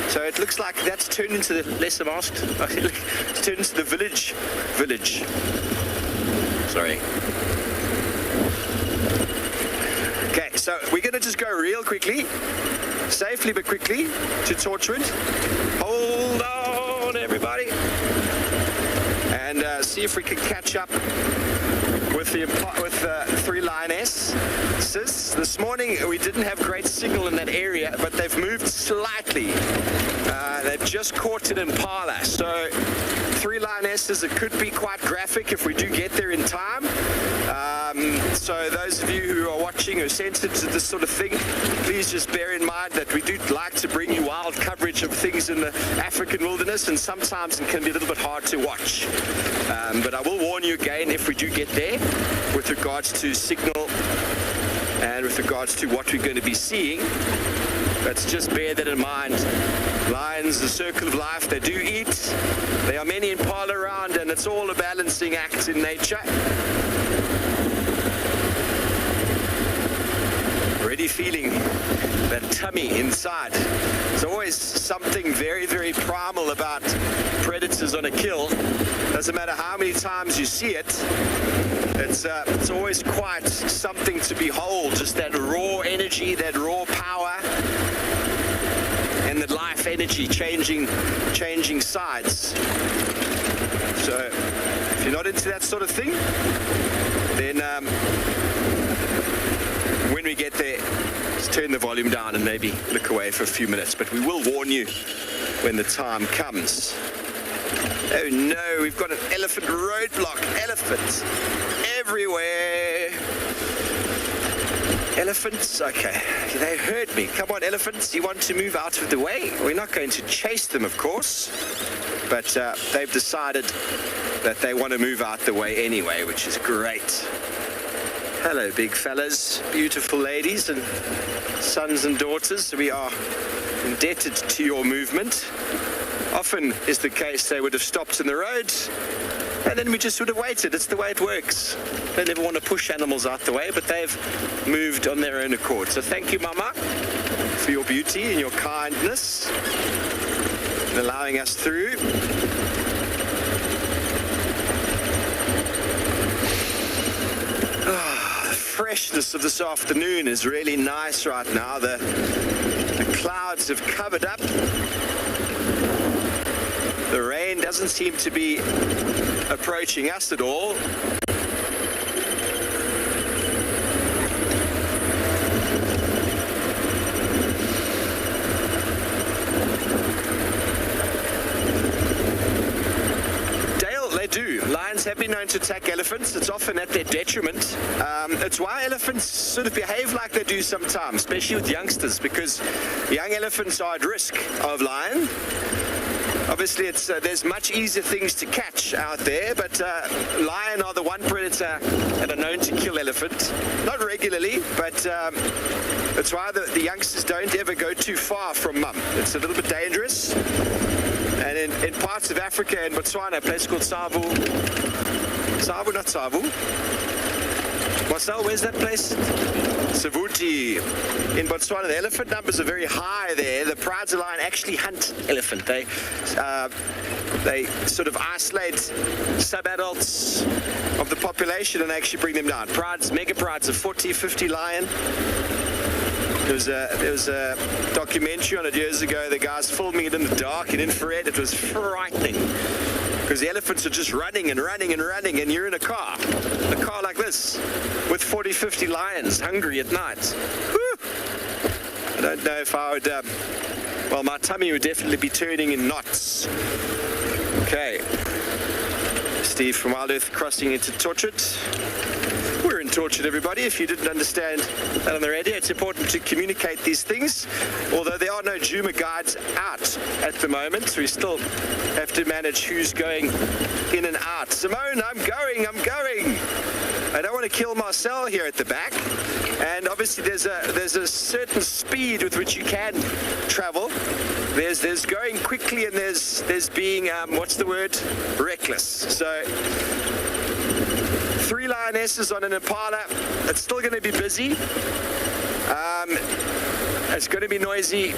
So it looks like that's turned into the lesser masked. It's turned into the village. Sorry. Okay, so we're going to just go real quickly, safely but quickly, to Torchwood. Hold on, everybody. And see if we can catch up with three lionesses. This morning we didn't have great signal in that area, but they've moved slightly. They've just caught an impala. So three lionesses, it could be quite graphic if we do get there in time. So those of you who are watching who are sensitive to this sort of thing, please just bear in mind that we do like to bring you wild coverage of things in the African wilderness, and sometimes it can be a little bit hard to watch. But I will warn you again if we do get there with regards to signal and with regards to what we're going to be seeing. But just bear that in mind. Lions, the circle of life, they do eat. There are many impala around, and it's all a balancing act in nature. Already feeling that tummy inside. There's always something very, very primal about predators on a kill. Doesn't matter how many times you see it. It's always quite something to behold. Just that raw energy, that raw power, and the life energy changing sides. So if you're not into that sort of thing, then when we get there, just turn the volume down and maybe look away for a few minutes. But we will warn you when the time comes. Oh no, we've got an elephant roadblock. Elephants everywhere. Elephants, okay, they heard me. Come on, elephants, you want to move out of the way? We're not going to chase them, of course, but they've decided that they want to move out the way anyway, which is great. Hello, big fellas, beautiful ladies and sons and daughters. We are indebted to your movement. Often is the case they would have stopped in the road and then we just would have waited. It's the way it works. They never want to push animals out the way, but they've moved on their own accord. So thank you, Mama, for your beauty and your kindness and allowing us through. The freshness of this afternoon is really nice right now. The clouds have covered up. The rain doesn't seem to be approaching us at all. They do. Lions have been known to attack elephants. It's often at their detriment. It's why elephants sort of behave like they do sometimes, especially with youngsters, because young elephants are at risk of lion. Obviously, there's much easier things to catch out there, but lion are the one predator that are known to kill elephant. Not regularly, but that's why the youngsters don't ever go too far from mum. It's a little bit dangerous. And in parts of Africa, in Botswana, a place called Tswalu, not Tswalu. Marcel, where's that place? Savuti. In Botswana, the elephant numbers are very high there. The prides of lion actually hunt elephant. They sort of isolate sub-adults of the population and actually bring them down. Prides, mega prides of 40, 50 lion. There was a documentary on it years ago. The guys filming it in the dark in infrared. It was frightening because the elephants are just running and running and running, and you're in a car like this with 40, 50 lions hungry at night. Whew. I don't know if I would, well, my tummy would definitely be turning in knots. Okay. Steve from Wild Earth crossing into Tortured. We're in Tortured, everybody. If you didn't understand that on the radio, it's important to communicate these things. Although there are no Juma guides out at the moment, we still have to manage who's going in and out. Simone, I'm going. I don't want to kill Marcel here at the back. And obviously there's a certain speed with which you can travel. There's going quickly and there's being, what's the word? Reckless. So 3 lionesses on an Impala. It's still going to be busy. It's going to be noisy.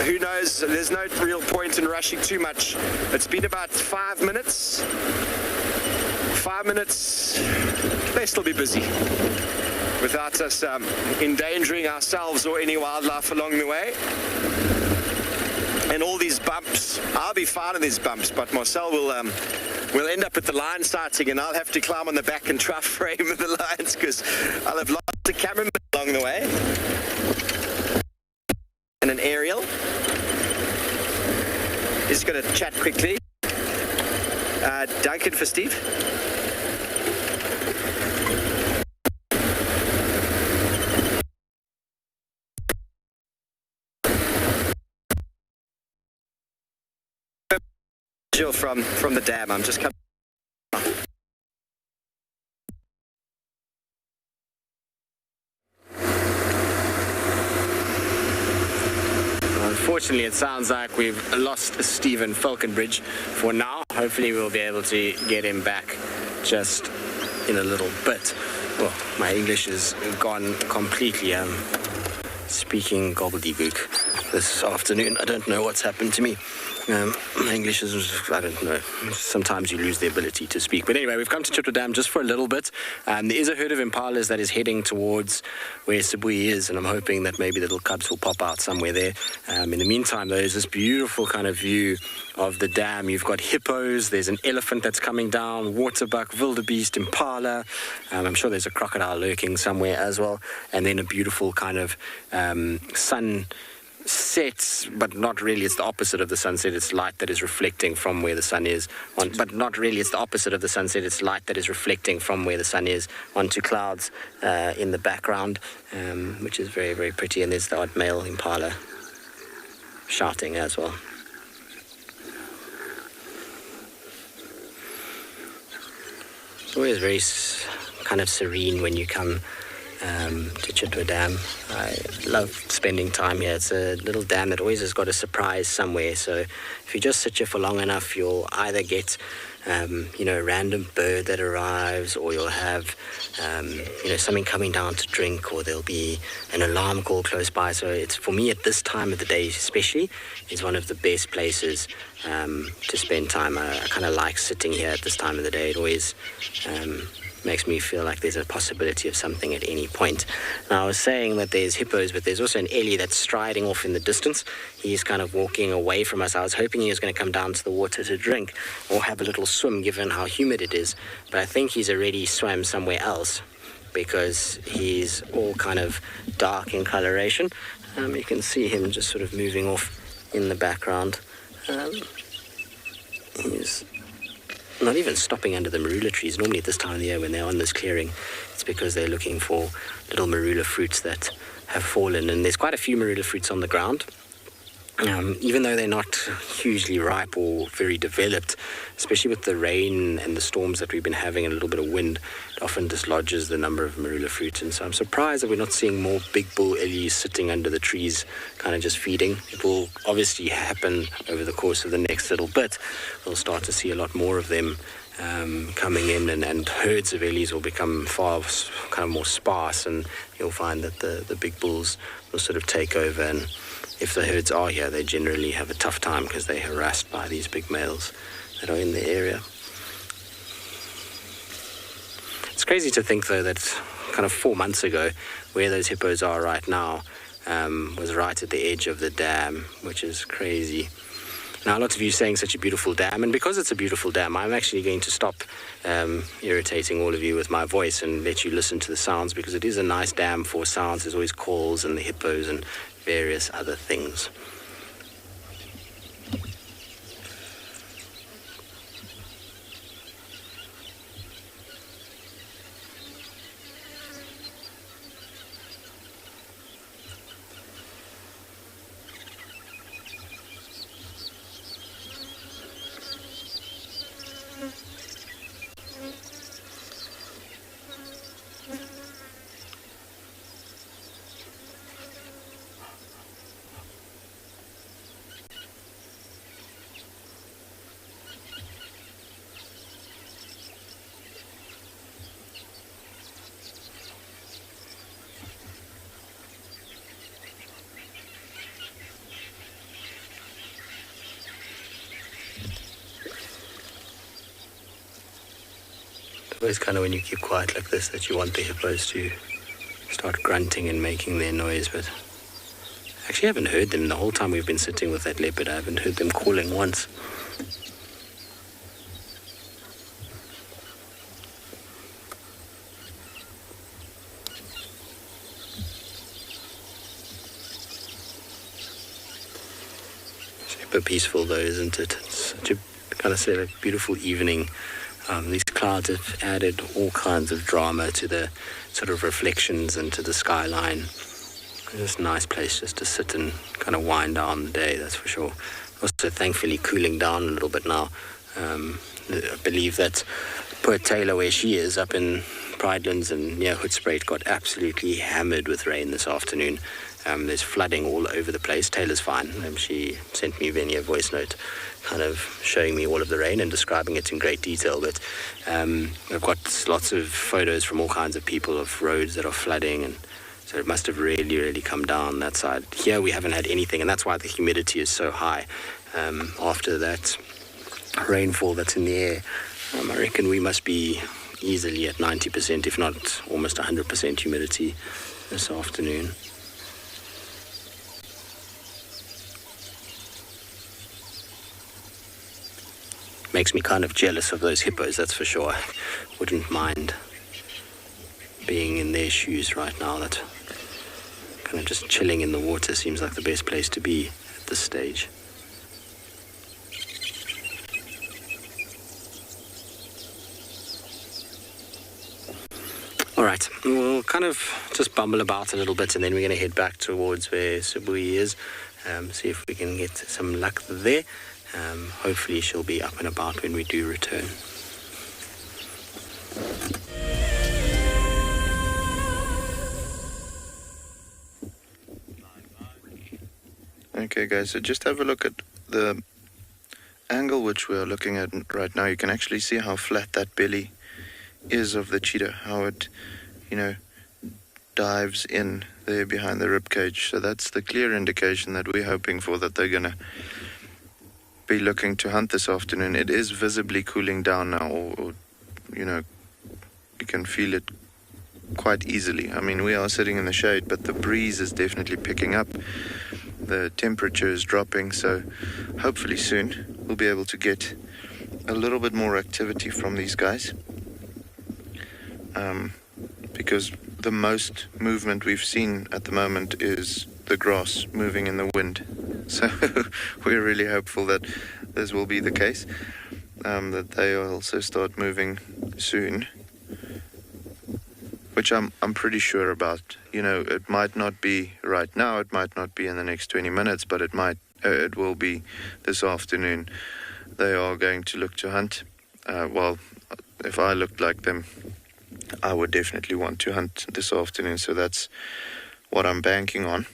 Who knows? There's no real point in rushing too much. It's been about 5 minutes. 5 minutes. They'll still be busy without us endangering ourselves or any wildlife along the way. And all these bumps, I'll be fine in these bumps, but Marcel will end up at the lion sighting and I'll have to climb on the back and try frame the lions because I'll have lost the cameraman along the way. And an aerial. Just going to chat quickly. Duncan for Steve. From the dam. I'm just coming. Unfortunately, it sounds like we've lost Stephen Falconbridge for now. Hopefully, we'll be able to get him back just in a little bit. Well, my English is gone completely. Speaking gobbledygook this afternoon. I don't know what's happened to me. My English is, I don't know, sometimes you lose the ability to speak. But anyway, we've come to Chitwa Dam just for a little bit. There is a herd of impalas that is heading towards where Sibui is, and I'm hoping that maybe the little cubs will pop out somewhere there. In the meantime, though, there's this beautiful kind of view of the dam. You've got hippos, there's an elephant that's coming down, waterbuck, wildebeest, impala. I'm sure there's a crocodile lurking somewhere as well. And then a beautiful kind of sun sets, but not really. It's the opposite of the sunset. It's light that is reflecting from where the sun is. But not really. It's the opposite of the sunset. It's light that is reflecting from where the sun is onto clouds in the background, which is very, very pretty. And there's the odd male impala shouting as well. It's always very kind of serene when you come to Tswalu Dam. I love spending time here. It's a little dam that always has got a surprise somewhere. So if you just sit here for long enough, you'll either get a random bird that arrives, or you'll have something coming down to drink, or there'll be an alarm call close by. So it's, for me, at this time of the day especially, is one of the best places to spend time. I kind of like sitting here at this time of the day. It always makes me feel like there's a possibility of something at any point. Now, I was saying that there's hippos, but there's also an ellie that's striding off in the distance. He's kind of walking away from us. I was hoping he was going to come down to the water to drink or have a little swim, given how humid it is, but I think he's already swam somewhere else, because he's all kind of dark in coloration. You can see him just sort of moving off in the background. He's not even stopping under the marula trees. Normally at this time of the year when they're on this clearing, it's because they're looking for little marula fruits that have fallen, and there's quite a few marula fruits on the ground. Even though they're not hugely ripe or very developed, especially with the rain and the storms that we've been having and a little bit of wind, it often dislodges the number of marula fruits. And so I'm surprised that we're not seeing more big bull ellies sitting under the trees, kind of just feeding. It will obviously happen over the course of the next little bit. We'll start to see a lot more of them coming in, and herds of ellies will become far kind of more sparse, and you'll find that the big bulls will sort of take over. And if the herds are here, they generally have a tough time because they're harassed by these big males that are in the area. It's crazy to think, though, that kind of 4 months ago, where those hippos are right now was right at the edge of the dam, which is crazy. Now, lots of you saying such a beautiful dam, and because it's a beautiful dam, I'm actually going to stop irritating all of you with my voice and let you listen to the sounds, because it is a nice dam for sounds. There's always calls and the hippos and various other things. It's kind of when you keep quiet like this that you want the hippos to start grunting and making their noise, but I actually haven't heard them the whole time we've been sitting with that leopard. I haven't heard them calling once. Super peaceful though, isn't it? It's such a kind of say, like, beautiful evening. These clouds have added all kinds of drama to the sort of reflections and to the skyline. It's just a nice place just to sit and kind of wind down the day, that's for sure. Also, thankfully, cooling down a little bit now. I believe that poor Taylor, where she is, up in Pridelands and near Hoedspruit, got absolutely hammered with rain this afternoon. There's flooding all over the place. Taylor's fine. She sent me a voice note kind of showing me all of the rain and describing it in great detail. But I've got lots of photos from all kinds of people of roads that are flooding, and so it must have really, really come down that side. Here we haven't had anything, and that's why the humidity is so high. After that rainfall that's in the air, I reckon we must be easily at 90%, if not almost 100% humidity this afternoon. Makes me kind of jealous of those hippos, that's for sure. I wouldn't mind being in their shoes right now. That kind of just chilling in the water seems like the best place to be at this stage. All right, we'll kind of just bumble about a little bit, and then we're going to head back towards where Tswalu is, see if we can get some luck there. Hopefully she'll be up and about when we do return. Okay guys, so just have a look at the angle which we are looking at right now. You can actually see how flat that belly is of the cheetah, how it, dives in there behind the rib cage. So that's the clear indication that we're hoping for, that they're going to be looking to hunt this afternoon. It is visibly cooling down now, or you can feel it quite easily. I mean, we are sitting in the shade, but the breeze is definitely picking up. The temperature is dropping, so hopefully soon we'll be able to get a little bit more activity from these guys. Because the most movement we've seen at the moment is the grass moving in the wind. So we're really hopeful that this will be the case, that they also start moving soon, which I'm pretty sure about. It might not be right now, it might not be in the next 20 minutes, but it will be this afternoon. They are going to look to hunt. Well, if I looked like them, I would definitely want to hunt this afternoon, so that's what I'm banking on.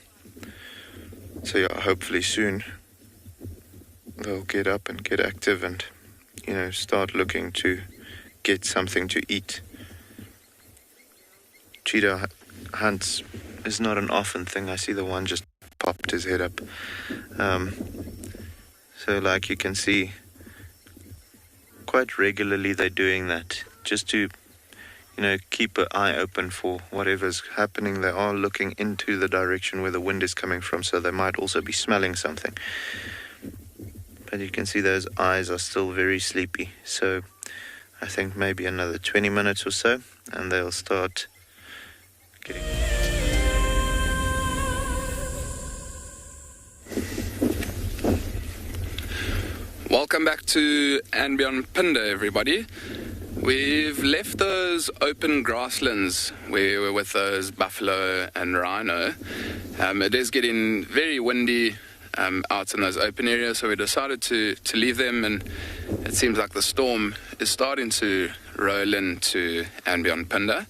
So yeah, hopefully soon they'll get up and get active and, start looking to get something to eat. Cheetah hunts is not an often thing. I see the one just popped his head up. So like you can see, quite regularly they're doing that, just to keep an eye open for whatever's happening. They are looking into the direction where the wind is coming from, so they might also be smelling something. But you can see those eyes are still very sleepy. So I think maybe another 20 minutes or so, and they'll start getting... Welcome back to Anbionpinda, everybody. We've left those open grasslands where we were with those buffalo and rhino. It is getting very windy out in those open areas, so we decided to leave them, and it seems like the storm is starting to roll into Anbionpinda.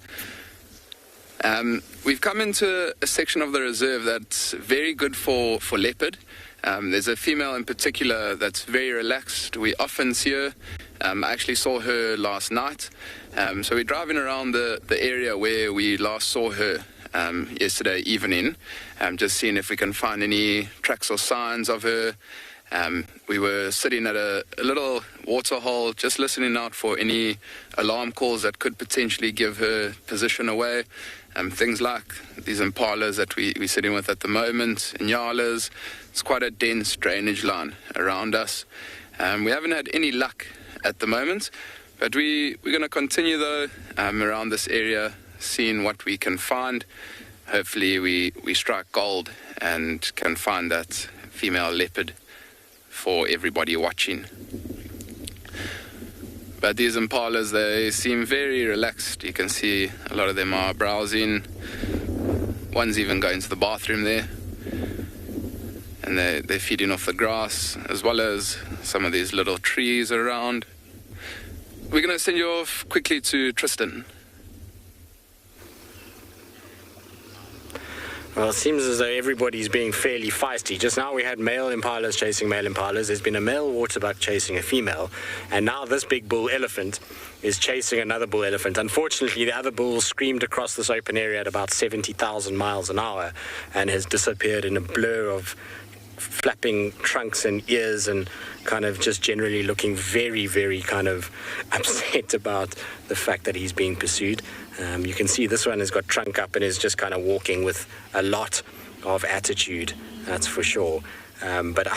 We've come into a section of the reserve that's very good for leopard. There's a female in particular that's very relaxed. We often see her. I actually saw her last night. So we're driving around the area where we last saw her yesterday evening, just seeing if we can find any tracks or signs of her. We were sitting at a little water hole, just listening out for any alarm calls that could potentially give her position away. Things like these impalas that we're sitting with at the moment, nyalas. It's quite a dense drainage line around us. We haven't had any luck at the moment, but we're going to continue though around this area, seeing what we can find. Hopefully we strike gold and can find that female leopard for everybody watching. But these impalas, they seem very relaxed. You can see a lot of them are browsing. One's even going to the bathroom there. And they're feeding off the grass, as well as some of these little trees around. We're going to send you off quickly to Tristan. Well, it seems as though everybody's being fairly feisty. Just now we had male impalas chasing male impalas. There's been a male waterbuck chasing a female. And now this big bull elephant is chasing another bull elephant. Unfortunately, the other bull screamed across this open area at about 70,000 miles an hour and has disappeared in a blur of flapping trunks and ears, and kind of just generally looking very, very kind of upset about the fact that he's being pursued. You can see this one has got trunk up and is just kind of walking with a lot of attitude, that's for sure. But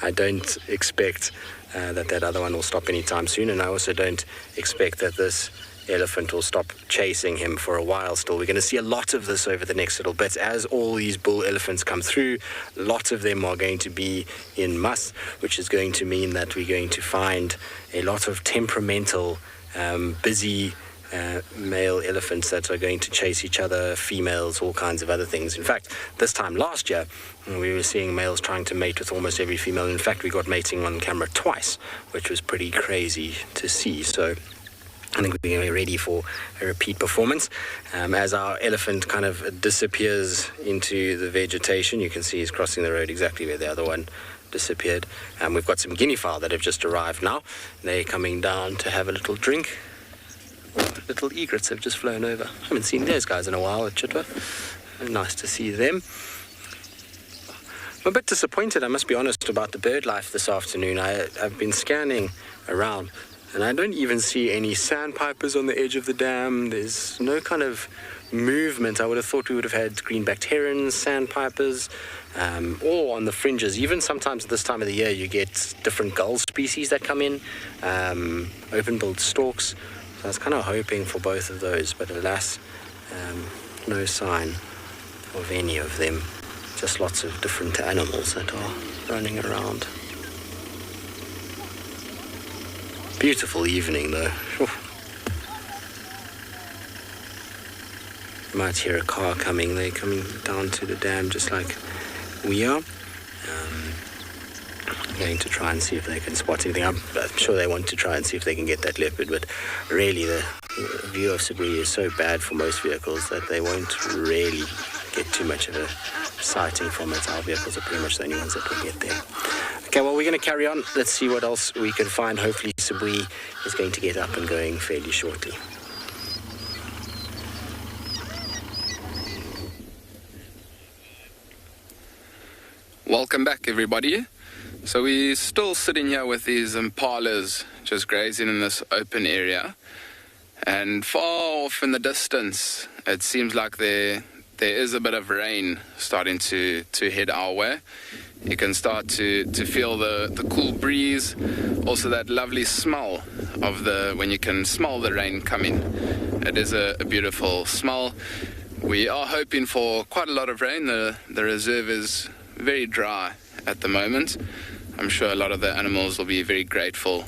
I don't expect that other one will stop anytime soon, and I also don't expect that this elephant will stop chasing him for a while still. We're going to see a lot of this over the next little bit. As all these bull elephants come through, lots of them are going to be in muss, which is going to mean that we're going to find a lot of temperamental, busy male elephants that are going to chase each other, females, all kinds of other things. In fact, this time last year, we were seeing males trying to mate with almost every female. In fact, we got mating on camera twice, which was pretty crazy to see. So I think we're getting ready for a repeat performance. As our elephant kind of disappears into the vegetation, you can see he's crossing the road exactly where the other one disappeared. We've got some guinea fowl that have just arrived now. They're coming down to have a little drink. Little egrets have just flown over. I haven't seen those guys in a while at Chitwa. Nice to see them. I'm a bit disappointed, I must be honest, about the bird life this afternoon. I've been scanning around, and I don't even see any sandpipers on the edge of the dam. There's no kind of movement. I would have thought we would have had green-backed herons, sandpipers, or on the fringes. Even sometimes at this time of the year, you get different gull species that come in, open-billed storks. So I was kind of hoping for both of those, but alas, no sign of any of them. Just lots of different animals that are running around. Beautiful evening, though. You might hear a car coming. They're coming down to the dam just like we are. Going to try and see if they can spot anything. I'm sure they want to try and see if they can get that leopard, but really the view of Sabri is so bad for most vehicles that they won't really get too much of a sighting from it. Our vehicles are pretty much the only ones that will get there. Okay, well, we're going to carry on. Let's see what else we can find. Hopefully Sabri is going to get up and going fairly shortly. Welcome back, everybody. So we're still sitting here with these impalas just grazing in this open area, and far off in the distance it seems like there is a bit of rain starting to head our way. You can start to feel the cool breeze, also that lovely smell of when you can smell the rain coming. It is a beautiful smell. We are hoping for quite a lot of rain. The reserve is very dry at the moment. I'm sure a lot of the animals will be very grateful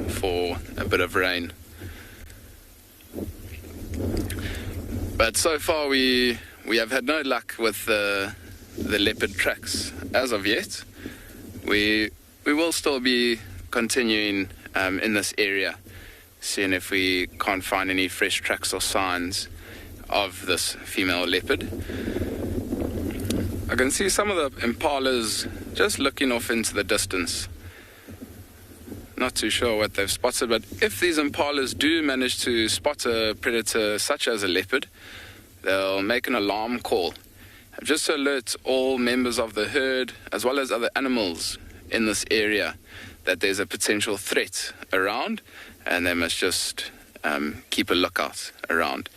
for a bit of rain. But so far we have had no luck with the leopard tracks as of yet. We will still be continuing in this area, seeing if we can't find any fresh tracks or signs of this female leopard. I can see some of the impalas just looking off into the distance. Not too sure what they've spotted, but if these impalas do manage to spot a predator such as a leopard, they'll make an alarm call, just to alert all members of the herd as well as other animals in this area that there's a potential threat around, and they must just keep a lookout around.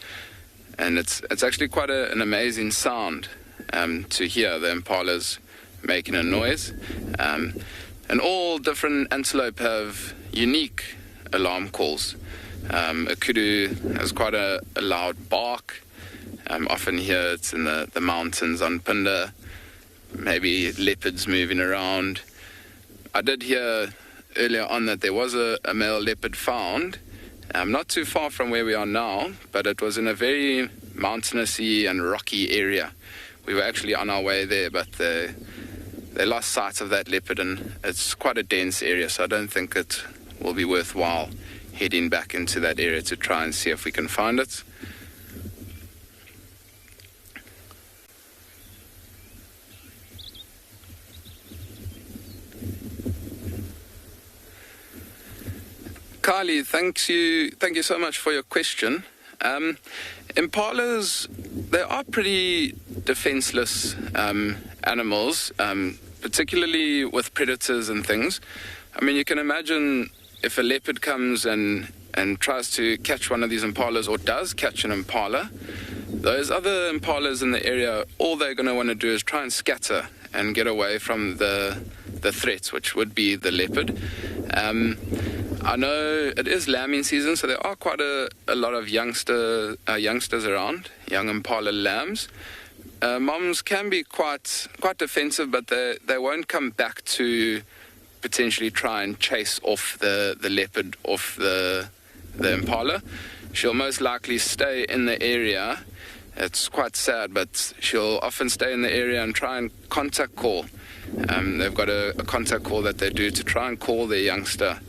And it's actually quite an amazing sound to hear the impalas making a noise. And all different antelope have unique alarm calls. A kudu has quite a loud bark. Often here it's in the mountains on Pinda, maybe leopards moving around. I did hear earlier on that there was a male leopard found, not too far from where we are now, but it was in a very mountainousy and rocky area. We were actually on our way there, but they lost sight of that leopard, and it's quite a dense area, so I don't think it will be worthwhile heading back into that area to try and see if we can find it. Kylie, thank you so much for your question. Impalas, they are pretty defenseless animals, particularly with predators and things. I mean, you can imagine if a leopard comes and tries to catch one of these impalas, or does catch an impala, those other impalas in the area, all they're going to want to do is try and scatter and get away from the threat, which would be the leopard. I know it is lambing season, so there are quite a lot of youngsters around, young Impala lambs. Moms can be quite defensive, but they won't come back to potentially try and chase off the leopard off the Impala. She'll most likely stay in the area. It's quite sad, but she'll often stay in the area and try and contact call. They've got a contact call that they do to try and call their youngster,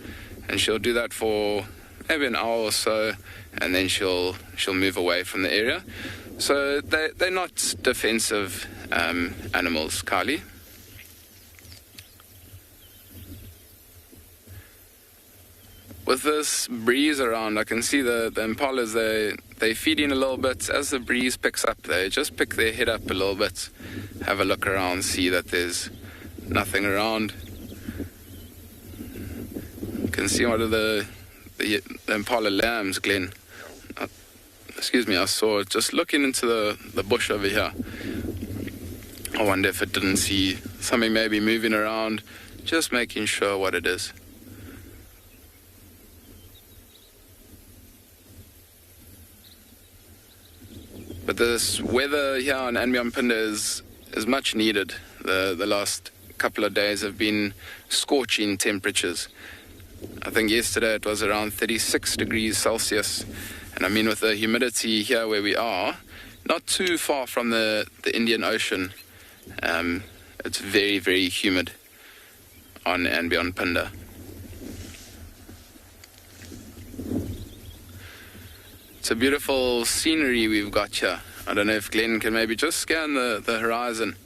and she'll do that for maybe an hour or so, and then she'll move away from the area. So they're not defensive animals, Kylie. With this breeze around, I can see the impalas, they're feeding a little bit. As the breeze picks up, they just pick their head up a little bit, have a look around, see that there's nothing around. You can see one of the impala lambs, Glenn. Excuse me, I saw it just looking into the bush over here. I wonder if it didn't see something maybe moving around, just making sure what it is. But this weather here on Anbion-Phinda is much needed. The last couple of days have been scorching temperatures. I think yesterday it was around 36 degrees Celsius. And I mean, with the humidity here where we are, not too far from the Indian Ocean, it's very, very humid on Anbion-Phinda. It's a beautiful scenery we've got here. I don't know if Glenn can maybe just scan the horizon.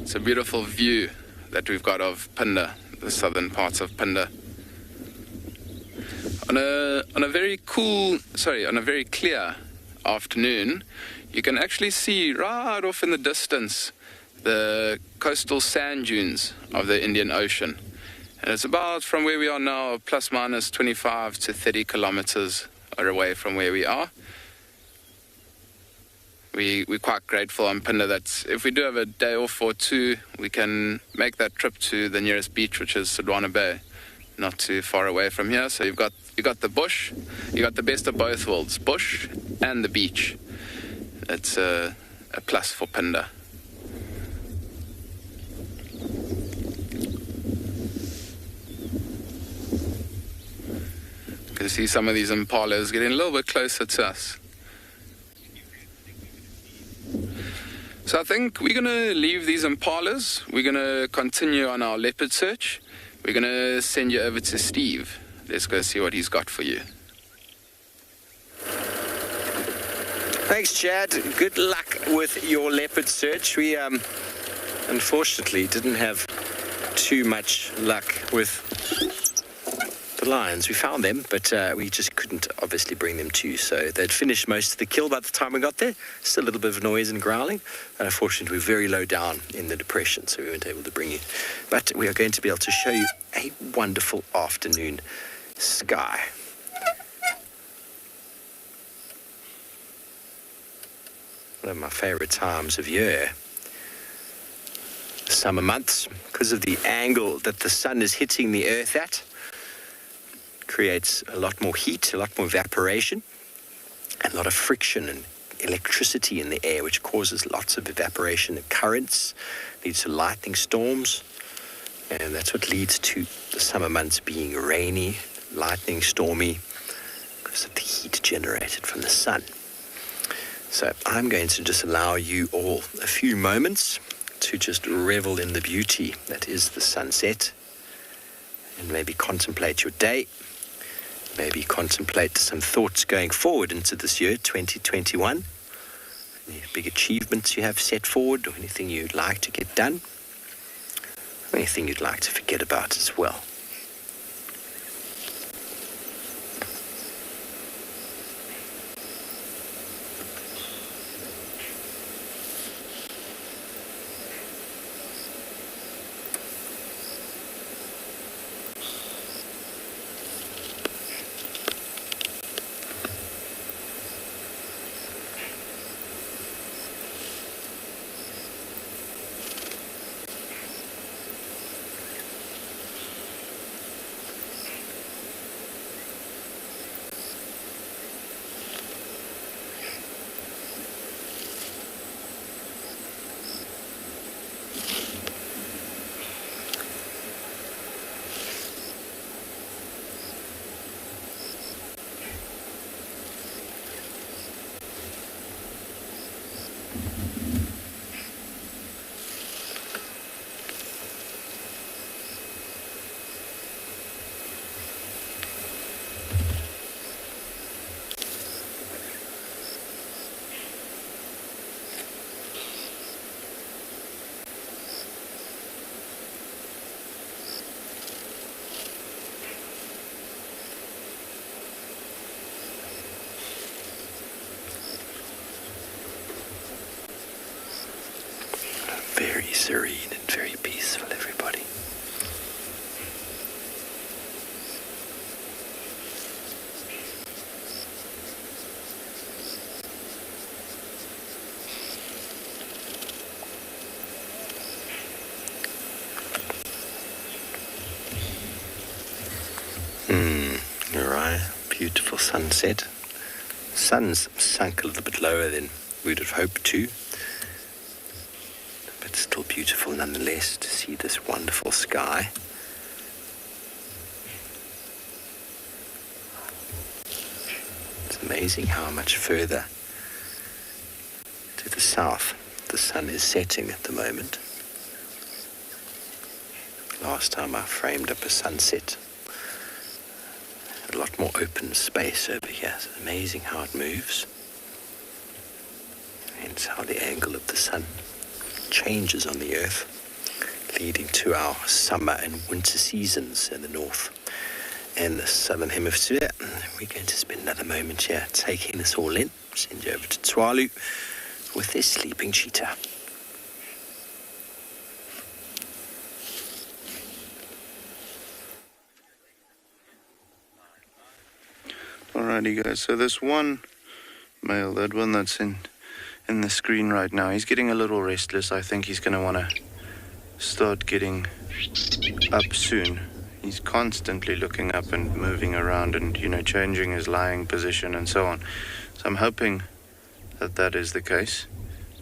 It's a beautiful view that we've got of Phinda, the southern parts of Phinda. On a very clear afternoon, you can actually see right off in the distance the coastal sand dunes of the Indian Ocean. And it's about, from where we are now, plus minus 25 to 30 kilometers away from where we are. We're quite grateful on Phinda that if we do have a day off or two, we can make that trip to the nearest beach, which is Tswalu Bay, not too far away from here. So you got the bush, you got the best of both worlds, bush and the beach. It's a plus for Phinda. You can see some of these impalas getting a little bit closer to us. So I think we're going to leave these impalas. We're going to continue on our leopard search. We're going to send you over to Steve. Let's go see what he's got for you. Thanks, Chad. Good luck with your leopard search. We unfortunately didn't have too much luck with the lions. We found them, but we just couldn't obviously bring them to you. So they'd finished most of the kill by the time we got there. Still a little bit of noise and growling. And unfortunately, we're very low down in the depression, so we weren't able to bring you. But we are going to be able to show you a wonderful afternoon sky. One of my favorite times of year. The summer months, because of the angle that the sun is hitting the earth at, creates a lot more heat, a lot more evaporation, and a lot of friction and electricity in the air, which causes lots of evaporation and currents, leads to lightning storms, and that's what leads to the summer months being rainy, lightning stormy, because of the heat generated from the sun. So I'm going to just allow you all a few moments to just revel in the beauty that is the sunset, and maybe contemplate your day. Maybe contemplate some thoughts going forward into this year, 2021. Any big achievements you have set forward, or anything you'd like to get done, or anything you'd like to forget about as well. very serene and very peaceful, everybody. Alright, beautiful sunset. Sun's sunk a little bit lower than we'd have hoped to, but still beautiful nonetheless to see this wonderful sky. It's amazing how much further to the south the sun is setting at the moment. Last time I framed up a sunset, a lot more open space over here. It's amazing how it moves. And how the angle of the sun changes on the earth, leading to our summer and winter seasons in the north and the southern hemisphere. We're going to spend another moment here taking this all in. Send you over to Tswalu with this sleeping cheetah. Alrighty guys, so this one male, that one that's in the screen right now, he's getting a little restless. I think he's going to want to start getting up soon. He's constantly looking up and moving around and, changing his lying position and so on. So I'm hoping that that is the case.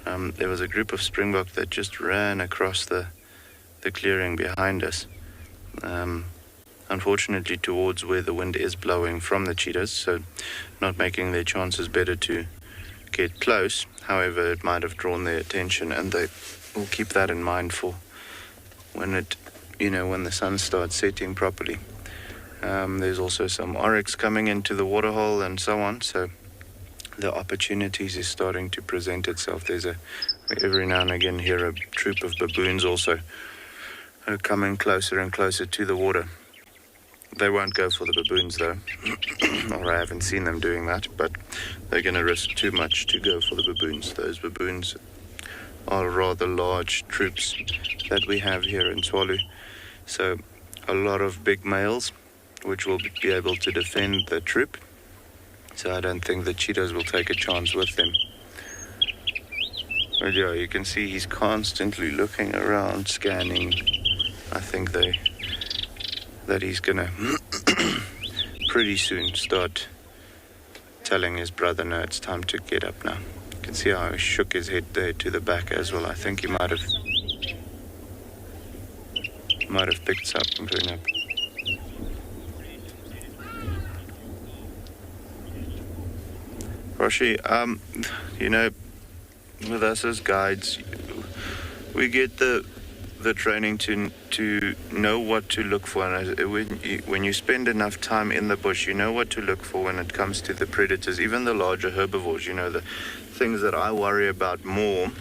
There was a group of springbok that just ran across the clearing behind us. Unfortunately towards where the wind is blowing from the cheetahs, so not making their chances better to get close. However, it might have drawn their attention, and they will keep that in mind for when when the sun starts setting properly. There's also some oryx coming into the waterhole and so on, so the opportunities is starting to present itself. We every now and again hear a troop of baboons also coming closer and closer to the water. They won't go for the baboons though, or I haven't seen them doing that, but they're going to risk too much to go for the baboons. Those baboons are rather large troops that we have here in Tswalu, so a lot of big males which will be able to defend the troop, so I don't think the cheetahs will take a chance with them. But yeah, you can see he's constantly looking around, scanning. I think that he's gonna pretty soon start telling his brother, no, it's time to get up now. You can see how he shook his head there to the back as well. I think he might have picked something up. Roshi, with us as guides, we get the training to know what to look for, and when you spend enough time in the bush, you know what to look for when it comes to the predators, even the larger herbivores. The things that I worry about more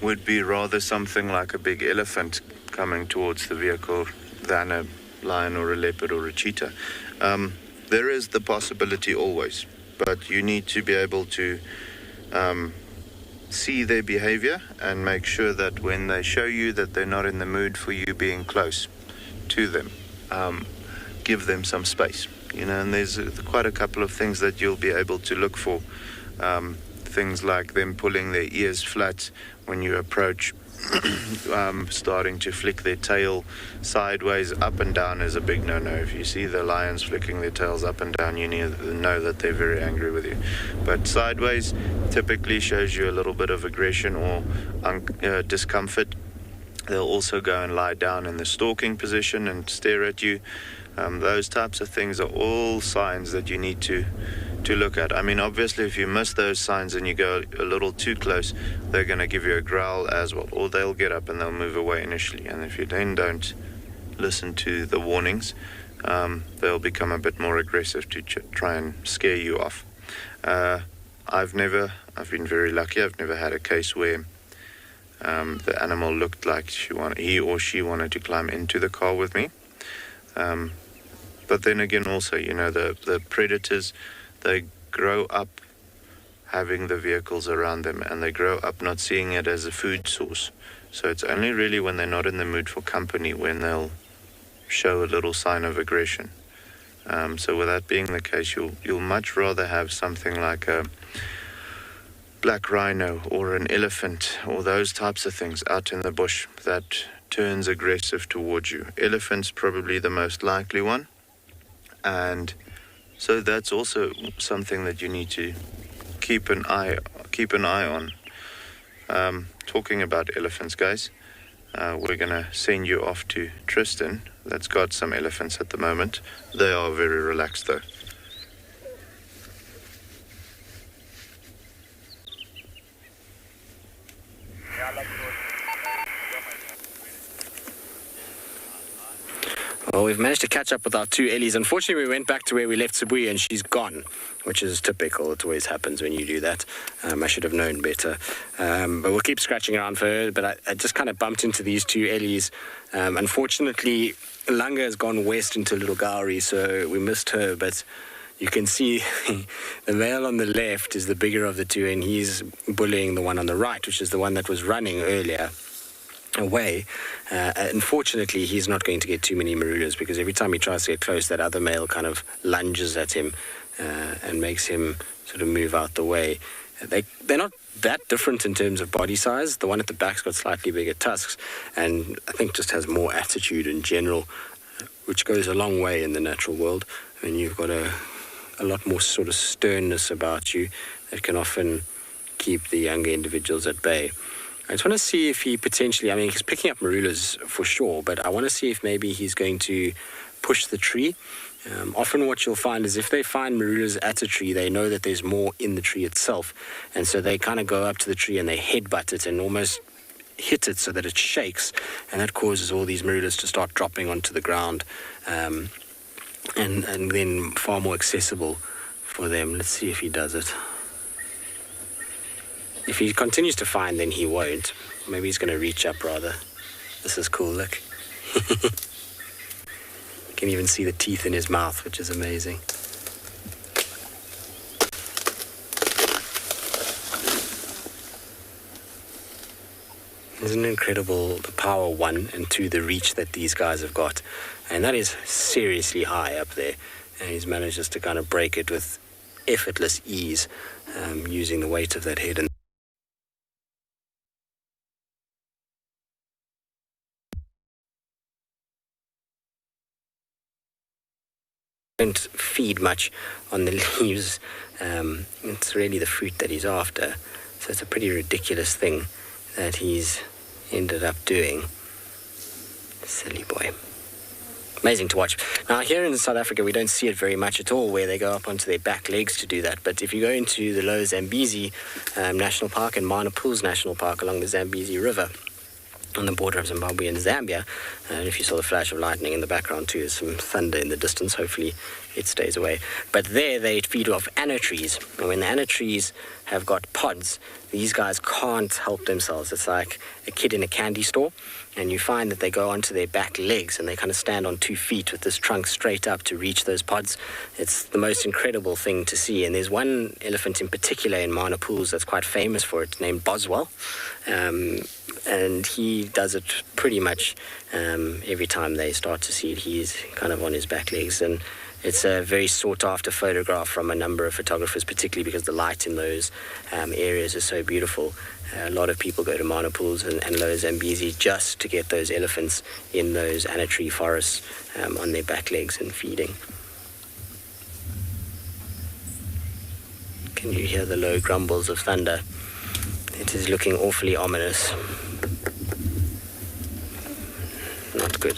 would be rather something like a big elephant coming towards the vehicle than a lion or a leopard or a cheetah. There is the possibility always, but you need to be able to see their behavior and make sure that when they show you that they're not in the mood for you being close to them, give them some space, and there's quite a couple of things that you'll be able to look for. Things like them pulling their ears flat when you approach, starting to flick their tail sideways. Up and down is a big no-no. If you see the lions flicking their tails up and down, you need to know that they're very angry with you. But sideways typically shows you a little bit of aggression or discomfort. They'll also go and lie down in the stalking position and stare at you. Those types of things are all signs that you need to look at. I mean, obviously, if you miss those signs and you go a little too close, they're going to give you a growl as well, or they'll get up and they'll move away initially. And if you then don't listen to the warnings, they'll become a bit more aggressive to try and scare you off. I've been very lucky. I've never had a case where the animal looked like he or she wanted to climb into the car with me. But then again, also, the predators, they grow up having the vehicles around them, and they grow up not seeing it as a food source. So it's only really when they're not in the mood for company when they'll show a little sign of aggression. So with that being the case, you'll much rather have something like a black rhino or an elephant or those types of things out in the bush that turns aggressive towards you. Elephant's probably the most likely one, and so that's also something that you need to keep an eye on. Talking about elephants, guys, we're gonna send you off to Tristan. That's got some elephants at the moment. They are very relaxed though. Well, we've managed to catch up with our two Ellies. Unfortunately, we went back to where we left Tswalu and she's gone, which is typical. It always happens when you do that. I should have known better. But we'll keep scratching around for her. But I just kind of bumped into these two Ellies. Unfortunately, Langa has gone west into Little Gowrie, so we missed her. But you can see the male on the left is the bigger of the two, and he's bullying the one on the right, which is the one that was running earlier away. Unfortunately, he's not going to get too many marulas because every time he tries to get close, that other male kind of lunges at him and makes him sort of move out the way. They're not that different in terms of body size. The one at the back's got slightly bigger tusks and I think just has more attitude in general, which goes a long way in the natural world. I mean, you've got a lot more sort of sternness about you that can often keep the younger individuals at bay. I just want to see if he potentially, I mean, he's picking up marulas for sure, but I want to see if maybe he's going to push the tree. Often what you'll find is if they find marulas at a tree, they know that there's more in the tree itself. And so they kind of go up to the tree and they headbutt it and almost hit it so that it shakes. And that causes all these marulas to start dropping onto the ground and then far more accessible for them. Let's see if he does it. If he continues to find, then he won't. Maybe he's going to reach up rather. This is cool, look. You can even see the teeth in his mouth, which is amazing. Isn't it incredible the power, one, and two, the reach that these guys have got? And that is seriously high up there. And he's managed just to kind of break it with effortless ease, using the weight of that head. And don't feed much on the leaves. It's really the fruit that he's after. So it's a pretty ridiculous thing that he's ended up doing. Silly boy. Amazing to watch. Now here in South Africa we don't see it very much at all where they go up onto their back legs to do that, but if you go into the Lower Zambezi National Park and Mana Pools National Park along the Zambezi River on the border of Zimbabwe and Zambia, and if you saw the flash of lightning in the background too, there's some thunder in the distance, hopefully it stays away. But there they feed off anna trees, and when the anna trees have got pods, these guys can't help themselves. It's like a kid in a candy store, and you find that they go onto their back legs and they kind of stand on 2 feet with this trunk straight up to reach those pods. It's the most incredible thing to see, and there's one elephant in particular in Mana Pools that's quite famous for it, named Boswell. And he does it pretty much every time they start to see it. He's kind of on his back legs, and it's a very sought-after photograph from a number of photographers, particularly because the light in those areas is so beautiful. A lot of people go to Mana Pools and Lower Zambezi just to get those elephants in those anna tree forests on their back legs and feeding. Can you hear the low grumbles of thunder? It is looking awfully ominous. Not good.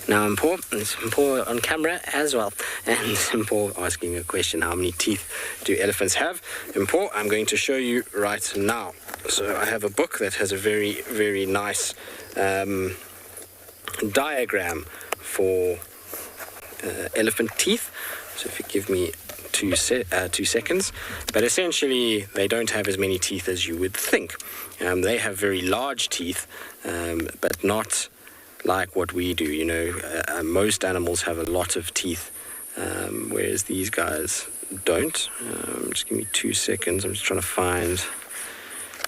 Now it's Mpo on camera as well, and Mpo asking a question: how many teeth do elephants have? Mpo, I'm going to show you right now. So I have a book that has a very, very nice diagram for elephant teeth. So if you give me 2 seconds, but essentially they don't have as many teeth as you would think. They have very large teeth, but not like what we do. Most animals have a lot of teeth, whereas these guys don't. Just give me 2 seconds. I'm just trying to find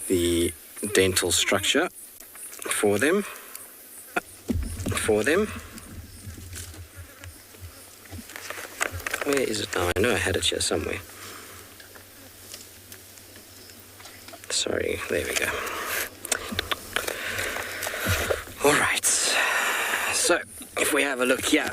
the dental structure for them. Where is it now? I know I had it here somewhere. Sorry, there we go. All right. So, if we have a look here,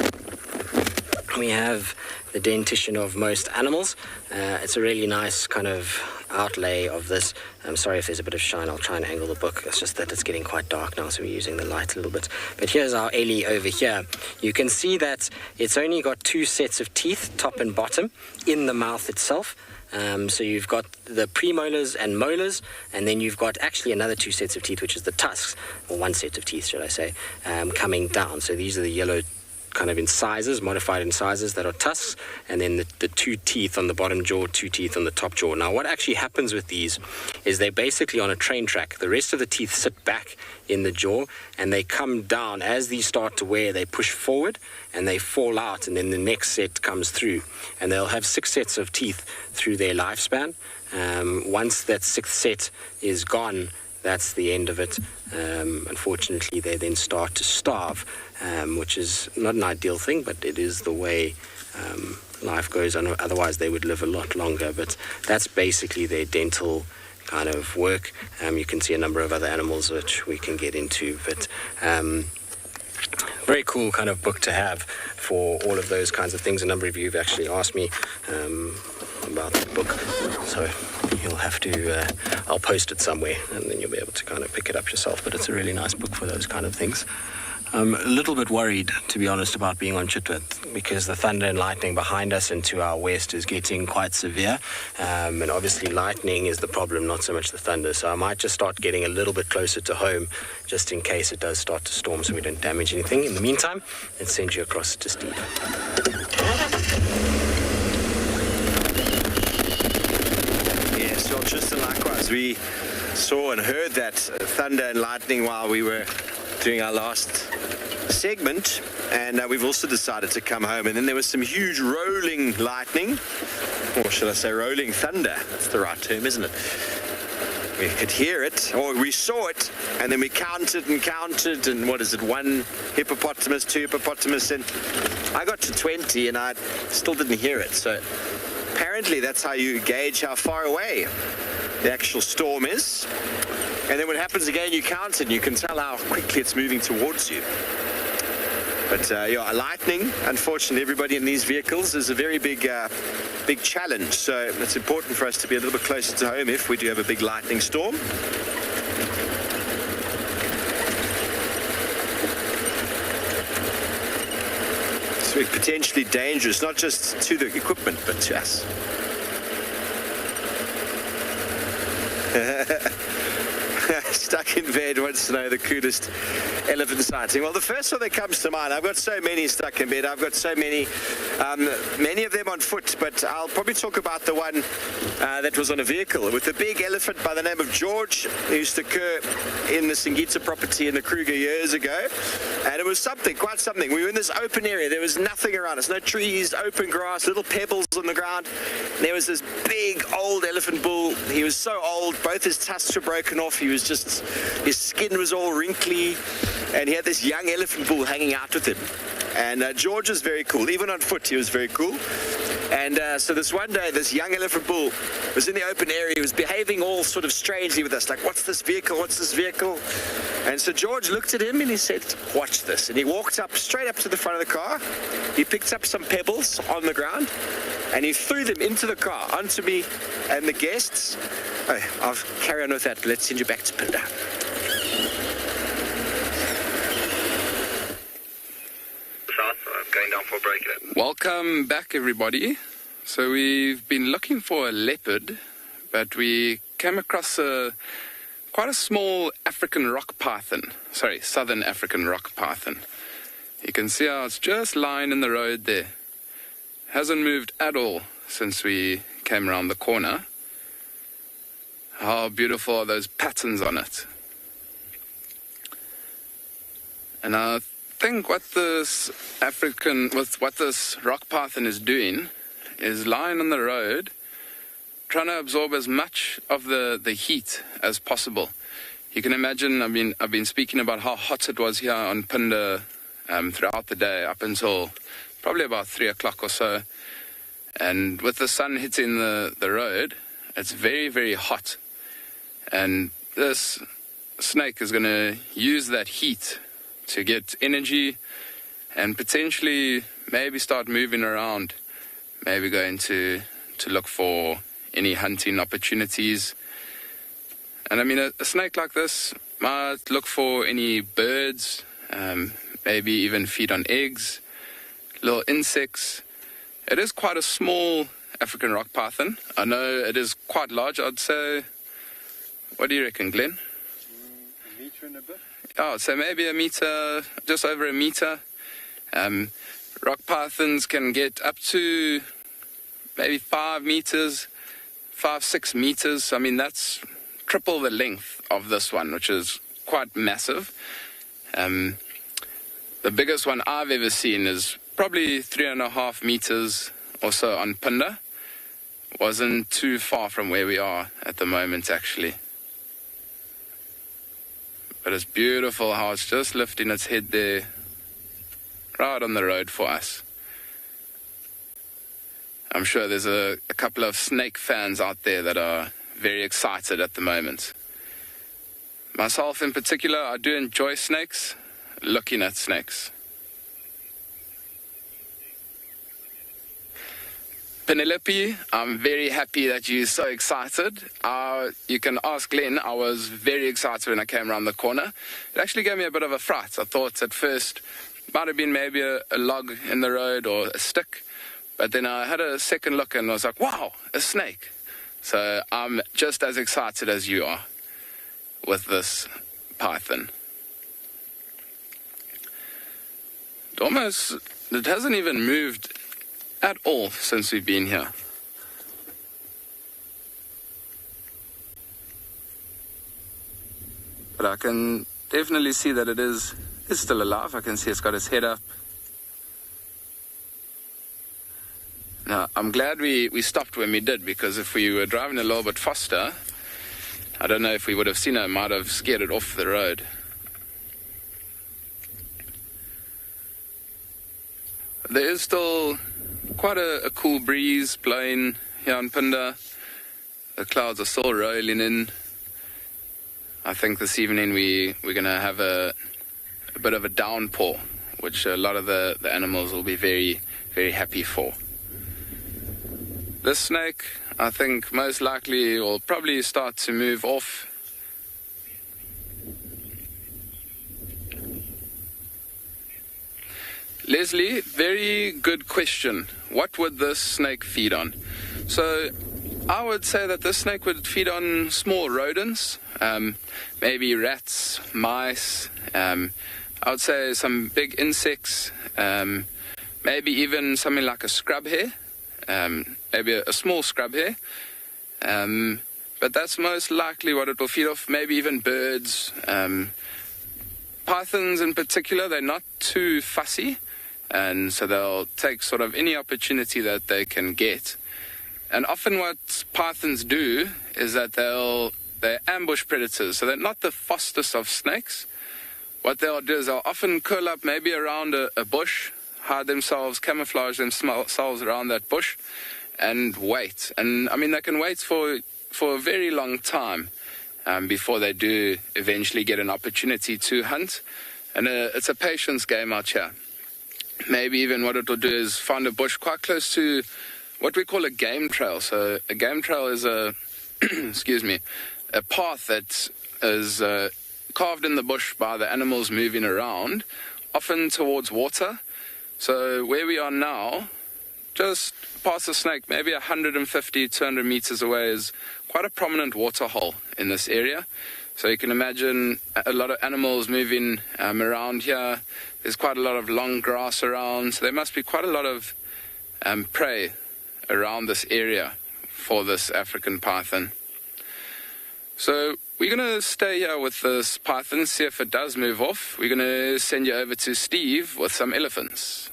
we have the dentition of most animals. It's a really nice kind of outlay of this. I'm sorry if there's a bit of shine. I'll try and angle the book. It's just that it's getting quite dark now, so we're using the light a little bit. But here's our Ellie over here. You can see that it's only got 2 sets of teeth, top and bottom, in the mouth itself. So you've got the premolars and molars, and then you've got actually another 2 sets of teeth, which is the tusks, or 1 set of teeth, should I say, coming down. So these are the yellow kind of incisors, modified incisors that are tusks, and then the 2 teeth on the bottom jaw, 2 teeth on the top jaw. Now, what actually happens with these is they're basically on a train track. The rest of the teeth sit back in the jaw, and they come down. As these start to wear, they push forward, and they fall out, and then the next set comes through. And they'll have 6 sets of teeth through their lifespan. Once that 6th set is gone, that's the end of it. Unfortunately, they then start to starve, which is not an ideal thing, but it is the way life goes on. Otherwise, they would live a lot longer. But that's basically their dental kind of work. You can see a number of other animals which we can get into, but very cool kind of book to have for all of those kinds of things. A number of you have actually asked me about the book, so you'll have to, I'll post it somewhere, and then you'll be able to kind of pick it up yourself. But it's a really nice book for those kind of things. I'm a little bit worried, to be honest, about being on Chitwith, because the thunder and lightning behind us and to our west is getting quite severe, and obviously lightning is the problem, not so much the thunder. So I might just start getting a little bit closer to home, just in case it does start to storm, so we don't damage anything. In the meantime, let's send you across to Steve. Well, just likewise, we saw and heard that thunder and lightning while we were doing our last segment, and we've also decided to come home. And then there was some huge rolling lightning, or should I say rolling thunder? That's the right term, isn't it? We could hear it, or we saw it, and then we counted, and what is it, 1 hippopotamus, 2 hippopotamus, and I got to 20, and I still didn't hear it. So apparently that's how you gauge how far away the actual storm is. And then when it happens again, you count it, and you can tell how quickly it's moving towards you. But yeah, lightning, unfortunately, everybody in these vehicles is a very big challenge. So it's important for us to be a little bit closer to home if we do have a big lightning storm. So it's potentially dangerous, not just to the equipment, but to us. Stuck in bed wants to know the coolest elephant sighting. Well, the first one that comes to mind, I've got so many stuck in bed. I've got so many, many of them on foot, but I'll probably talk about the one that was on a vehicle with a big elephant by the name of George. It used to occur in the Singita property in the Kruger years ago, and it was something, quite something. We were in this open area. There was nothing around us, no trees, open grass, little pebbles on the ground. And there was this big old elephant bull. He was so old, both his tusks were broken off. He was just, his skin was all wrinkly, and he had this young elephant bull hanging out with him. And George was very cool. Even on foot, he was very cool. And so this one day, this young elephant bull was in the open area. He was behaving all sort of strangely with us, like, what's this vehicle? What's this vehicle? And so George looked at him and he said, watch this. And he walked up, straight up to the front of the car. He picked up some pebbles on the ground and he threw them into the car, onto me and the guests. Oh, I'll carry on with that, but let's send you back to Pinda. Going down for a break. Welcome back, everybody. So we've been looking for a leopard, but we came across quite a small African rock python. Sorry, southern African rock python. You can see how it's just lying in the road there. Hasn't moved at all since we came around the corner. How beautiful are those patterns on it. And I think what this rock python is doing is lying on the road, trying to absorb as much of the heat as possible. You can imagine, I've been speaking about how hot it was here on Punda throughout the day up until probably about 3 o'clock or so. And with the sun hitting the road, it's very, very hot. And this snake is going to use that heat to get energy and potentially maybe start moving around, maybe going to look for any hunting opportunities. And a snake like this might look for any birds, maybe even feed on eggs, little insects. It is quite a small African rock python. I know it is quite large, I'd say. What do you reckon, Glenn? A metre and a bit. Oh, so maybe a metre, just over a metre. Rock pythons can get up to maybe 5 meters, 5-6 meters. That's triple the length of this one, which is quite massive. The biggest one I've ever seen is probably 3.5 meters or so on Punda. Wasn't too far from where we are at the moment, actually. But it's beautiful how it's just lifting its head there, right on the road for us. I'm sure there's a couple of snake fans out there that are very excited at the moment. Myself in particular, I do enjoy snakes, looking at snakes. Penelope, I'm very happy that you're so excited. You can ask Glenn, I was very excited when I came around the corner. It actually gave me a bit of a fright. I thought at first it might have been maybe a log in the road or a stick. But then I had a second look and I was like, wow, a snake. So I'm just as excited as you are with this python. It hasn't even moved at all since we've been here. But I can definitely see that it is still alive. I can see it's got its head up. Now, I'm glad we stopped when we did, because if we were driving a little bit faster, I don't know if we would have seen it. It might have scared it off the road. There is still quite a cool breeze blowing here on Punda. The clouds are still rolling in. I think this evening we're going to have a bit of a downpour, which a lot of the animals will be very, very happy for. This snake, I think, most likely will probably start to move off. Leslie, very good question. What would this snake feed on? So I would say that this snake would feed on small rodents, maybe rats, mice. I would say some big insects, maybe even something like a scrub hare. Maybe a small scrub hare. But that's most likely what it will feed off, maybe even birds. Pythons in particular, they're not too fussy, and so they'll take sort of any opportunity that they can get. And often what pythons do is that they're ambush predators, so they're not the fastest of snakes. What they'll do is they'll often curl up maybe around a bush, hide themselves, camouflage themselves around that bush, and wait. And they can wait for a very long time before they do eventually get an opportunity to hunt. And it's a patience game out here. Maybe even what it will do is find a bush quite close to what we call a game trail. So a game trail is a path that is carved in the bush by the animals moving around, often towards water. So where we are now, just past the snake, maybe 150, 200 meters away, is quite a prominent water hole in this area. So you can imagine a lot of animals moving around here. There's quite a lot of long grass around, so there must be quite a lot of prey around this area for this African python. So we're going to stay here with this python, see if it does move off. We're going to send you over to Steve with some elephants.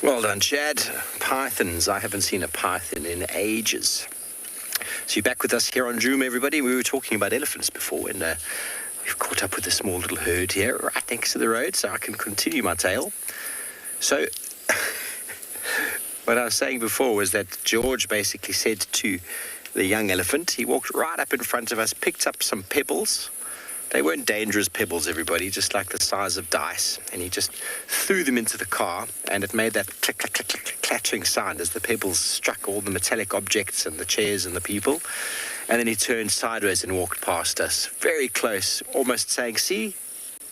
Well done, Chad. Pythons. I haven't seen a python in ages. So you're back with us here on Zoom, everybody. We were talking about elephants before, and we've caught up with a small little herd here right next to the road, so I can continue my tale. So what I was saying before was that George basically said to the young elephant, he walked right up in front of us, picked up some pebbles. They weren't dangerous pebbles, everybody, just like the size of dice. And he just threw them into the car, and it made that click, click, click, click, clattering sound as the pebbles struck all the metallic objects and the chairs and the people. And then he turned sideways and walked past us, very close, almost saying, see,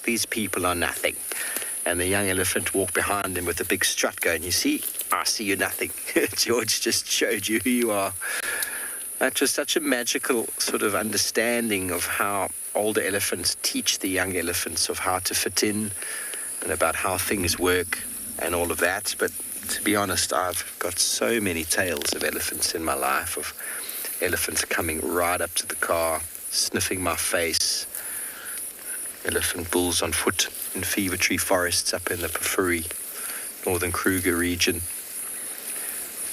these people are nothing. And the young elephant walked behind him with a big strut going, you see, I see you nothing. George just showed you who you are. That was such a magical sort of understanding of how older elephants teach the young elephants of how to fit in and about how things work and all of that. But to be honest, I've got so many tales of elephants in my life, of elephants coming right up to the car, sniffing my face, elephant bulls on foot in fever tree forests up in the Porphyry, northern Kruger region.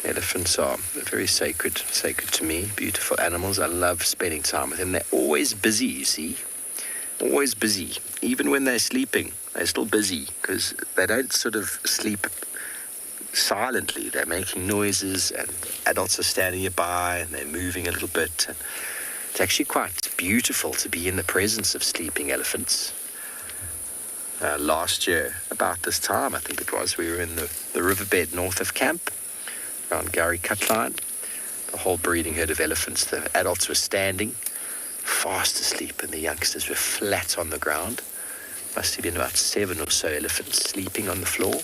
Elephants are very sacred to me, beautiful animals. I love spending time with them. They're always busy, you see, always busy. Even when they're sleeping, they're still busy because they don't sort of sleep silently. They're making noises, and adults are standing nearby, and they're moving a little bit. And it's actually quite beautiful to be in the presence of sleeping elephants. Last year, about this time, I think it was, we were in the riverbed north of camp, around Gary Cutline. The whole breeding herd of elephants, the adults were standing, fast asleep, and the youngsters were flat on the ground. Must have been about 7 or so elephants sleeping on the floor.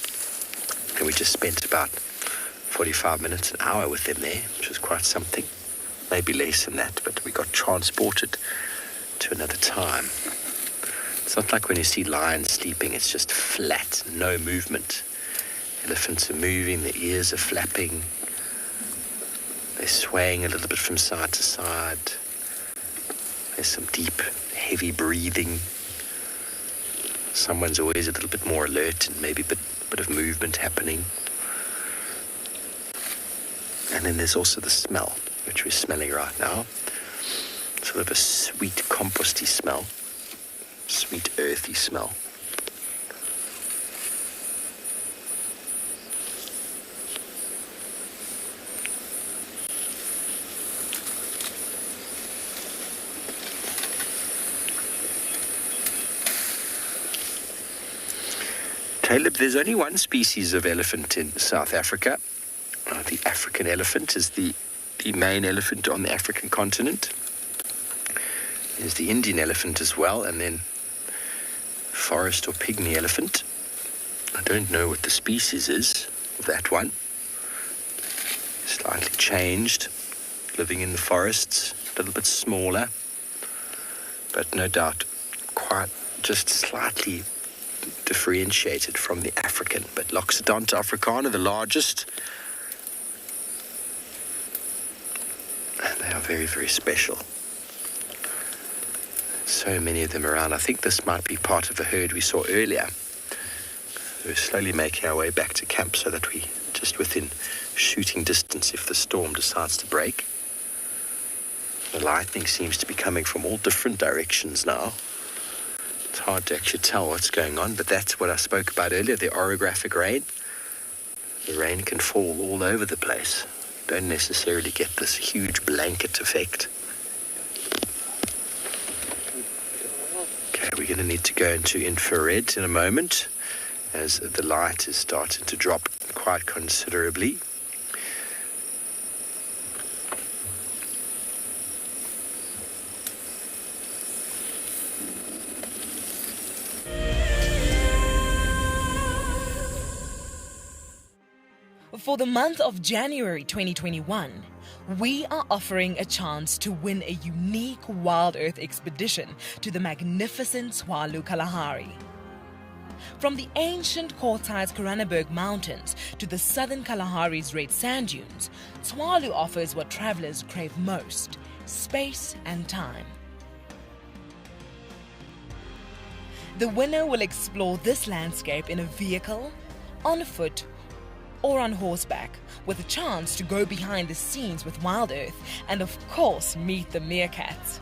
And we just spent about 45 minutes, an hour with them there, which was quite something. Maybe less than that, but we got transported to another time. It's not like when you see lions sleeping, it's just flat, no movement. Elephants are moving, their ears are flapping. They're swaying a little bit from side to side. There's some deep, heavy breathing. Someone's always a little bit more alert and maybe a bit of movement happening. And then there's also the smell, which we're smelling right now. Sort of a sweet, composty smell. Sweet, earthy smell. Caleb, there's only one species of elephant in South Africa. The African elephant is the main elephant on the African continent. There's the Indian elephant as well, and then forest or pygmy elephant. I don't know what the species is of that one. Slightly changed, living in the forests, a little bit smaller, but no doubt quite just slightly differentiated from the African. But Loxodonta africana, the largest, and they are very, very special. So many of them around. I think this might be part of a herd we saw earlier. We're slowly making our way back to camp so that we just within shooting distance if the storm decides to break. The lightning seems to be coming from all different directions now. It's hard to actually tell what's going on, but that's what I spoke about earlier, the orographic rain. The rain can fall all over the place. Don't necessarily get this huge blanket effect. Okay, we're going to need to go into infrared in a moment as the light is starting to drop quite considerably. For the month of January 2021, we are offering a chance to win a unique Wild Earth expedition to the magnificent Tswalu Kalahari. From the ancient Kortai's Koranenberg Mountains to the southern Kalahari's red sand dunes, Tswalu offers what travelers crave most: space and time. The winner will explore this landscape in a vehicle, on foot, or on horseback, with a chance to go behind the scenes with Wild Earth and of course meet the meerkats.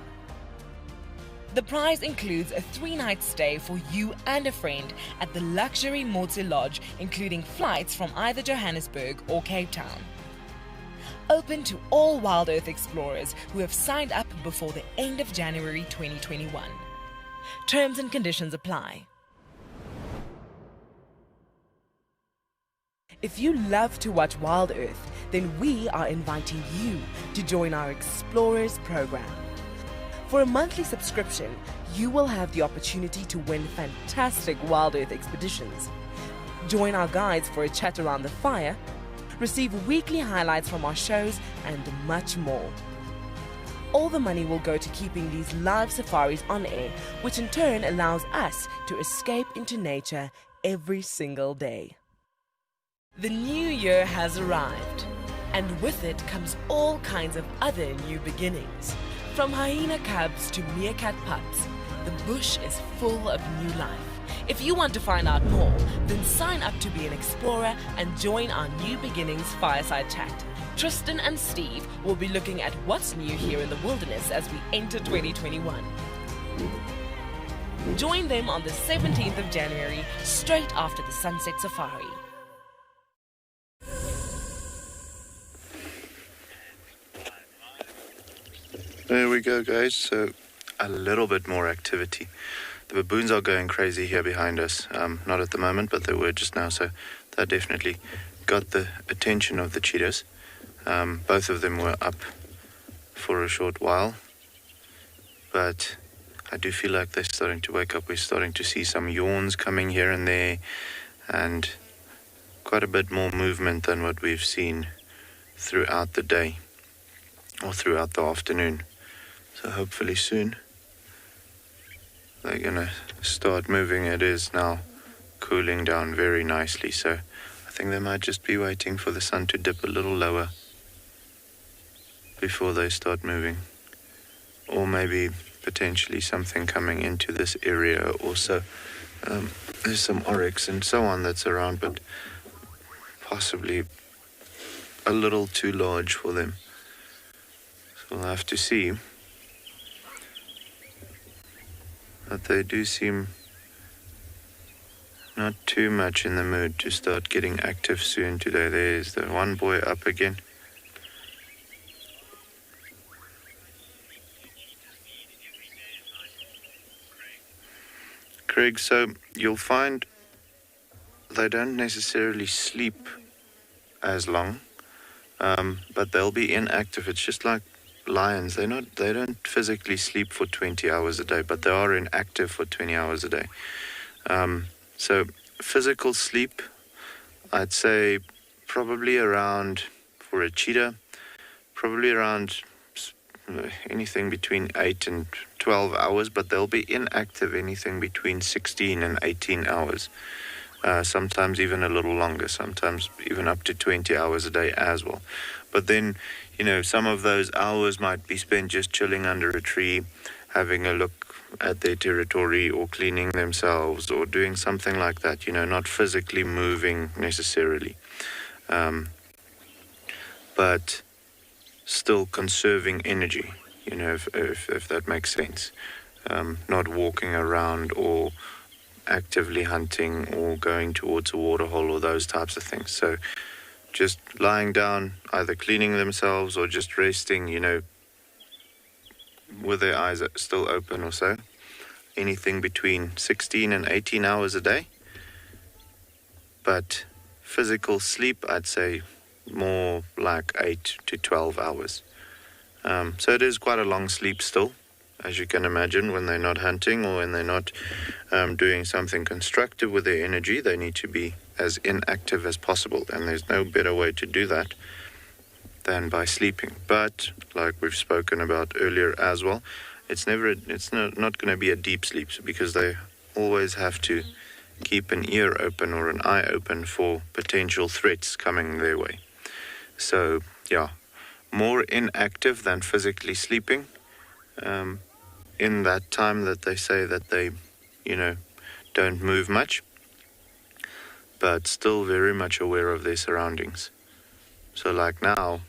The prize includes a 3-night stay for you and a friend at the luxury Motse Lodge, including flights from either Johannesburg or Cape Town. Open to all Wild Earth explorers who have signed up before the end of January 2021. Terms and conditions apply. If you love to watch Wild Earth, then we are inviting you to join our Explorers program. For a monthly subscription, you will have the opportunity to win fantastic Wild Earth expeditions, join our guides for a chat around the fire, receive weekly highlights from our shows, and much more. All the money will go to keeping these live safaris on air, which in turn allows us to escape into nature every single day. The new year has arrived, and with it comes all kinds of other new beginnings. From hyena cubs to meerkat pups, the bush is full of new life. If you want to find out more, then sign up to be an explorer and join our New Beginnings Fireside Chat. Tristan and Steve will be looking at what's new here in the wilderness as we enter 2021. Join them on the 17th of January, straight after the Sunset Safari. There we go, guys. So a little bit more activity. The baboons are going crazy here behind us. Not at the moment, but they were just now. So that definitely got the attention of the cheetahs. Both of them were up for a short while. But I do feel like they're starting to wake up. We're starting to see some yawns coming here and there. And quite a bit more movement than what we've seen throughout the day or throughout the afternoon. So hopefully soon they're going to start moving. It is now cooling down very nicely, so I think they might just be waiting for the sun to dip a little lower before they start moving. Or maybe potentially something coming into this area also. There's some oryx and so on that's around, but possibly a little too large for them. So we'll have to see. But they do seem not too much in the mood to start getting active soon today. There's the one boy up again. Craig, so you'll find they don't necessarily sleep as long, but they'll be inactive. It's just like lions. They don't physically sleep for 20 hours a day, but they are inactive for 20 hours a day. So physical sleep, I'd say probably around, for a cheetah, probably around anything between 8 and 12 hours, but they'll be inactive anything between 16 and 18 hours. Sometimes even a little longer, sometimes even up to 20 hours a day as well. But then, some of those hours might be spent just chilling under a tree, having a look at their territory or cleaning themselves or doing something like that, not physically moving necessarily. But still conserving energy, if that makes sense. Not walking around or actively hunting or going towards a waterhole or those types of things. So just lying down, either cleaning themselves or just resting, with their eyes still open or so. Anything between 16 and 18 hours a day. But physical sleep, I'd say more like 8 to 12 hours. So it is quite a long sleep still, as you can imagine. When they're not hunting or when they're not doing something constructive with their energy, they need to be as inactive as possible, and there's no better way to do that than by sleeping. But like we've spoken about earlier as well, it's not going to be a deep sleep, because they always have to keep an ear open or an eye open for potential threats coming their way. So more inactive than physically sleeping in that time that they say that they don't move much. but still very much aware of their surroundings. So like now,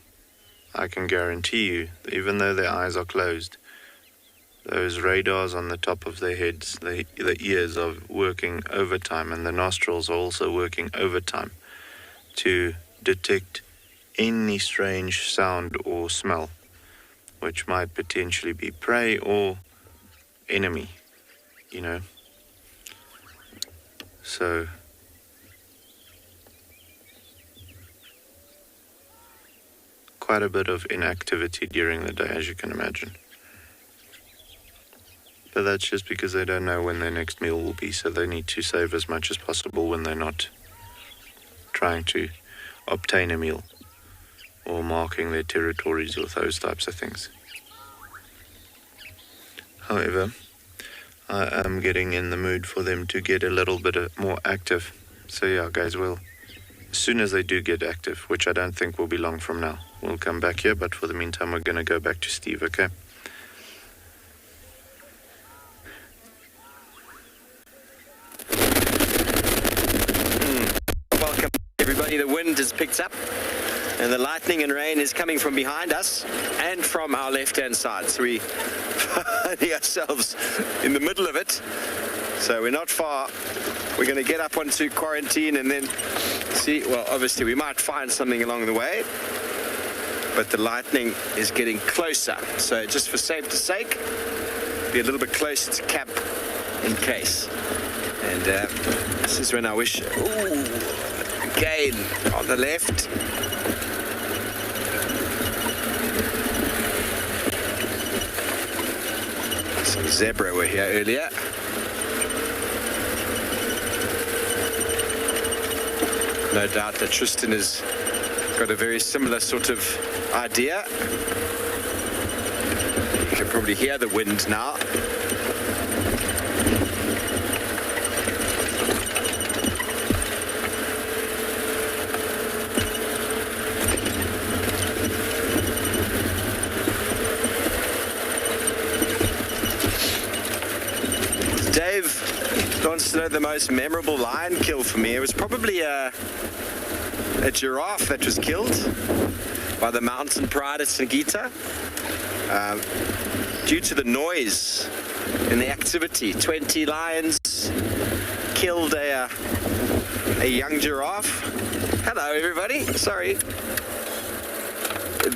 I can guarantee you, even though their eyes are closed, those radars on the top of their heads, the ears are working overtime, and the nostrils are also working overtime to detect any strange sound or smell, which might potentially be prey or enemy, you know. So quite a bit of inactivity during the day, as you can imagine. But that's just because they don't know when their next meal will be, so they need to save as much as possible when they're not trying to obtain a meal or marking their territories or those types of things. However, I am getting in the mood for them to get a little bit more active. So yeah, guys, well, as soon as they do get active, which I don't think will be long from now, we'll come back here, but for the meantime, we're going to go back to Steve, okay? Welcome, everybody. The wind has picked up, and the lightning and rain is coming from behind us and from our left-hand side. So we find ourselves in the middle of it. So we're not far. We're going to get up onto quarantine and then see. Well, obviously, we might find something along the way, but the lightning is getting closer. So just for safety's sake, be a little bit closer to camp in case. And this is when I wish. Ooh, again on the left. Some zebra were here earlier. No doubt that Tristan has got a very similar sort of idea. You can probably hear the wind now. Dave wants to know the most memorable lion kill for me. It was probably a giraffe that was killed by the mountain pride at Singita. Due to the noise and the activity, 20 lions killed a young giraffe. Hello, everybody. Sorry.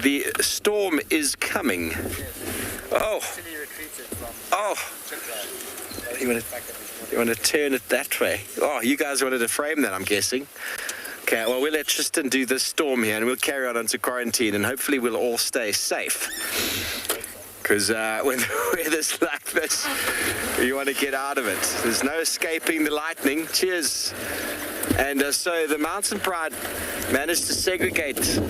The storm is coming. Oh. Oh. You want to turn it that way? Oh, you guys wanted to frame that, I'm guessing. Okay, well, we'll let Tristan do this storm here, and we'll carry on into quarantine, and hopefully we'll all stay safe. Because when the weather's like this, you want to get out of it. There's no escaping the lightning. Cheers. And so the mountain pride managed to segregate?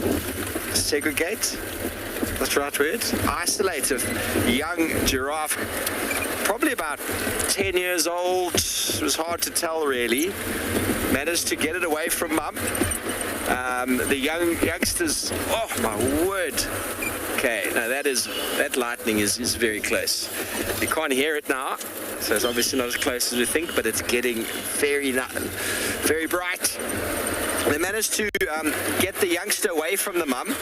That's the right word? Isolate a young giraffe, probably about 10 years old. It was hard to tell, really. Managed to get it away from mum. The youngsters, oh my word. Okay, now that lightning is very close. You can't hear it now, so it's obviously not as close as we think, but it's getting very bright. They managed to get the youngster away from the mum.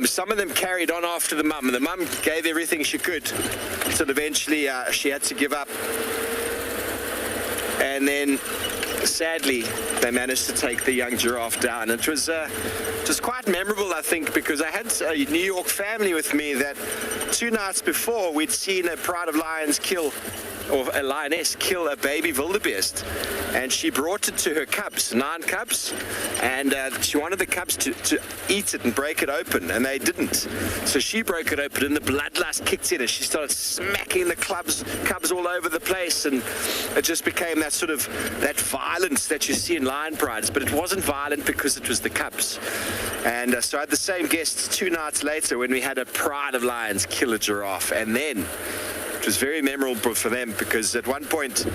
Some of them carried on after the mum, and the mum gave everything she could until eventually she had to give up. And then, sadly, they managed to take the young giraffe down. It was just quite memorable, I think, because I had a New York family with me that 2 nights before we'd seen a pride of lions kill, or a lioness kill a baby wildebeest, and she brought it to her cubs, 9 cubs, and she wanted the cubs to eat it and break it open, and they didn't. So she broke it open, and the bloodlust kicked in, and she started smacking the cubs all over the place, and it just became that sort of that violence that you see in lion prides, but it wasn't violent because it was the cubs. And so I had the same guests 2 nights later when we had a pride of lions kill a giraffe, and then it was very memorable for them because at one point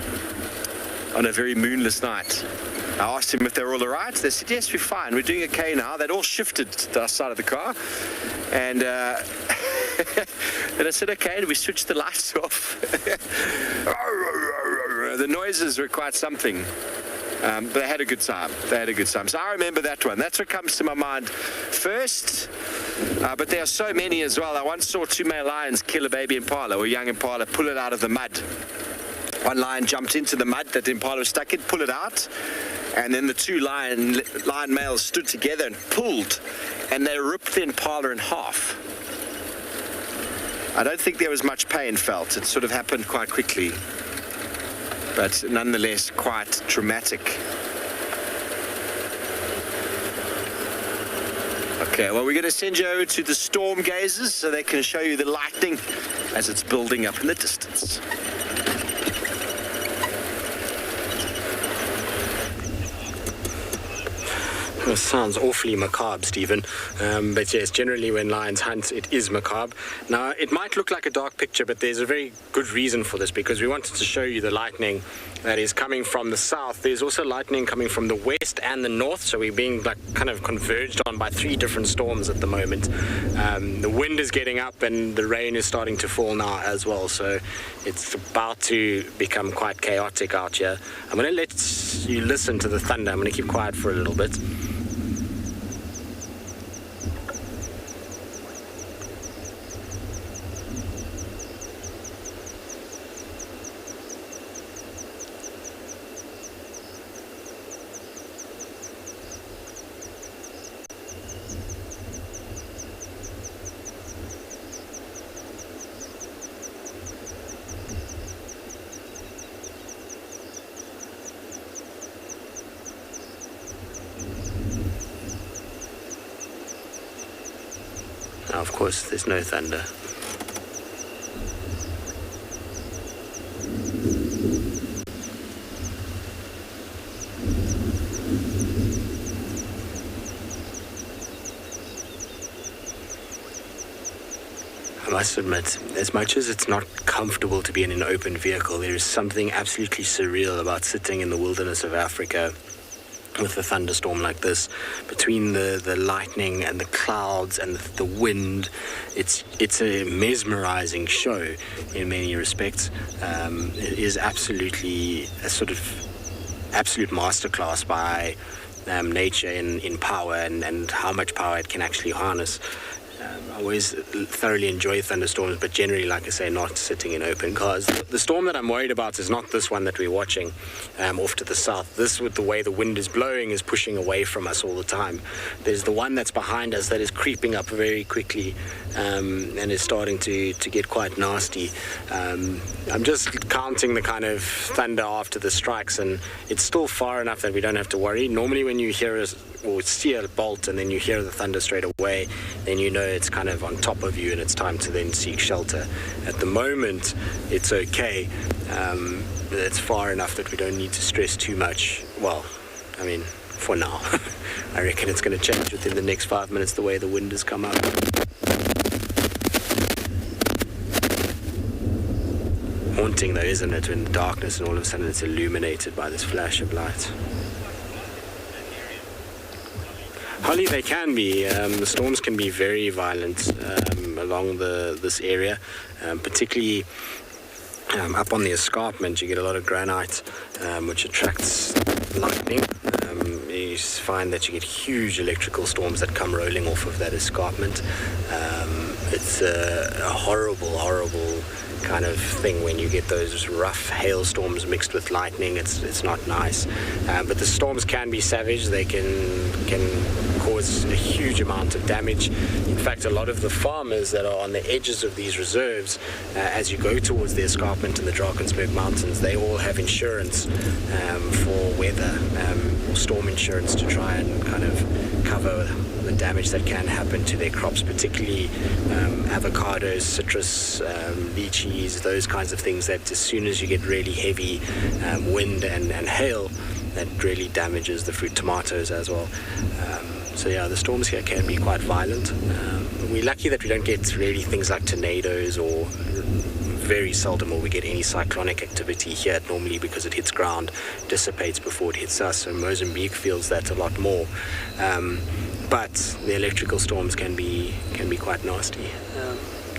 on a very moonless night, I asked them if they were all right. They said, yes, we're fine. We're doing okay now. They'd all shifted to our side of the car. And and I said, okay, and we switched the lights off. The noises were quite something. But they had a good time. So I remember that one. That's what comes to my mind first. But there are so many as well. I once saw 2 male lions kill a baby impala or young impala, pull it out of the mud. One lion jumped into the mud that the impala was stuck in, pull it out, and then the 2 lion males stood together and pulled, and they ripped the impala in half. I don't think there was much pain felt. It sort of happened quite quickly, but nonetheless quite traumatic. Okay, well, we're going to send you over to the storm gazers so they can show you the lightning as it's building up in the distance. It sounds awfully macabre, Stephen. But yes, generally when lions hunt, it is macabre. Now, it might look like a dark picture, but there's a very good reason for this, because we wanted to show you the lightning that is coming from the south. There's also lightning coming from the west and the north, so we're being kind of converged on by 3 different storms at the moment. The wind is getting up and the rain is starting to fall now as well, so it's about to become quite chaotic out here. I'm going to let you listen to the thunder. I'm going to keep quiet for a little bit. Now, of course, there's no thunder. I must admit, as much as it's not comfortable to be in an open vehicle, there is something absolutely surreal about sitting in the wilderness of Africa with a thunderstorm like this, between the lightning and the clouds and the wind. It's a mesmerizing show in many respects. It is absolutely a sort of absolute masterclass by nature in power and how much power it can actually harness. I always thoroughly enjoy thunderstorms, but generally, like I say, not sitting in open cars. The storm that I'm worried about is not this one that we're watching off to the south. This, with the way the wind is blowing, is pushing away from us all the time. There's the one that's behind us that is creeping up very quickly and is starting to get quite nasty. I'm just counting the kind of thunder after the strikes, and it's still far enough that we don't have to worry. Normally when you hear or see a bolt and then you hear the thunder straight away, then you know it's kind of on top of you and it's time to then seek shelter. At the moment, it's okay. It's far enough that we don't need to stress too much. Well, I mean, for now. I reckon it's going to change within the next 5 minutes the way the wind has come up. Haunting though, isn't it, in the darkness and all of a sudden it's illuminated by this flash of light. Holly, they can be. The storms can be very violent along this area, particularly up on the escarpment. You get a lot of granite, which attracts lightning. You find that you get huge electrical storms that come rolling off of that escarpment. It's a horrible, horrible kind of thing when you get those rough hailstorms mixed with lightning. It's not nice. But the storms can be savage. They can cause a huge amount of damage. In fact, a lot of the farmers that are on the edges of these reserves, as you go towards the escarpment in the Drakensberg Mountains, they all have insurance for weather, storm insurance, to try and kind of cover the damage that can happen to their crops, particularly avocados, citrus, lychees, those kinds of things that as soon as you get really heavy wind and hail, that really damages the fruit, tomatoes as well. So yeah, the storms here can be quite violent. We're lucky that we don't get really things like tornadoes, or very seldom will we get any cyclonic activity here. Normally, because it hits ground, dissipates before it hits us, so Mozambique feels that a lot more. But the electrical storms can be quite nasty.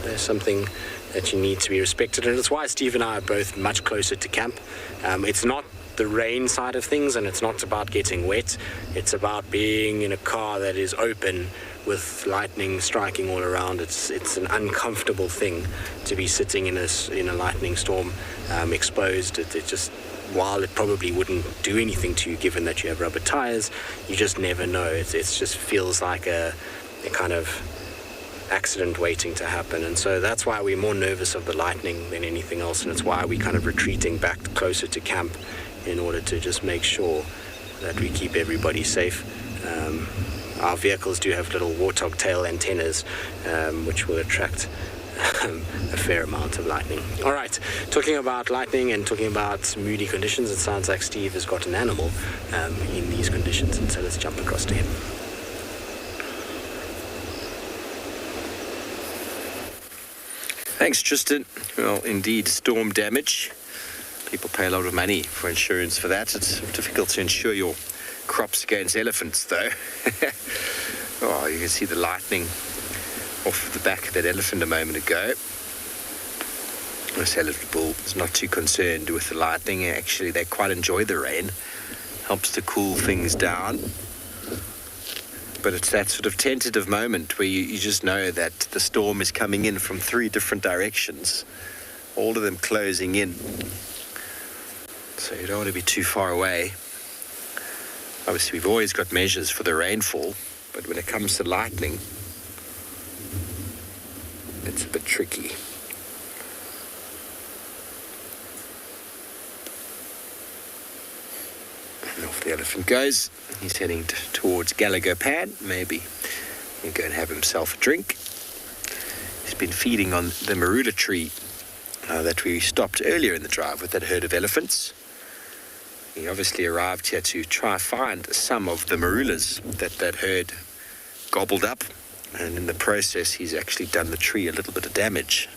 There's something that you need to be respected, and it's why Steve and I are both much closer to camp. It's not the rain side of things, and it's not about getting wet. It's about being in a car that is open with lightning striking all around. It's an uncomfortable thing to be sitting in a lightning storm, exposed. It just, while it probably wouldn't do anything to you given that you have rubber tires, you just never know. It just feels like a kind of accident waiting to happen. And so that's why we're more nervous of the lightning than anything else, and it's why we're kind of retreating back closer to camp in order to just make sure that we keep everybody safe. Our vehicles do have little warthog tail antennas, which will attract a fair amount of lightning. All right, talking about lightning and talking about moody conditions, it sounds like Steve has got an animal in these conditions, and so let's jump across to him. Thanks, Tristan. Well, indeed, storm damage. People pay a lot of money for insurance for that. It's difficult to insure your crops against elephants, though. Oh, you can see the lightning off the back of that elephant a moment ago. This elephant bull is not too concerned with the lightning. Actually, they quite enjoy the rain. Helps to cool things down. But it's that sort of tentative moment where you just know that the storm is coming in from 3 different directions, all of them closing in. So you don't want to be too far away. Obviously, we've always got measures for the rainfall, but when it comes to lightning, it's a bit tricky. And off the elephant goes. He's heading towards Gallagher Pan. Maybe he'll go and have himself a drink. He's been feeding on the marula tree that we stopped earlier in the drive with that herd of elephants. He obviously arrived here to try find some of the marulas that herd gobbled up, and in the process he's actually done the tree a little bit of damage,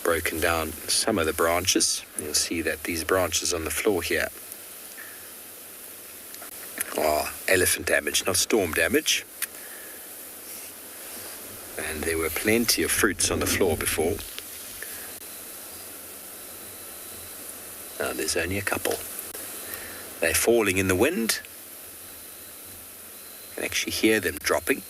broken down some of the branches. You'll see that these branches on the floor here are elephant damage, not storm damage. And there were plenty of fruits on the floor before. Now there's only a couple. They're falling in the wind. You can actually hear them dropping.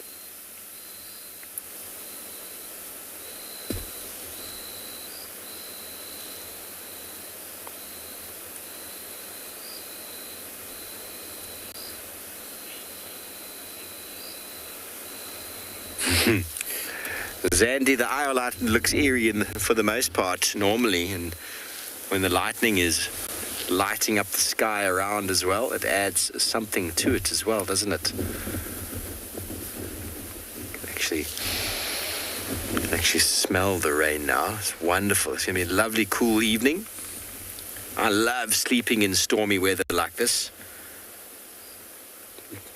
Zandy, the iolite looks eerie for the most part normally, and when the lightning is lighting up the sky around as well, it adds something to it as well, doesn't it? You can actually smell the rain now. It's wonderful. It's going to be a lovely, cool evening. I love sleeping in stormy weather like this.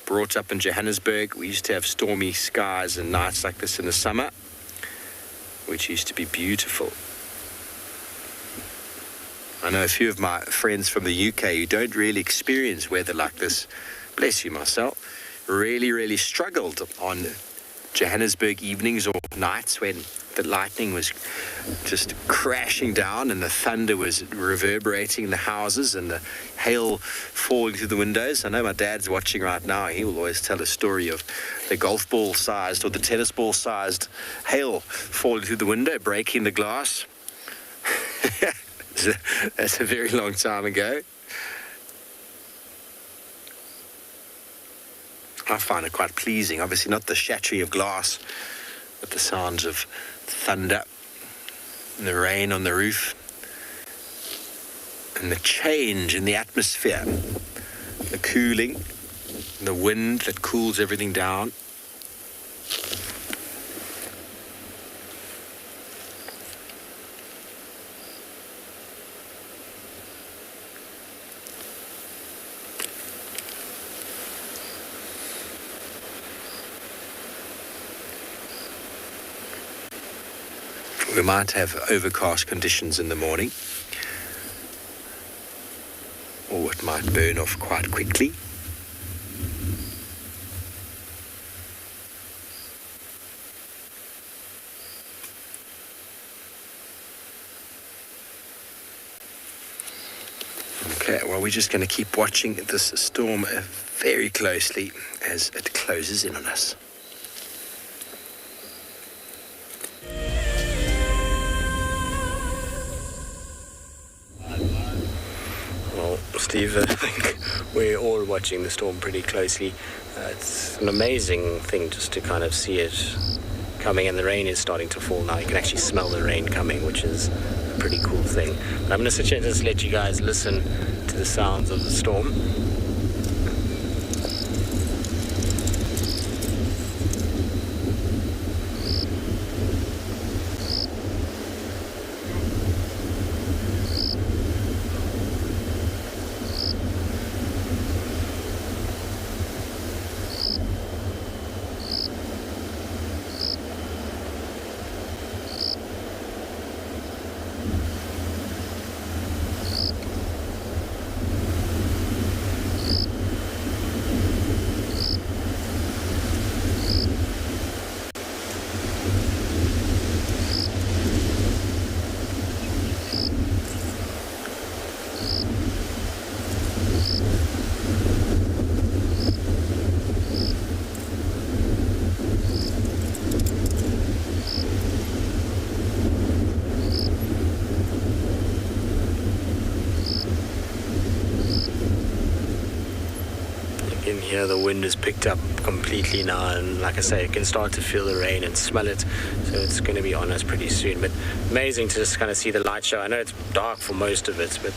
Brought up in Johannesburg, we used to have stormy skies and nights like this in the summer, which used to be beautiful. I know a few of my friends from the UK who don't really experience weather like this. Bless you, Marcel. Really struggled on Johannesburg evenings or nights when the lightning was just crashing down and the thunder was reverberating in the houses and the hail falling through the windows. I know my dad's watching right now. He will always tell a story of the golf ball sized or the tennis ball sized hail falling through the window, breaking the glass. That's a very long time ago. I find it quite pleasing. Obviously not the shattering of glass, but the sounds of thunder and the rain on the roof and the change in the atmosphere, the cooling, and the wind that cools everything down. We might have overcast conditions in the morning, or it might burn off quite quickly. Okay, well, we're just going to keep watching this storm very closely as it closes in on us. Well, Steve, I think we're all watching the storm pretty closely. It's an amazing thing just to kind of see it coming, and the rain is starting to fall now. You can actually smell the rain coming, which is a pretty cool thing. But I'm going to sit here and just let you guys listen to the sounds of the storm. In here, the wind has picked up completely now, and like I say, you can start to feel the rain and smell it, so it's going to be on us pretty soon. But amazing to just kind of see the light show. I know it's dark for most of it, but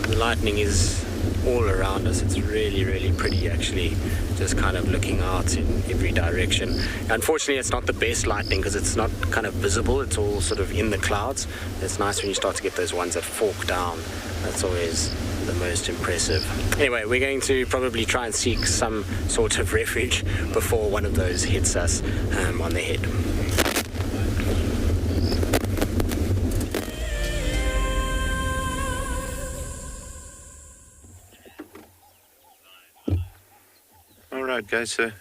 the lightning is all around us. It's really, really pretty, actually, just kind of looking out in every direction. Unfortunately, it's not the best lightning because it's not kind of visible. It's all sort of in the clouds. It's nice when you start to get those ones that fork down. That's always the most impressive. Anyway, we're going to probably try and seek some sort of refuge before one of those hits us on the head. All right, guys, so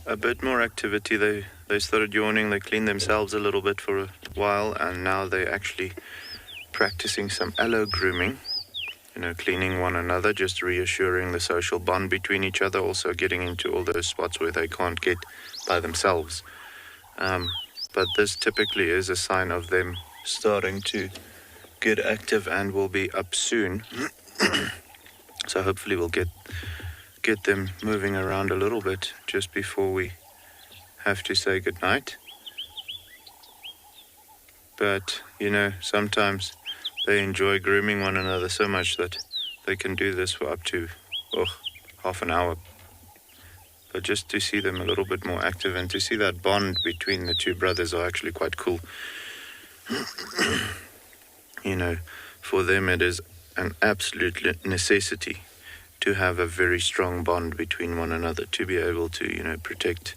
a bit more activity. They started yawning, they cleaned themselves a little bit for a while, and now they're actually practicing some allo grooming, cleaning one another, just reassuring the social bond between each other, also getting into all those spots where they can't get by themselves. But this typically is a sign of them starting to get active and will be up soon. So hopefully we'll get them moving around a little bit just before we have to say goodnight. But, sometimes they enjoy grooming one another so much that they can do this for up to half an hour. But just to see them a little bit more active and to see that bond between the two brothers are actually quite cool. For them it is an absolute necessity to have a very strong bond between one another, to be able to, protect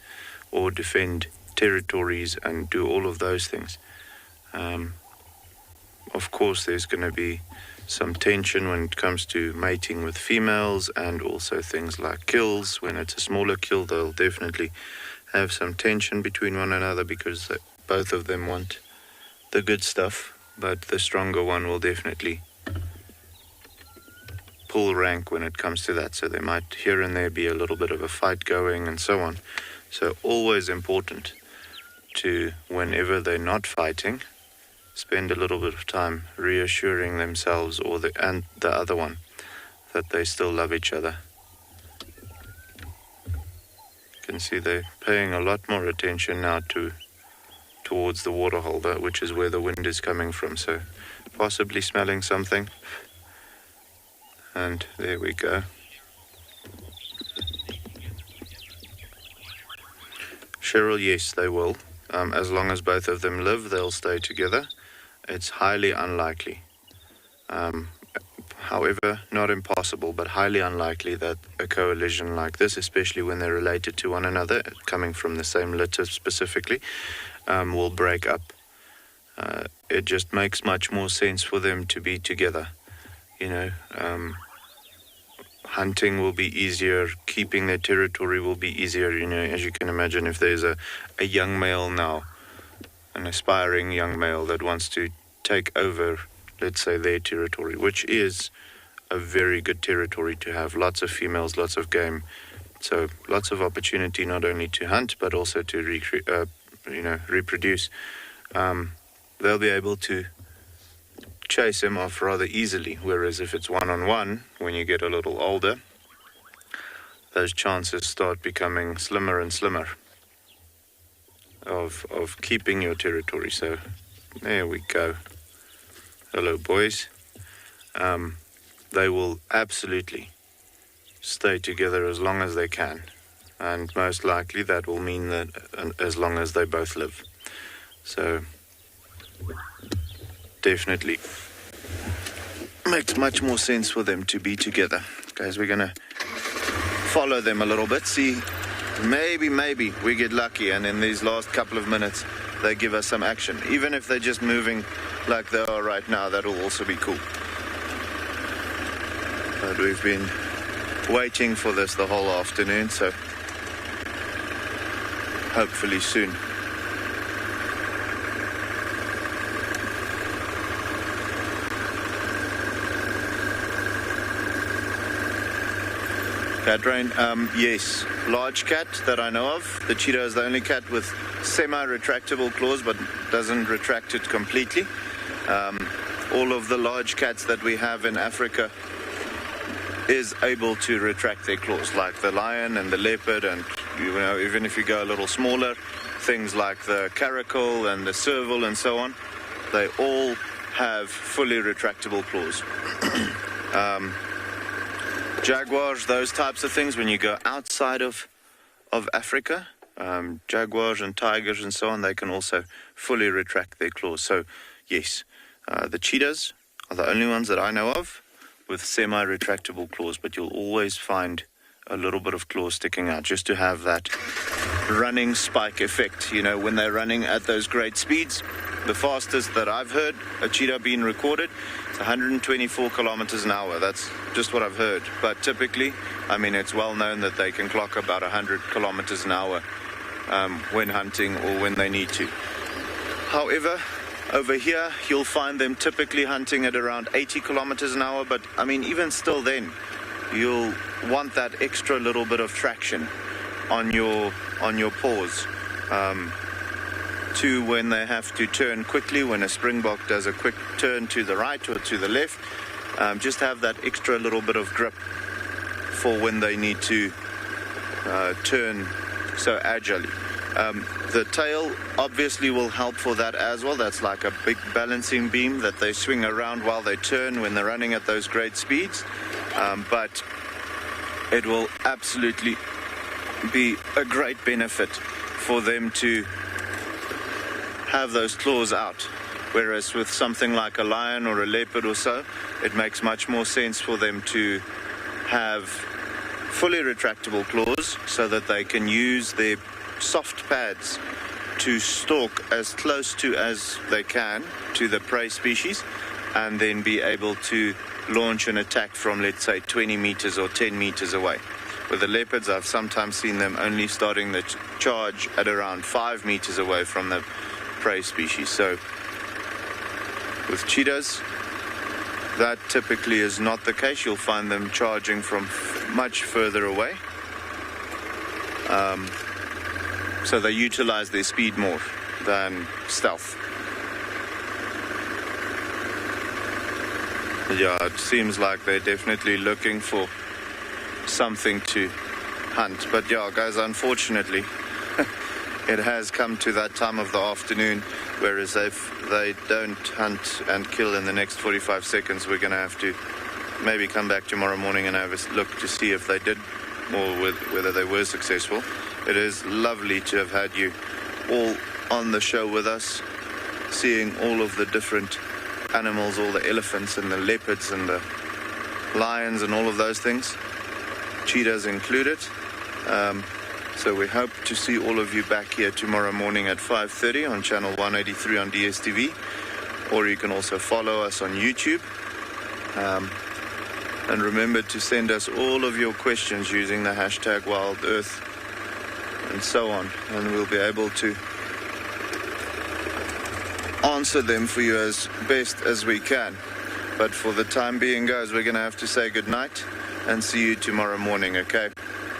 or defend territories and do all of those things. Of course, there's going to be some tension when it comes to mating with females and also things like kills. When it's a smaller kill, they'll definitely have some tension between one another because both of them want the good stuff, but the stronger one will definitely pull rank when it comes to that. So there might here and there be a little bit of a fight going and so on. So always important to, whenever they're not fighting, spend a little bit of time reassuring themselves and the other one that they still love each other. You can see they're paying a lot more attention now towards the water holder, which is where the wind is coming from. So possibly smelling something. And there we go. Cheryl, yes, they will. As long as both of them live, they'll stay together. It's highly unlikely. However, not impossible, but highly unlikely that a coalition like this, especially when they're related to one another, coming from the same litter specifically, will break up. It just makes much more sense for them to be together. Hunting will be easier, keeping their territory will be easier. As you can imagine, if there's a young male now, an aspiring young male that wants to take over let's say, their territory, which is a very good territory to have. Lots of females, lots of game. So lots of opportunity not only to hunt, but also to reproduce. They'll be able to chase them off rather easily, whereas if it's one-on-one, when you get a little older, those chances start becoming slimmer and slimmer of keeping your territory. So there we go. Hello, boys. They will absolutely stay together as long as they can, and most likely that will mean that as long as they both live. So definitely makes much more sense for them to be together. Guys, we're gonna follow them a little bit, see, maybe we get lucky and in these last couple of minutes they give us some action. Even if they're just moving like they are right now, that will also be cool. But we've been waiting for this the whole afternoon, so hopefully soon. Cat rain, yes, large cat that I know of. The cheetah is the only cat with semi-retractable claws, but doesn't retract it completely. All of the large cats that we have in Africa is able to retract their claws, like the lion and the leopard, and even if you go a little smaller, things like the caracal and the serval and so on, they all have fully retractable claws. Jaguars, those types of things, when you go outside of Africa, jaguars and tigers and so on, they can also fully retract their claws. So yes, the cheetahs are the only ones that I know of with semi-retractable claws, but you'll always find a little bit of claw sticking out just to have that running spike effect. When they're running at those great speeds, the fastest that I've heard a cheetah being recorded is 124 kilometers an hour. That's just what I've heard. But typically, it's well known that they can clock about 100 kilometers an hour when hunting or when they need to. However, over here, you'll find them typically hunting at around 80 kilometers an hour, but even still then, you'll want that extra little bit of traction on your paws to when they have to turn quickly, when a springbok does a quick turn to the right or to the left. Just have that extra little bit of grip for when they need to turn so agilely. The tail obviously will help for that as well. That's like a big balancing beam that they swing around while they turn when they're running at those great speeds. But it will absolutely be a great benefit for them to have those claws out. Whereas with something like a lion or a leopard or so, it makes much more sense for them to have fully retractable claws so that they can use their soft pads to stalk as close to as they can to the prey species, and then be able to launch an attack from, let's say, 20 meters or 10 meters away. With the leopards, I've sometimes seen them only starting the charge at around 5 meters away from the prey species. So with cheetahs, that typically is not the case. You'll find them charging from much further away. So they utilize their speed more than stealth. Yeah, it seems like they're definitely looking for something to hunt. But yeah, guys, unfortunately, it has come to that time of the afternoon, whereas if they don't hunt and kill in the next 45 seconds, we're going to have to maybe come back tomorrow morning and have a look to see if they did, or whether they were successful. It is lovely to have had you all on the show with us, seeing all of the different animals, all the elephants and the leopards and the lions and all of those things, cheetahs included. So we hope to see all of you back here tomorrow morning at 5:30 on channel 183 on DSTV, or you can also follow us on YouTube. And remember to send us all of your questions using the hashtag Wild Earth and so on, and we'll be able to answer them for you as best as we can. But for the time being, guys, we're going to have to say good night and see you tomorrow morning, okay?